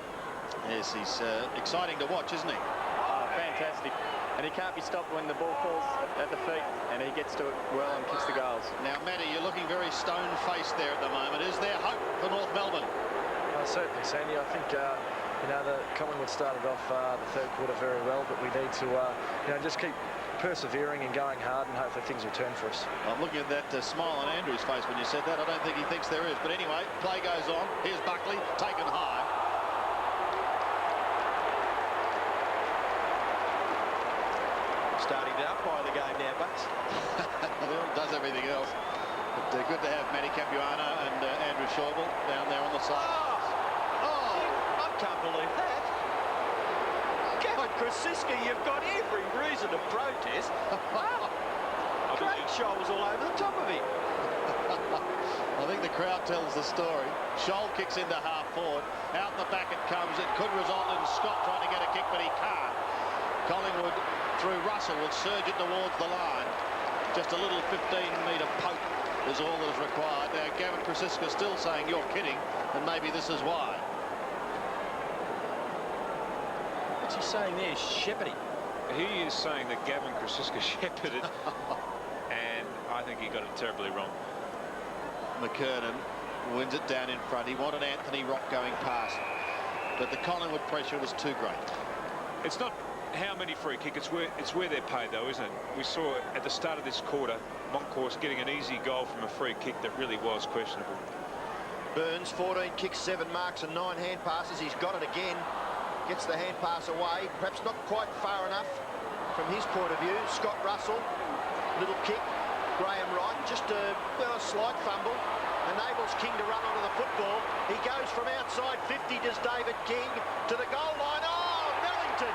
Yes, he's exciting to watch, isn't he? Oh, fantastic. And he can't be stopped when the ball falls at the feet, and he gets to it well and kicks the goals. Now, Matty, you're looking very stone-faced there at the moment. Is there hope for North Melbourne? Certainly, Sandy. I think you know, the Collingwood started off the third quarter very well, but we need to you know, just keep persevering and going hard, and hopefully things will turn for us. I'm looking at that smile on Andrew's face when you said that. I don't think he thinks there is, but anyway, play goes on. Here's Buckley, taken high. Starting to umpire the game now, Bucks. Well, does everything else. But good to have Matty Capuano and Andrew Schäuble down there on the side. I can't believe that. God, Krasiska, you've got every reason to protest. Great Scholl's all over the top of him. I think the crowd tells the story. Scholl kicks into half forward. Out the back it comes. It could result in Scott trying to get a kick, but he can't. Collingwood through Russell will surge it towards the line. Just a little 15-metre poke is all that is required. Now Gavin Krasiska still saying you're kidding, and maybe this is why. What's he saying there? Shepherding. He is saying that Gavin Krasiska shepherded, and I think he got it terribly wrong. McKernan wins it down in front. He wanted Anthony Rock going past, but the Collingwood pressure was too great. It's not how many free kick, it's where they're paid, though, isn't it? We saw at the start of this quarter Moncourse getting an easy goal from a free kick that really was questionable. Burns, 14 kicks, 7 marks and 9 hand passes. He's got it again. Gets the hand pass away, perhaps not quite far enough from his point of view. Scott Russell, little kick. Graham Wright, just a slight fumble. Enables King to run onto the football. He goes from outside 50, does David King, to the goal line. Oh, Wellington!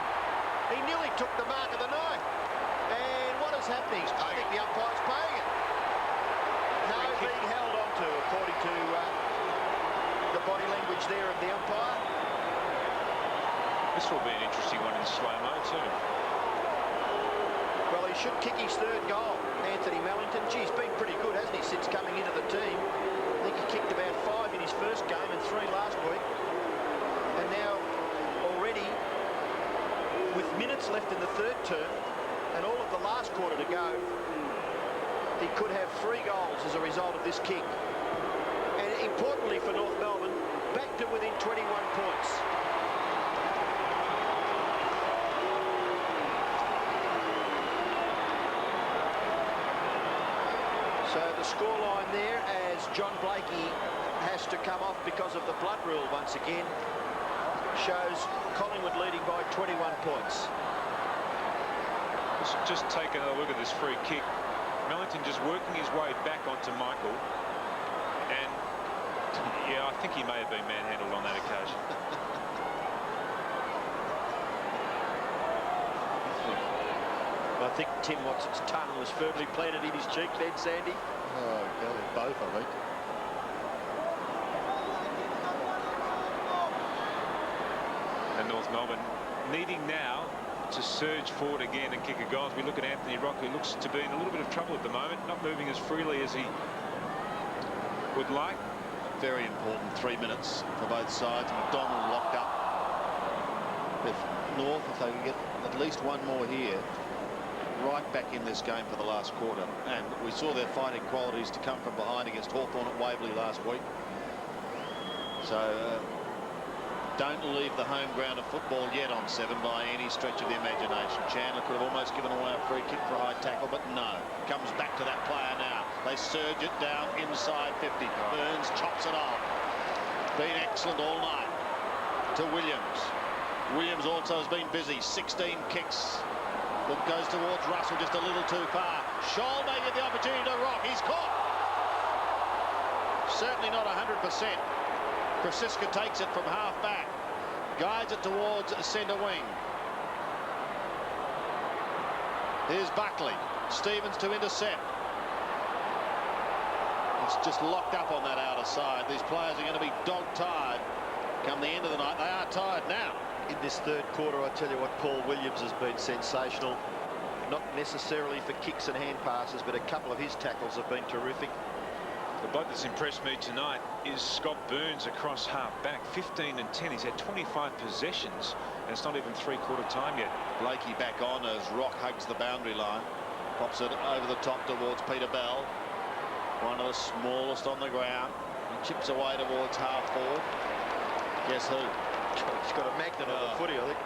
He nearly took the mark of the night. And what is happening? I think the umpire's paying it. No, being held on to, according to the body language there of the umpire. This will be an interesting one in slow-mo too. Well, he should kick his 3rd goal, Anthony Mellington. Gee, he's been pretty good, hasn't he, since coming into the team? I think he kicked about 5 in his first game and 3 last week. And now, already, with minutes left in the 3rd term and all of the last quarter to go, he could have 3 goals as a result of this kick. And importantly for North Melbourne, back to within 21 points. So the scoreline there, as John Blakey has to come off because of the blood rule once again, shows Collingwood leading by 21 points. Let's just take another look at this free kick. Mellington just working his way back onto Michael, and yeah, I think he may have been manhandled on that occasion. I think Tim Watson's tongue was firmly planted in his cheek then, Sandy. Oh, God, both, I think. And North Melbourne needing now to surge forward again and kick a goal. As we look at Anthony Rock, who looks to be in a little bit of trouble at the moment, not moving as freely as he would like. Very important 3 minutes for both sides. McDonald locked up. If North, if they can get at least one more here, right back in this game for the last quarter. And we saw their fighting qualities to come from behind against Hawthorn at Waverley last week. So don't leave the home ground of football yet on 7 by any stretch of the imagination. Chandler could have almost given away a free kick for a high tackle, but no. Comes back to that player now. They surge it down inside 50. Burns chops it off. Been excellent all night to Williams. Williams also has been busy. 16 kicks. That goes towards Russell just a little too far. Scholl may get the opportunity to rock. He's caught. Certainly not 100%. Krasiska takes it from half back. Guides it towards centre wing. Here's Buckley. Stevens to intercept. It's just locked up on that outer side. These players are going to be dog-tired come the end of the night. They are tired now. In this 3rd quarter, I tell you what, Paul Williams has been sensational. Not necessarily for kicks and hand passes, but a couple of his tackles have been terrific. The bloke that's impressed me tonight is Scott Burns across half back. 15 and 10. He's had 25 possessions, and it's not even 3/4 time yet. Blakey back on as Rock hugs the boundary line. Pops it over the top towards Peter Bell. One of the smallest on the ground. He chips away towards half forward. Guess who? He's got a magnet on the footy, I think.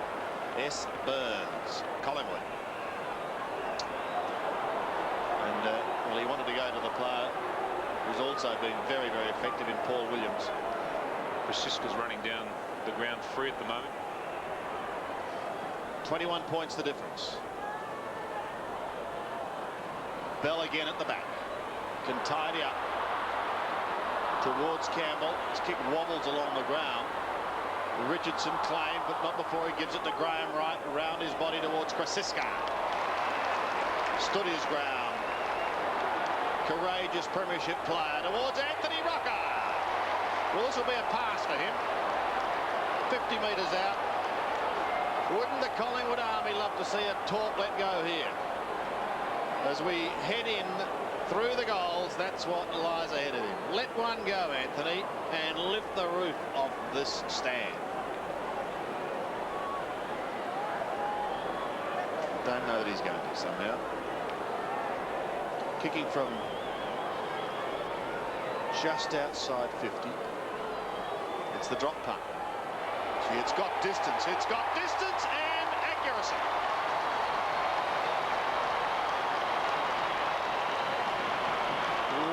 S. Burns, Collingwood. And, well, he wanted to go to the player who's also been very, very effective in Paul Williams. Krasiska's running down the ground free at the moment. 21 points the difference. Bell again at the back. Can tidy up. Towards Campbell. His kick wobbles along the ground. Richardson claimed, but not before he gives it to Graham Wright around his body towards Krasiska. Stood his ground. Courageous premiership player towards Anthony Rocker. Well, this will be a pass for him. 50 metres out. Wouldn't the Collingwood Army love to see a talk let go here? As we head in through the goals, that's what lies ahead of him. Let one go, Anthony, and lift the roof off this stand. Don't know that he's going to somehow. Kicking from just outside 50. It's the drop punt. See, it's got distance and accuracy.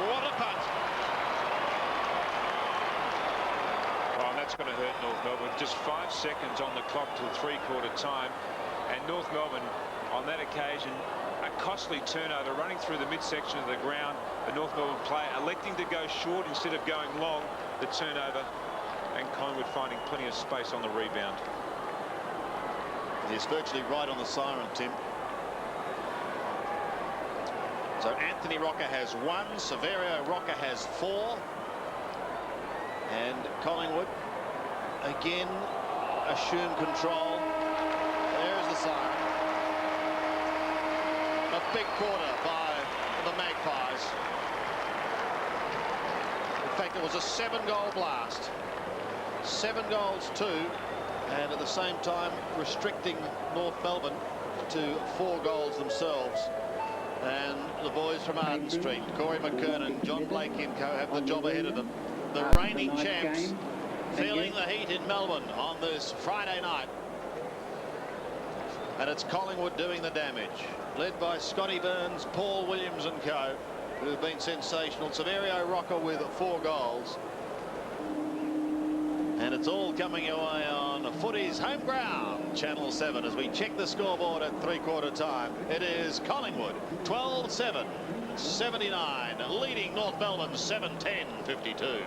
What a punt. Well, that's going to hurt North Melbourne. Just 5 seconds on the clock till three-quarter time. And North Melbourne, on that occasion, a costly turnover running through the midsection of the ground. The North Melbourne player electing to go short instead of going long. The turnover, and Collingwood finding plenty of space on the rebound. He's virtually right on the siren, Tim. So Anthony Rocker has 1, Severio Rocker has 4. And Collingwood again assume control. There's the siren. A big quarter by the Magpies. In fact, it was a 7-goal blast. 7 goals, 2, and at the same time restricting North Melbourne to 4 goals themselves. And the boys from Arden Street, Corey McKernan, John Blake and co have the job ahead of them. The reigning champs feeling the heat in Melbourne on this Friday night. And it's Collingwood doing the damage, led by Scotty Burns, Paul Williams and co, who've been sensational. Severio Rocker with 4 goals. And it's all coming away on Footy's home ground, Channel 7, as we check the scoreboard at three-quarter time. It is Collingwood 12-7, 79, leading North Melbourne 7-10-52.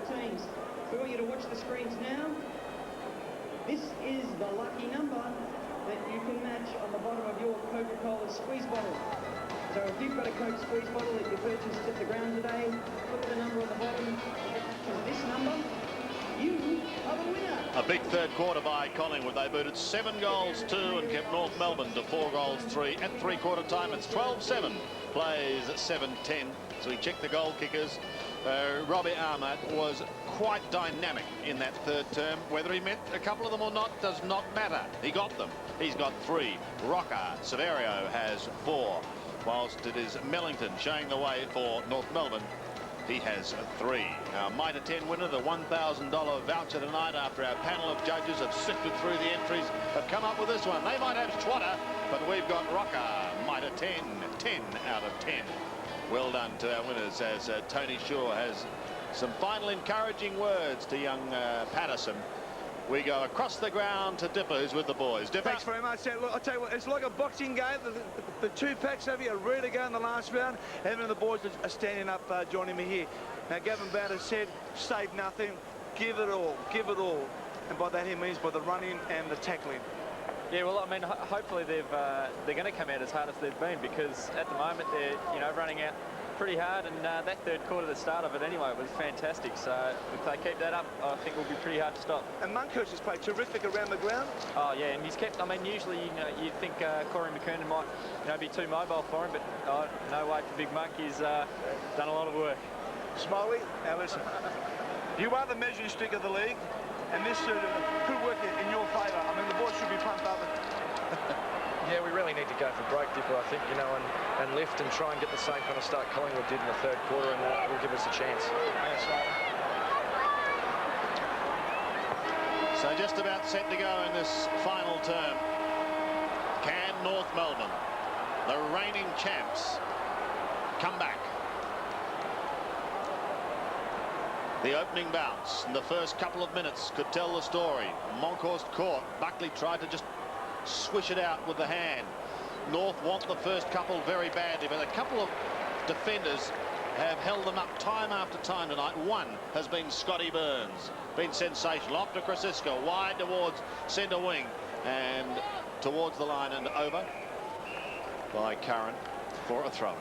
teams. We want you to watch the screens now. This is the lucky number that you can match on the bottom of your Coca-Cola squeeze bottle. So if you've got a Coke squeeze bottle that you purchased at the ground today, look at the number on the bottom. If it matches this number, you are the winner. A big third quarter by Collingwood. They booted 7 goals 2 and kept North Melbourne to 4 goals 3 at three-quarter time. It's 12-7. Plays at 7-10. So we check the goal kickers. Robbie Ahmed was quite dynamic in that third term. Whether he meant a couple of them or not does not matter. He got them. He's got 3. Rocker Severio has 4. Whilst it is Mellington showing the way for North Melbourne. He has 3. Our Mitre 10 winner, the $1,000 voucher tonight after our panel of judges have sifted through the entries, have come up with this one. They might have Twatter, but we've got Rocker, Mitre 10, 10 out of 10. Well done to our winners as Tony Shaw has some final encouraging words to young Patterson. We go across the ground to Dipper, who's with the boys. Dipper. Thanks very much. Look, I'll tell you what, it's like a boxing game. The 2 packs over here are ready to go in the last round. Evan and the boys are standing up, joining me here. Now, Gavin Brown has said, save nothing, give it all, give it all. And by that he means by the running and the tackling. Yeah, well, I mean, hopefully they're going to come out as hard as they've been, because at the moment they're, running out pretty hard, and that third quarter, the start of it anyway, was fantastic. So if they keep that up, I think it will be pretty hard to stop. And Monkhurst has played terrific around the ground. Oh yeah, and he's kept. I mean, usually you'd think Corey McKernan might be too mobile for him, but no way for Big Monk. He's done a lot of work. Smiley, now listen, you are the measuring stick of the league, and this could work in your favour. I mean, the boys should be pumped up. Yeah, we really need to go for break, Dipper, I think, and lift and try and get the same kind of start Collingwood did in the third quarter, and that will give us a chance. So just about set to go in this final term. Can North Melbourne, the reigning champs, come back? The opening bounce in the first couple of minutes could tell the story. Monkhorst caught. Buckley tried to just swish it out with the hand. North want the first couple very badly, but a couple of defenders have held them up time after time tonight. One has been Scotty Burns, been sensational. Off to Krasiska, wide towards centre wing and towards the line and over by Curran for a throw-in.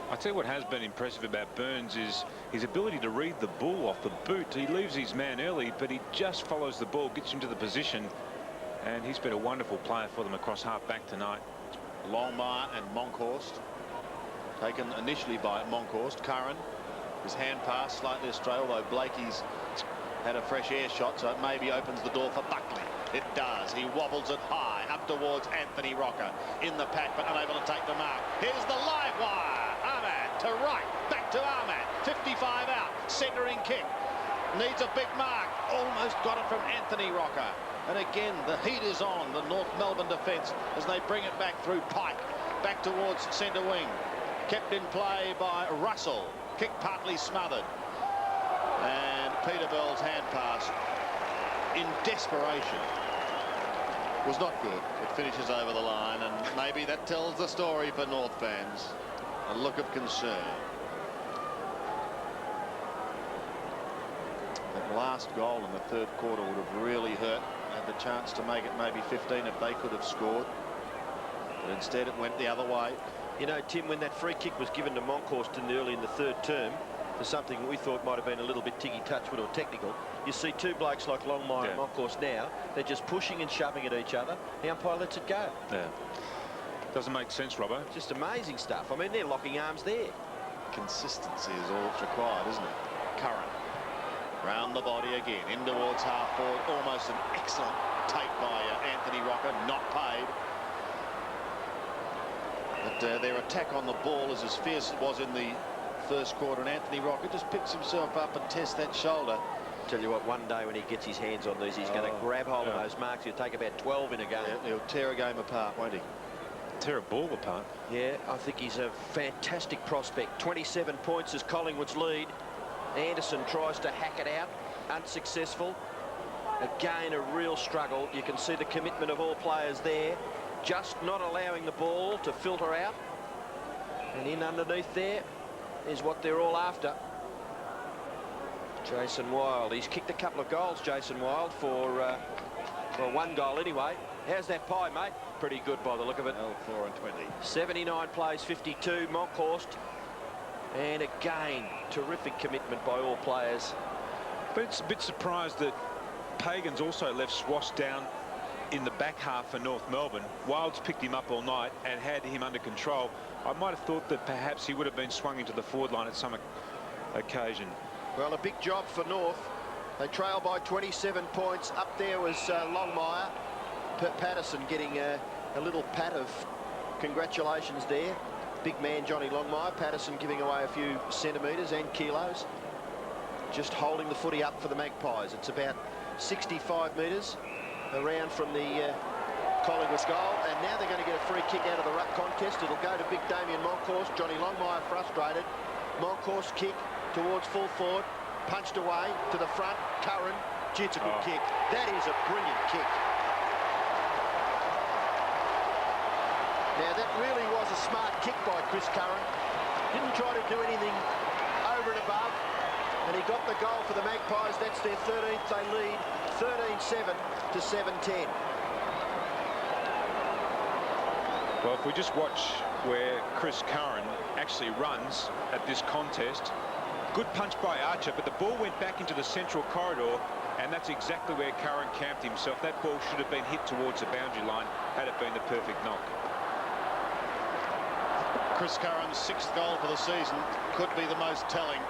I tell you what has been impressive about Burns is his ability to read the ball off the boot. He leaves his man early, but he just follows the ball, gets into the position, and he's been a wonderful player for them across half-back tonight. Longmire and Monkhorst, taken initially by Monkhorst. Curran, his hand pass slightly astray, although Blakey's had a fresh air shot, so it maybe opens the door for Buckley. It does. He wobbles it high up towards Anthony Rocker in the pack, but unable to take the mark. Here's the live wire. Ahmed to right, back to Ahmed. 55 out, centering kick. Needs a big mark. Almost got it from Anthony Rocker. And again, the heat is on the North Melbourne defence as they bring it back through Pike, back towards centre wing. Kept in play by Russell. Kick partly smothered. And Peterbell's hand pass in desperation was not good. It finishes over the line, and maybe that tells the story for North fans. A look of concern. That last goal in the third quarter would have really hurt. Had the chance to make it maybe 15 if they could have scored, but instead it went the other way. You know, Tim, when that free kick was given to Monkhorst early in the third term for something we thought might have been a little bit ticky-touch or technical, you see 2 blokes like Longmire and Monkhorst now, they're just pushing and shoving at each other. The umpire lets it go. Yeah. Doesn't make sense, Robbo. Just amazing stuff. I mean, they're locking arms there. Consistency is all that's required, isn't it? Curran. Round the body again, in towards half forward. Almost an excellent take by Anthony Rocker, not paid. But their attack on the ball is as fierce as it was in the first quarter, and Anthony Rocker just picks himself up and tests that shoulder. Tell you what, one day when he gets his hands on these, he's going to grab hold of those marks. He'll take about 12 in a game. Yeah, he'll tear a game apart, won't he? Tear a ball apart. Yeah, I think he's a fantastic prospect. 27 points is Collingwood's lead. Anderson tries to hack it out, unsuccessful. Again, a real struggle. You can see the commitment of all players there, just not allowing the ball to filter out. And in underneath there is what they're all after. Jason Wild. He's kicked a couple of goals, Jason Wild, for one goal anyway. How's that pie, mate? Pretty good by the look of it. 4 and 20. 79 plays, 52. Monkhorst. And again, terrific commitment by all players. But it's a bit surprised that Pagan's also left Swass down in the back half for North Melbourne. Wild's picked him up all night and had him under control. I might have thought that perhaps he would have been swung into the forward line at some occasion. Well, a big job for North. They trail by 27 points. Up there was Longmire. Patterson getting a little pat of congratulations there. Big man Johnny Longmire. Patterson giving away a few centimetres and kilos. Just holding the footy up for the Magpies. It's about 65 metres around from the Collingwood goal, and now they're going to get a free kick out of the ruck contest. It'll go to big Damien Monkhorst. Johnny Longmire frustrated. Monkhorst kick towards full forward, punched away to the front. Curran, gee, it's a good kick. That is a brilliant kick. Now that really was a smart kick by Chris Curran. Didn't try to do anything over and above, and he got the goal for the Magpies. That's their 13th. They lead 13-7 to 7-10. Well, if we just watch where Chris Curran actually runs at this contest, good punch by Archer, but the ball went back into the central corridor, and that's exactly where Curran camped himself. That ball should have been hit towards the boundary line had it been the perfect knock. Chris Curran's 6th goal for the season could be the most telling.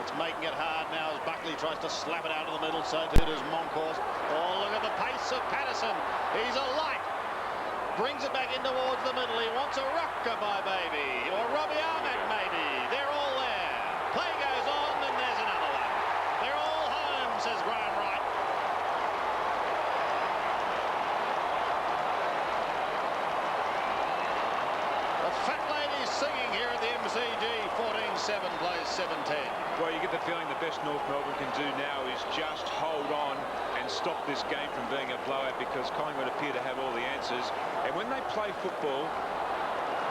It's making it hard now as Buckley tries to slap it out of the middle, so too does Monkhorst. Oh, look at the pace of Patterson. He's a light. Brings it back in towards the middle. He wants a rockabye, baby. Or Robbie Ahmed, maybe. They're all there. Play goes on, and there's another one. They're all home, says Graham Wright. The fat lady's singing here at the MCG. 14-7 plays 7-10. Well, you get the feeling the best North Melbourne can do now is just hold on and stop this game from being a blowout, because Collingwood appear to have all the answers. And when they play football,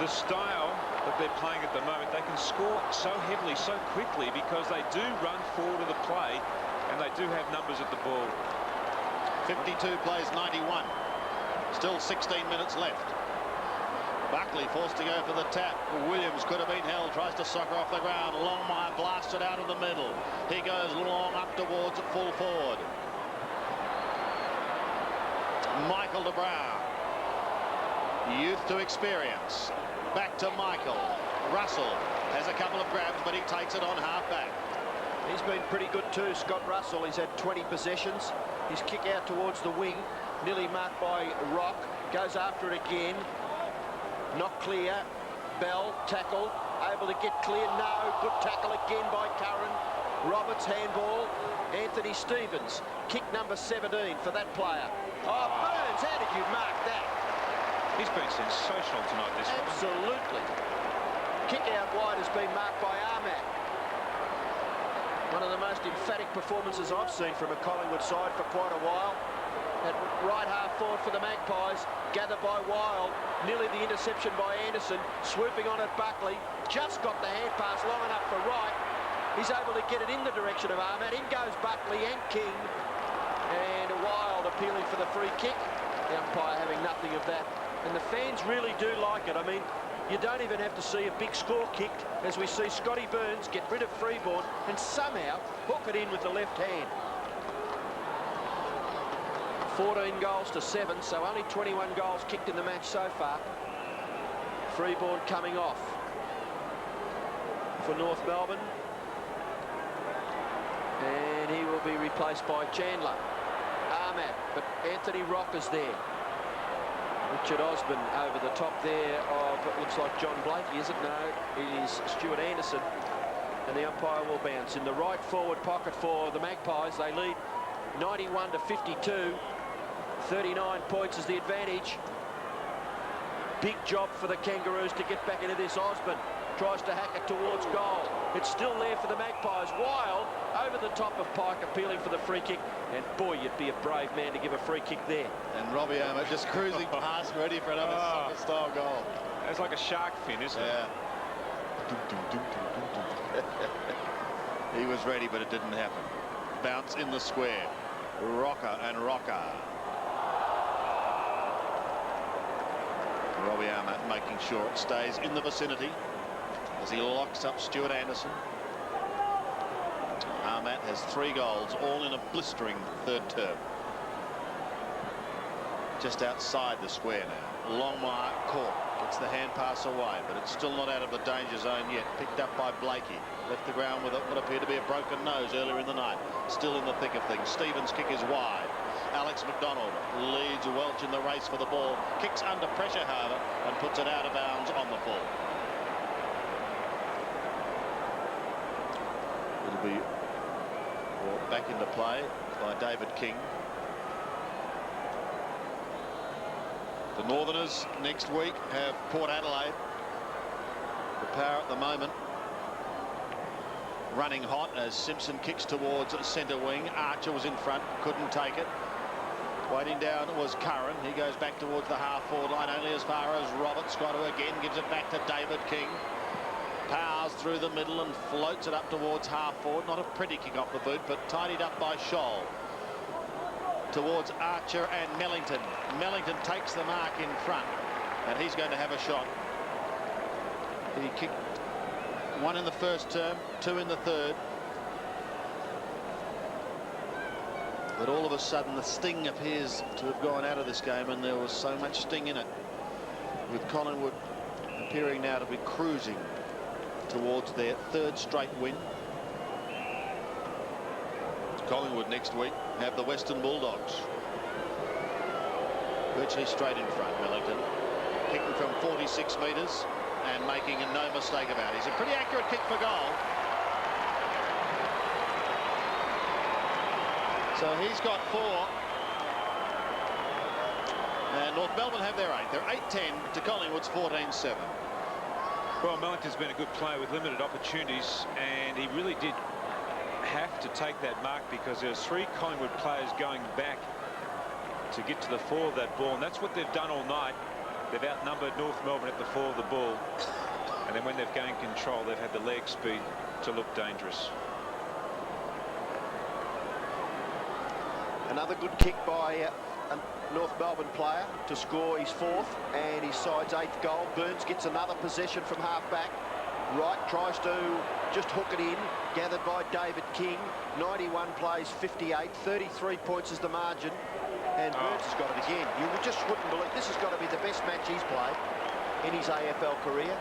the style that they're playing at the moment, they can score so heavily, so quickly, because they do run forward of the play and they do have numbers at the ball. 52 plays 91. Still 16 minutes left. Buckley forced to go for the tap. Williams could have been held, tries to soccer off the ground. Longmire blasted out of the middle. He goes long up towards full forward. Michael de Brown. Youth to experience. Back to Michael. Russell has a couple of grabs, but he takes it on half back. He's been pretty good too, Scott Russell. He's had 20 possessions. His kick out towards the wing, nearly marked by Rock. Goes after it again. Not clear. Bell, tackle, able to get clear. No, good tackle again by Curran. Roberts, handball. Anthony Stevens, kick number 17 for that player. Oh, Burns, how did you mark that? He's been sensational tonight, this one. Absolutely. Kick out wide has been marked by Ahmad. One of the most emphatic performances I've seen from a Collingwood side for quite a while. At right half forward for the Magpies, gathered by Wild, nearly the interception by Anderson, swooping on at Buckley, just got the hand pass long enough for Wright. He's able to get it in the direction of Ahmad. In goes Buckley and King, and Wild appealing for the free kick. The umpire having nothing of that, and the fans really do like it. I mean, you don't even have to see a big score kicked, as we see Scotty Burns get rid of Freeborn and somehow hook it in with the left hand. 14 goals to 7, so only 21 goals kicked in the match so far. Freeborn coming off for North Melbourne, and he will be replaced by Chandler. Ahmad, but Anthony Rock is there. Richard Osborne over the top there of, it looks like John Blakey, is it? No, it is Stuart Anderson, and the umpire will bounce. In the right forward pocket for the Magpies, they lead 91 to 52. 39 points is the advantage. Big job for the Kangaroos to get back into this. Osborne tries to hack it towards goal. It's still there for the Magpies. Wild over the top of Pike, appealing for the free kick. And boy, you'd be a brave man to give a free kick there. And Robbie Ahmed just cruising past, ready for another soccer-style goal. It's like a shark fin, isn't it? He was ready, but it didn't happen. bounce in the square. Rocker and Rocker. Robbie Armat making sure it stays in the vicinity as he locks up Stuart Anderson. Armat has 3 goals, all in a blistering third term. Just outside the square now. Longmire caught, gets the hand pass away, but it's still not out of the danger zone yet. Picked up by Blakey. Left the ground with what appeared to be a broken nose earlier in the night. Still in the thick of things. Stevens' kick is wide. Alex McDonald leads Welch in the race for the ball. Kicks under pressure, however, and puts it out of bounds on the full. It'll be brought back into play by David King. The Northerners next week have Port Adelaide. The Power at the moment running hot as Simpson kicks towards centre wing. Archer was in front, couldn't take it. Waiting down was Curran. He goes back towards the half-forward line, only as far as Roberts. Got to again, gives it back to David King. Powers through the middle and floats it up towards half-forward. Not a pretty kick off the boot, but tidied up by Scholl. Towards Archer and Mellington. Mellington takes the mark in front, and he's going to have a shot. He kicked 1 in the first term, 2 in the third. But all of a sudden the sting appears to have gone out of this game, and there was so much sting in it, with Collingwood appearing now to be cruising towards their 3rd straight win. Collingwood next week have the Western Bulldogs. Virtually straight in front. Millington kicking from 46 metres and making no mistake about it. He's a pretty accurate kick for goal. So he's got 4. And North Melbourne have their 8. They're 8-10 to Collingwood's 14-7. Well, Millington's been a good player with limited opportunities, and he really did have to take that mark because there's 3 Collingwood players going back to get to the fore of that ball, and that's what they've done all night. They've outnumbered North Melbourne at the fore of the ball, and then when they've gained control, they've had the leg speed to look dangerous. Another good kick by a North Melbourne player to score his 4th and his side's 8th goal. Burns gets another possession from half-back. Wright tries to just hook it in, gathered by David King. 91 plays 58, 33 points is the margin, and Burns has got it again. You just wouldn't believe this has got to be the best match he's played in his AFL career.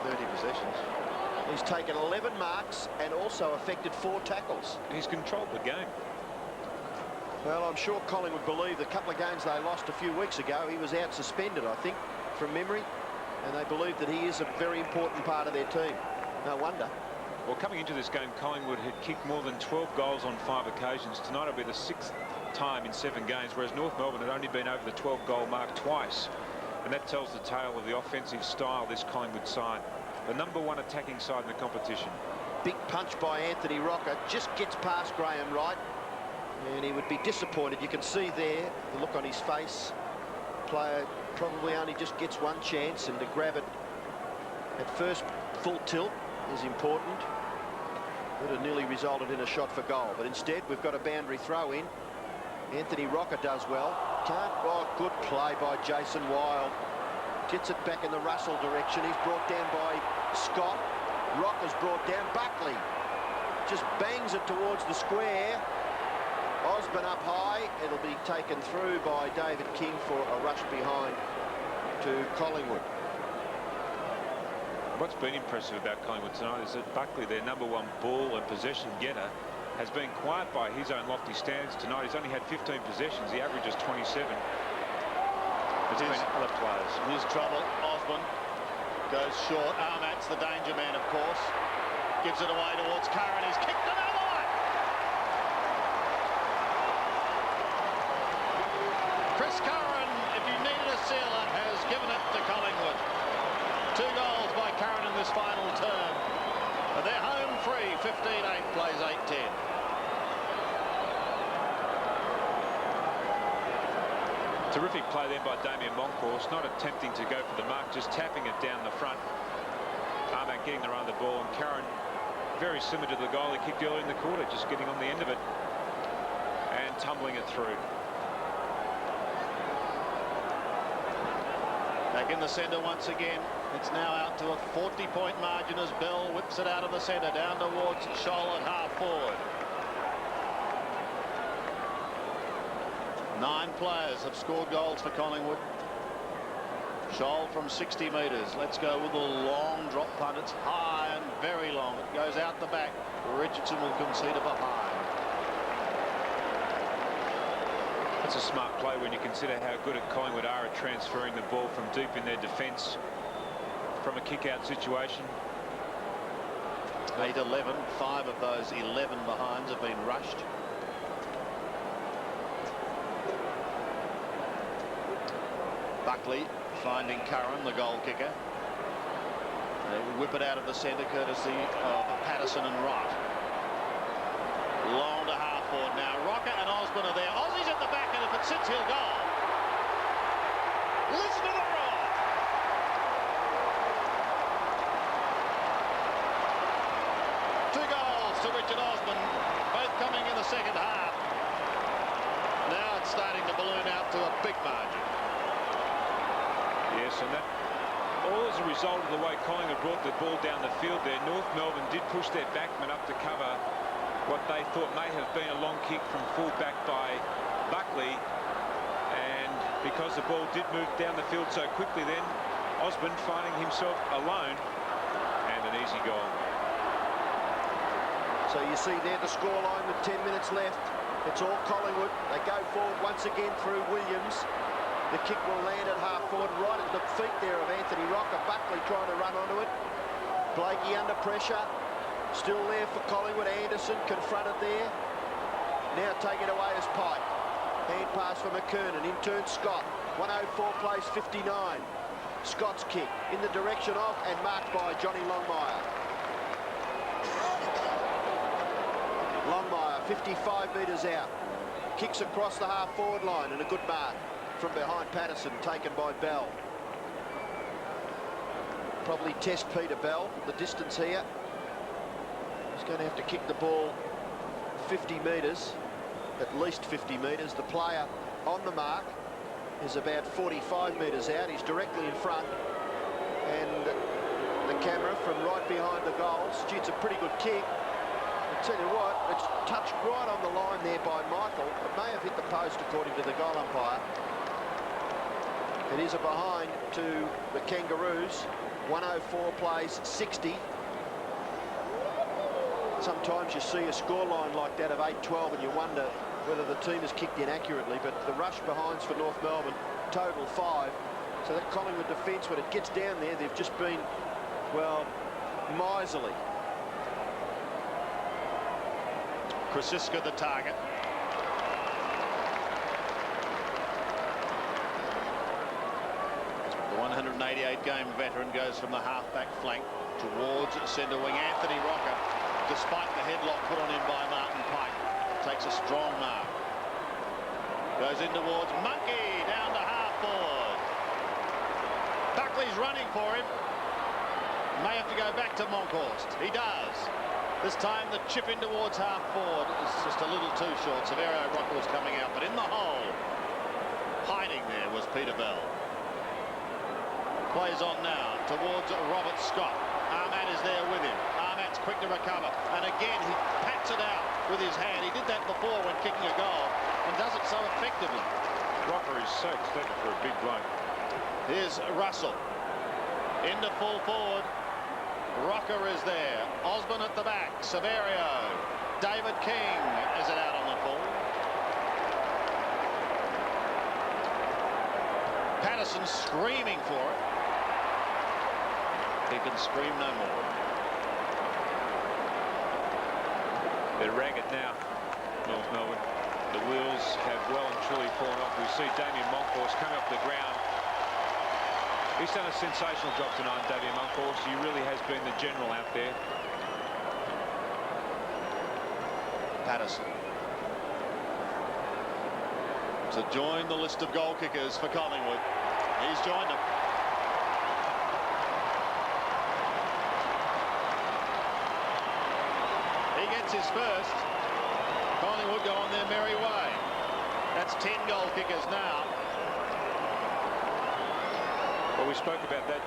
30 possessions. He's taken 11 marks and also affected 4 tackles. He's controlled the game. Well, I'm sure Collingwood believe the couple of games they lost a few weeks ago, he was out suspended, I think, from memory, and they believe that he is a very important part of their team. No wonder. Well, coming into this game, Collingwood had kicked more than 12 goals on 5 occasions. Tonight will be the 6th time in 7 games, whereas North Melbourne had only been over the 12-goal mark twice. And that tells the tale of the offensive style of this Collingwood side. The #1 attacking side in the competition. Big punch by Anthony Rocker, just gets past Graham Wright, and he would be disappointed. You can see there the look on his face. Player probably only just gets 1 chance, and to grab it at first full tilt is important. Would have nearly resulted in a shot for goal, but instead we've got a boundary throw in. Anthony Rocker does well. Oh, good play by Jason Wild. Gets it back in the Russell direction. He's brought down by Scott. Rocker's brought down. Buckley just bangs it towards the square. Osborne up high. It'll be taken through by David King for a rush behind to Collingwood. What's been impressive about Collingwood tonight is that Buckley, their #1 ball and possession getter, has been quiet by his own lofty standards tonight. He's only had 15 possessions. He averages 27. There's been other players. Here's trouble. Osborne goes short. Armat's the danger man, of course. Gives it away towards Curran. He's kicked another one. Chris Curran, if you needed a sealer, has given it to Collingwood. 2 goals by Curran in this final term. And they're home free. 15-8 plays 8-10. Terrific play then by Damien Moncourse, not attempting to go for the mark, just tapping it down the front. Armat getting the run of the ball, and Curran, very similar to the goal he kicked earlier in the quarter, just getting on the end of it. and tumbling it through. Back in the centre once again. It's now out to a 40-point margin as Bell whips it out of the centre down towards Scholl at half forward. 9 players have scored goals for Collingwood. Scholl from 60 metres. Let's go with a long drop punt. It's high and very long. It goes out the back. Richardson will concede a behind. That's a smart play when you consider how good at Collingwood are at transferring the ball from deep in their defence from a kick-out situation. 8-11. 5 of those 11 behinds have been rushed. Buckley finding Curran, the goal kicker. They whip it out of the centre courtesy of Patterson and Wright. Long to half forward now. Rocker and Osborne are there. Aussie's at the back, and if it sits, he'll go. Listen to the roar. Two goals to Richard Osborne, both coming in the second half. Now it's starting to balloon out to a big margin. Yes, and that all as a result of the way Collingwood brought the ball down the field there. North Melbourne did push their backman up to cover what they thought may have been a long kick from full back by Buckley, and because the ball did move down the field so quickly then, Osborne finding himself alone and an easy goal. So you see there the scoreline with 10 minutes left. It's all Collingwood. They go forward once again through Williams. The kick will land at half forward, right at the feet there of Anthony Rocker. Buckley trying to run onto it. Blakey under pressure. Still there for Collingwood. Anderson confronted there. Now taken away as Pike. Hand pass for McKernan. In turn Scott. 104 plays 59. Scott's kick in the direction of and marked by Johnny Longmire. Longmire 55 metres out. Kicks across the half forward line and a good mark from behind Patterson, taken by Bell. Probably test Peter Bell, the distance here. He's going to have to kick the ball 50 metres, at least 50 metres. The player on the mark is about 45 metres out. He's directly in front. And the camera from right behind the goals. Gee, it's a pretty good kick. I tell you what, it's touched right on the line there by Michael. It may have hit the post according to the goal umpire. It is a behind to the Kangaroos. 104 plays 60. Sometimes you see a scoreline like that of 8-12 and you wonder whether the team has kicked in accurately, but the rush behinds for North Melbourne, total 5. So that Collingwood defence, when it gets down there, they've just been, well, miserly. Krasiska the target. The 188-game veteran goes from the half-back flank towards centre wing. Anthony Rocker, despite the headlock put on him by Martin Pike, takes a strong mark. Goes in towards Monkey, down to half forward. Buckley's running for him. May have to go back to Monkhorst. He does. This time the chip in towards half forward is just a little too short. Severio Rocker was coming out, but in the hole, hiding there was Peter Bell. Plays on now towards Robert Scott. Armat is there with him. Armat's quick to recover, and again he pats it out with his hand. He did that before when kicking a goal and does it so effectively. Rocker is so extended for a big bloke. Here's Russell into full forward. Rocker is there. Osborne at the back. Severio. David King is it out on the full. Patterson screaming for it. He can scream no more. They're ragged now, North Melbourne. The wheels have well and truly fallen off. We see Damien Monkhorst coming up the ground. He's done a sensational job tonight, Damien Monkhorst. He really has been the general out there. Patterson to join the list of goal kickers for Collingwood. He's joined them. He gets his first. Collingwood go on their merry way. we spoke about that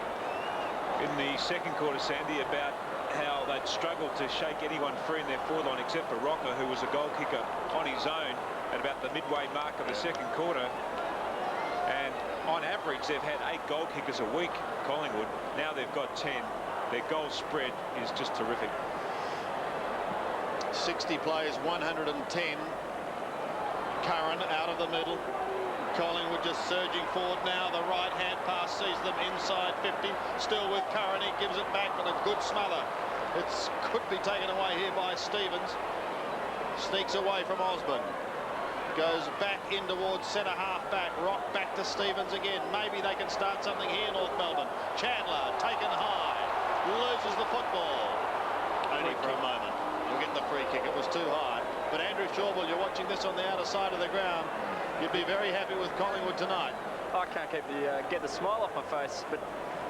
in the second quarter, Sandy, about how they'd struggled to shake anyone free in their forward line except for Rocker, who was a goal kicker on his own at about the midway mark of the second quarter. And on average, they've had 8 goal kickers a week, Collingwood. Now they've got 10. Their goal spread is just terrific. 60 plays, 110. Curran out of the middle. Collingwood just surging forward now. The right hand pass sees them inside 50. Still with Curran, he gives it back, but a good smother. It could be taken away here by Stevens. Sneaks away from Osborne. Goes back in towards centre half back. Rock back to Stevens again. Maybe they can start something here, North Melbourne. Chandler taken high. Loses the football. Only for a moment. You'll get the free kick. It was too high. But Andrew Shawwell, you're watching this on the outer side of the ground. You'd be very happy with Collingwood tonight. I can't get the smile off my face, but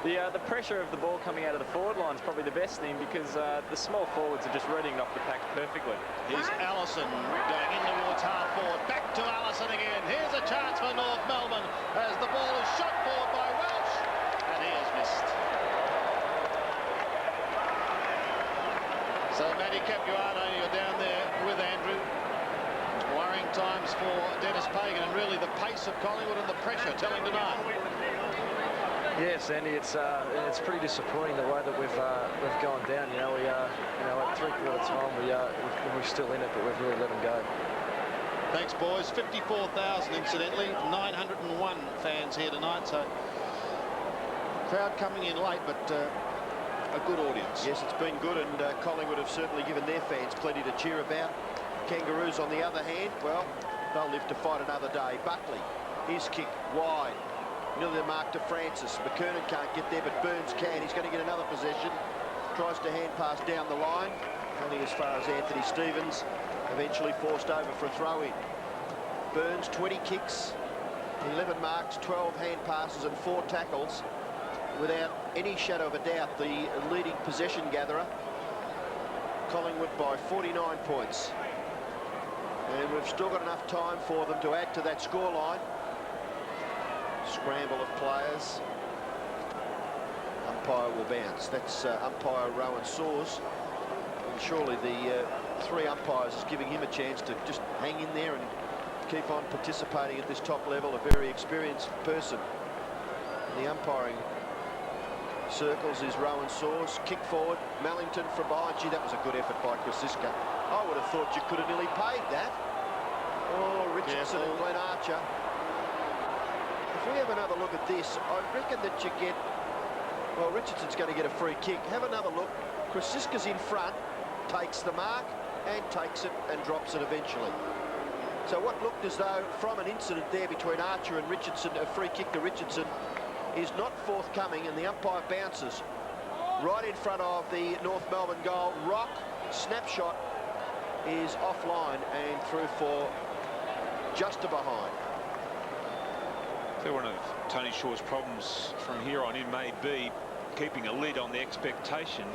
the pressure of the ball coming out of the forward line is probably the best thing, because the small forwards are just reading off the pack perfectly. Here's Allison going in towards half forward. Back to Allison again. Here's a chance for North Melbourne as the ball is shot forward by Welsh, and he has missed. So Matty Capuano, you're down there with Andrew. Worrying times for Denis Pagan, and really the pace of Collingwood and the pressure telling tonight. Yes, Andy, it's pretty disappointing the way that we've gone down. You know, we are, at three-quarter time we're still in it, but we've really let them go. Thanks, boys. 54,000, incidentally. 901 fans here tonight, so crowd coming in late, but a good audience. Yes, it's been good, and Collingwood have certainly given their fans plenty to cheer about. Kangaroos, on the other hand, well, they'll live to fight another day. Buckley, his kick wide. Nearly the mark to Francis. McKernan can't get there, but Burns can. He's going to get another possession. Tries to hand pass down the line. Only as far as Anthony Stevens. Eventually forced over for a throw-in. Burns, 20 kicks, 11 marks, 12 hand passes and 4 tackles. Without any shadow of a doubt, the leading possession gatherer. Collingwood by 49 points. And we've still got enough time for them to add to that scoreline. Scramble of players. Umpire will bounce. That's umpire Rowan Saws. And surely the 3 umpires is giving him a chance to just hang in there and keep on participating at this top level. A very experienced person. The umpiring circles is Rowan Saws. Kick forward. Mellington from behind. Gee, that was a good effort by Krasiska. I would have thought you could have nearly paid that. Oh, Richardson and Glenn Archer. If we have another look at this, I reckon that you get... Well, Richardson's going to get a free kick. Have another look. Krasiska's in front, takes the mark, and takes it and drops it eventually. So what looked as though, from an incident there between Archer and Richardson, a free kick to Richardson, is not forthcoming, and the umpire bounces right in front of the North Melbourne goal. Rock, snapshot, is offline and through for just a behind. So one of Tony Shaw's problems from here on in may be keeping a lid on the expectation,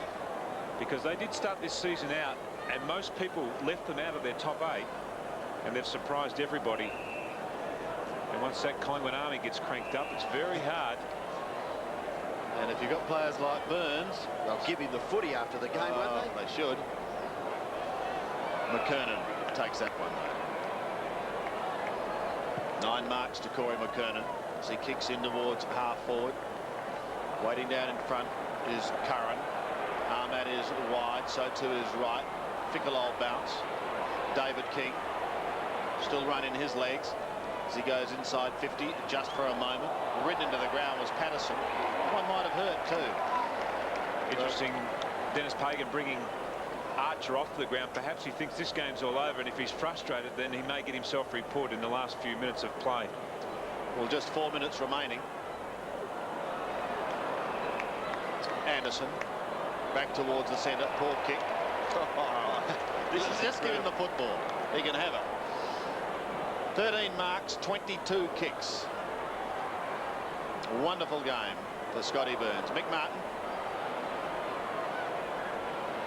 because they did start this season out and most people left them out of their top 8, and they've surprised everybody. And once that Collingwood army gets cranked up, it's very hard. And if you've got players like Burns, they'll give him the footy after the game, won't they? They should. McKernan takes that one. 9 marks to Corey McKernan as he kicks in towards half forward. Waiting down in front is Curran. Ahmad is wide, so too is Wright. Fickle old bounce. David King still running his legs as he goes inside 50 just for a moment. Ridden into the ground was Patterson. One might have hurt too. Interesting. Denis Pagan bringing Archer off the ground. Perhaps he thinks this game's all over, and if he's frustrated, then he may get himself reported in the last few minutes of play. Well, just 4 minutes remaining. Anderson back towards the centre. Poor kick. This is just give him the football. He can have it. 13 marks, 22 kicks. Wonderful game for Scotty Burns. Mick Martin,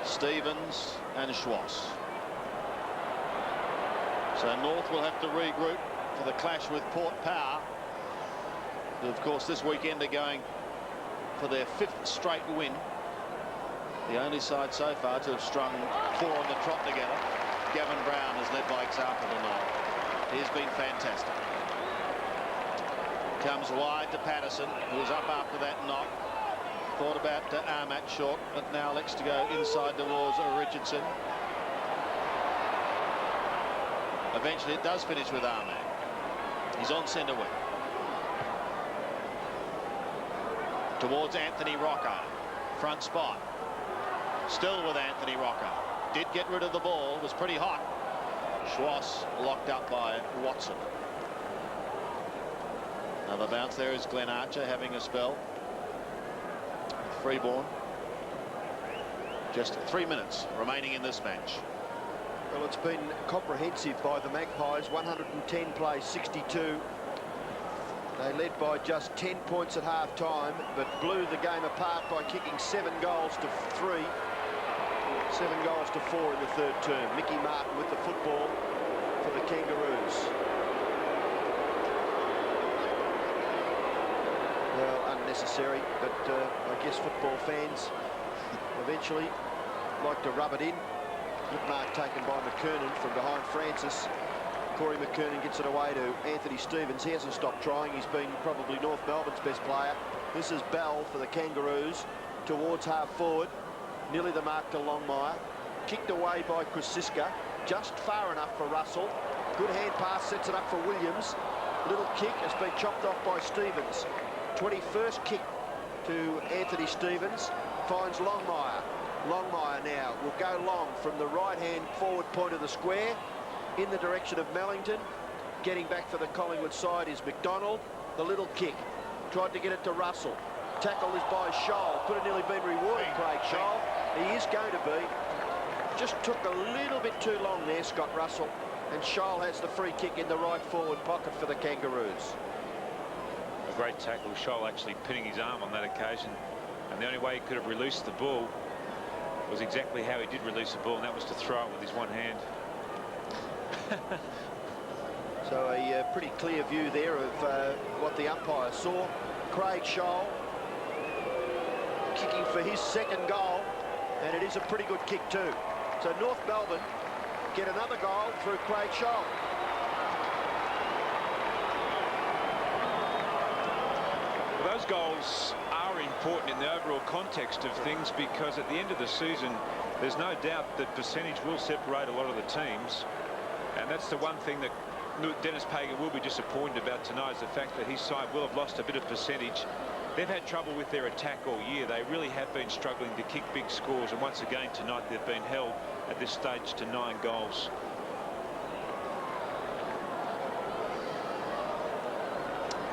Stevens and Schwartz. So North will have to regroup for the clash with Port Power, who of course this weekend are going for their 5th straight win. The only side so far to have strung 4 on the trot together. Gavin Brown has led by example tonight. He's been fantastic. Comes wide to Patterson, who was up after that knock. Thought about Armat short, but now elects to go inside towards Richardson. Eventually it does finish with Armat. He's on centre wing. Towards Anthony Rocco. Front spot. Still with Anthony Rocco. Did get rid of the ball. Was pretty hot. Schwass locked up by Watson. Another bounce there is Glenn Archer having a spell. Freeborn. Just 3 minutes remaining in this match. Well, it's been comprehensive by the Magpies. 110 plays 62. They led by just 10 points at half-time, but blew the game apart by kicking 7 goals to 3. 7 goals to 4 in the 3rd term. Mickey Martin with the football for the Kangaroos. Well, unnecessary, but I guess football fans eventually like to rub it in. Good mark taken by McKernan from behind Francis. Corey McKernan gets it away to Anthony Stevens. He hasn't stopped trying. He's been probably North Melbourne's best player. This is Bell for the Kangaroos towards half forward. Nearly the mark to Longmire. Kicked away by Krasiska. Just far enough for Russell. Good hand pass sets it up for Williams. Little kick has been chopped off by Stevens. 21st kick to Anthony Stevens. Finds Longmire. Longmire now will go long from the right-hand forward point of the square in the direction of Mellington. Getting back for the Collingwood side is McDonald. The little kick. Tried to get it to Russell. Tackle is by Scholl. Could have nearly been rewarded, Craig Scholl. He is going to be. Just took a little bit too long there, Scott Russell. And Scholl has the free kick in the right forward pocket for the Kangaroos. A great tackle. Scholl actually pinning his arm on that occasion. And the only way he could have released the ball was exactly how he did release the ball, and that was to throw it with his one hand. So a pretty clear view there of what the umpire saw. Craig Scholl kicking for his 2nd goal, and it is a pretty good kick too. So North Melbourne get another goal through Craig Scholl. Those goals are important in the overall context of things, because at the end of the season there's no doubt that percentage will separate a lot of the teams, and that's the one thing that Denis Pagan will be disappointed about tonight, is the fact that his side will have lost a bit of percentage. They've had trouble with their attack all year. They really have been struggling to kick big scores, and once again tonight they've been held at this stage to 9 goals.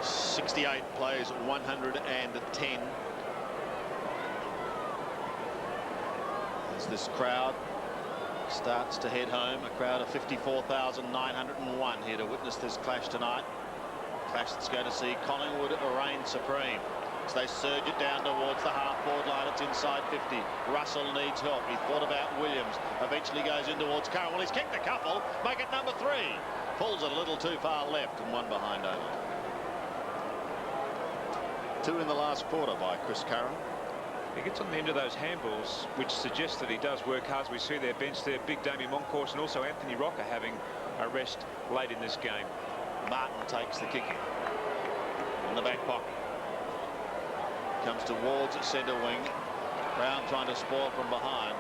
.68 plays 110. As this crowd starts to head home, a crowd of 54,901 here to witness this clash tonight. Clash that's going to see Collingwood reign supreme as they surge it down towards the half-forward line. It's inside 50. Russell needs help. He thought about Williams. Eventually goes in towards Curran. Well, he's kicked a couple. Make it number 3. Pulls it a little too far left, and 1 behind only. 2 in the last quarter by Chris Curran. He gets on the end of those handballs, which suggests that he does work hard. As we see their bench there, big Damien Moncourse and also Anthony Rocco having a rest late in this game. Martin takes the kicking in the back pocket. Comes towards centre wing. Brown trying to spoil from behind,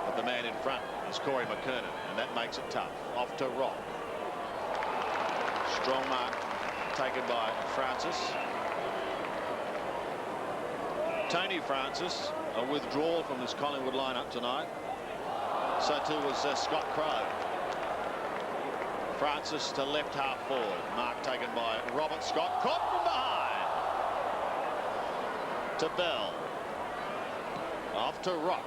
but the man in front is Corey McKernan, and that makes it tough. Off to Rock. Strong mark taken by Francis. Tony Francis, a withdrawal from this Collingwood lineup tonight. So too was Scott Crowe. Francis to left half forward. Mark taken by Robert Scott. Caught from behind. To Bell. Off to Rock.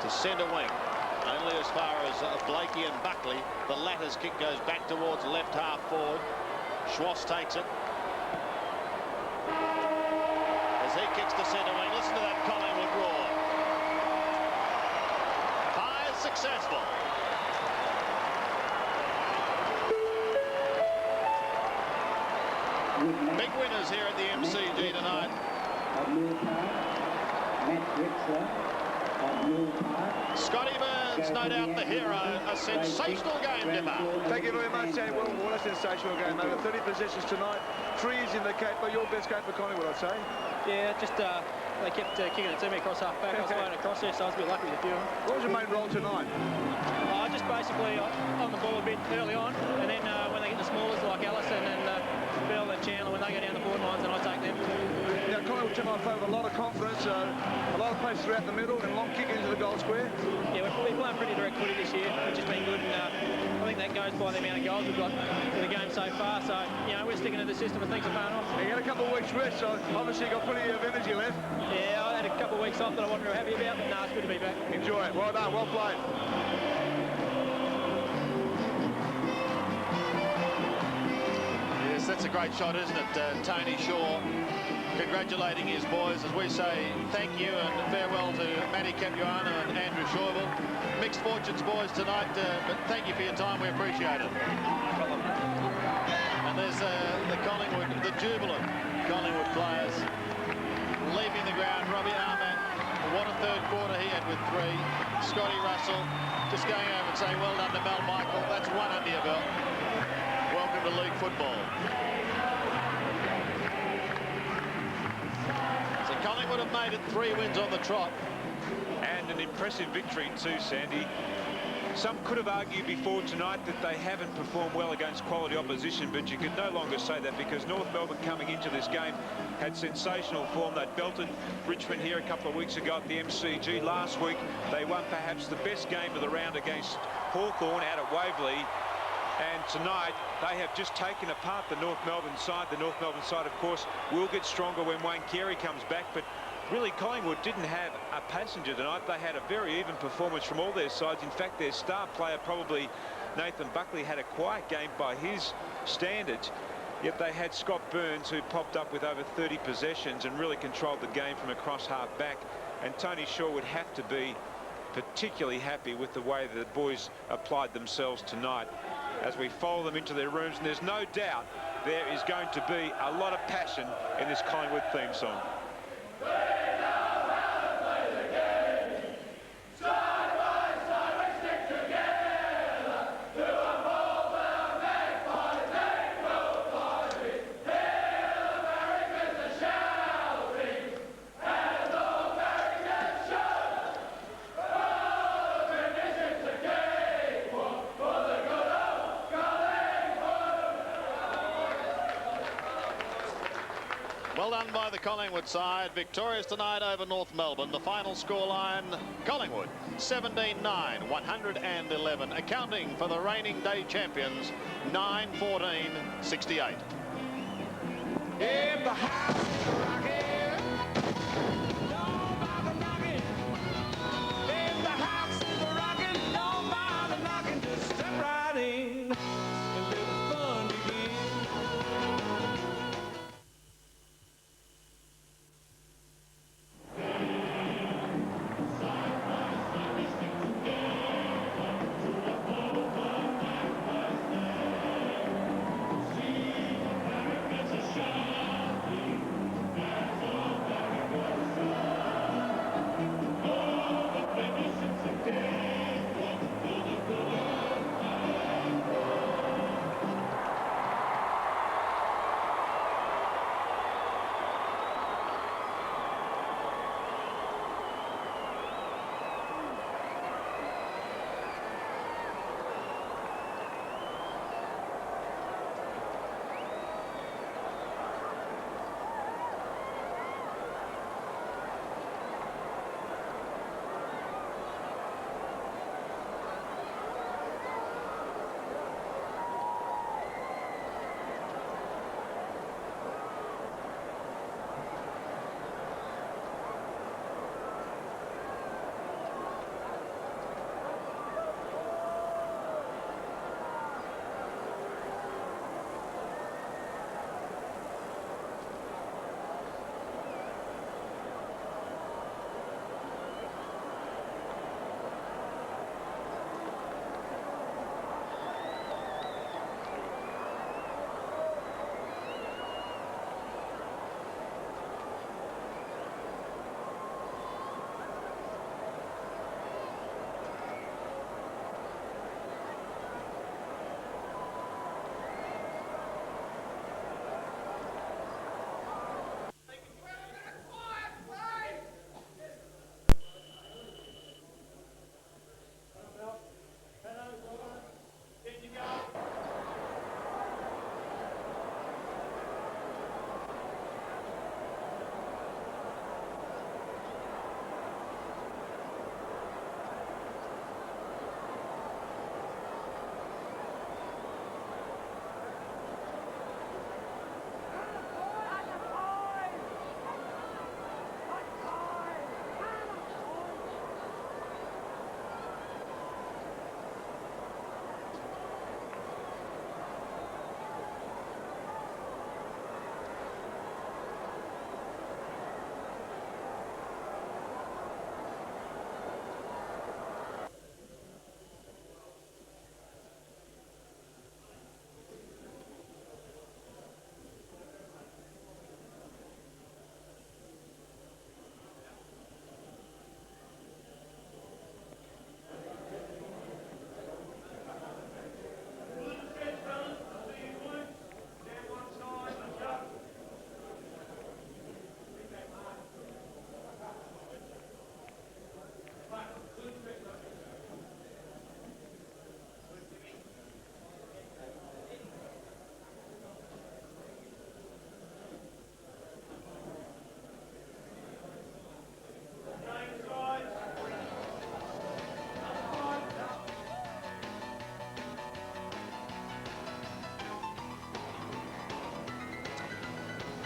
To centre wing. Only as far as Blakey and Buckley. The latter's kick goes back towards left half forward. Schwass takes it. As he kicks to centre wing, listen to that Collingwood roar. High is successful. Big winners here at the MCG tonight. of Mill Park. Matt Drexler of Mill Park. Scotty Burns, no doubt the hero. A sensational game, Dipper. Thank you very much, Sandy. Well, what a sensational game, mate. 30 possessions tonight, 3 in the cape, but your best game for Collingwood, I'd say. Yeah, just they kept kicking it to me across half back. I was playing across there, so I was a bit lucky with a few of them. What was your main role tonight? Just basically on the ball a bit early on, and then when they get the smallers like Allison and Bell and Chandler, when they go down the board lines, and I take them. Now, Collingwood tonight played with a lot of confidence, a lot of places throughout the middle, and long kick into the goal square. Yeah, we're playing pretty direct footy this year, which has been good, and I think that goes by the amount of goals we've got in the game so far. So, you know, we're sticking to the system and things are paying off. You had a couple of weeks rest, so obviously you got plenty of energy left. Yeah, I had a couple of weeks off that I wasn't real happy about, but no, it's good to be back. Enjoy it. Well done. Well played. Yes, that's a great shot, isn't it? Tony Shaw congratulating his boys as we say thank you and farewell to Matty Capuano and Andrew Schauble. Mixed fortunes, boys, tonight, but thank you for your time. We appreciate it. And there's the Collingwood, the jubilant Collingwood players leaving the ground. Robbie Armand, what a third quarter he had with 3. Scotty Russell just going over and saying well done to Mel Michael. That's 1 under your belt. Welcome to league football. So Collingwood have made it 3 wins on the trot. And an impressive victory too, Sandy. Some could have argued before tonight that they haven't performed well against quality opposition, but you can no longer say that because North Melbourne coming into this game had sensational form. They'd belted Richmond here a couple of weeks ago at the MCG. Last week they won perhaps the best game of the round against Hawthorn out at Waverley. And tonight, they have just taken apart the North Melbourne side. The North Melbourne side, of course, will get stronger when Wayne Carey comes back. But really, Collingwood didn't have a passenger tonight. They had a very even performance from all their sides. In fact, their star player, probably Nathan Buckley, had a quiet game by his standards. Yet they had Scott Burns, who popped up with over 30 possessions and really controlled the game from across half back. And Tony Shaw would have to be particularly happy with the way the boys applied themselves tonight as we follow them into their rooms. And there's no doubt there is going to be a lot of passion in this Collingwood theme song. Well done by the Collingwood side. Victorious tonight over North Melbourne. The final scoreline, Collingwood 17-9, 111. Accounting for the reigning day champions, 9-14-68. If the house is rocking, don't bother knocking. If the house is rocking, don't bother knocking. Just step right in and let the fun begin.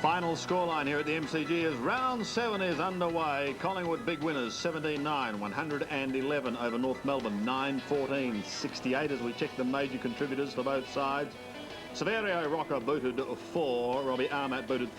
Final scoreline here at the MCG as round 7 is underway. Collingwood big winners, 17-9, 111 over North Melbourne, 9-14, 68 as we check the major contributors for both sides. Severio Rocca booted 4, Robbie Armat booted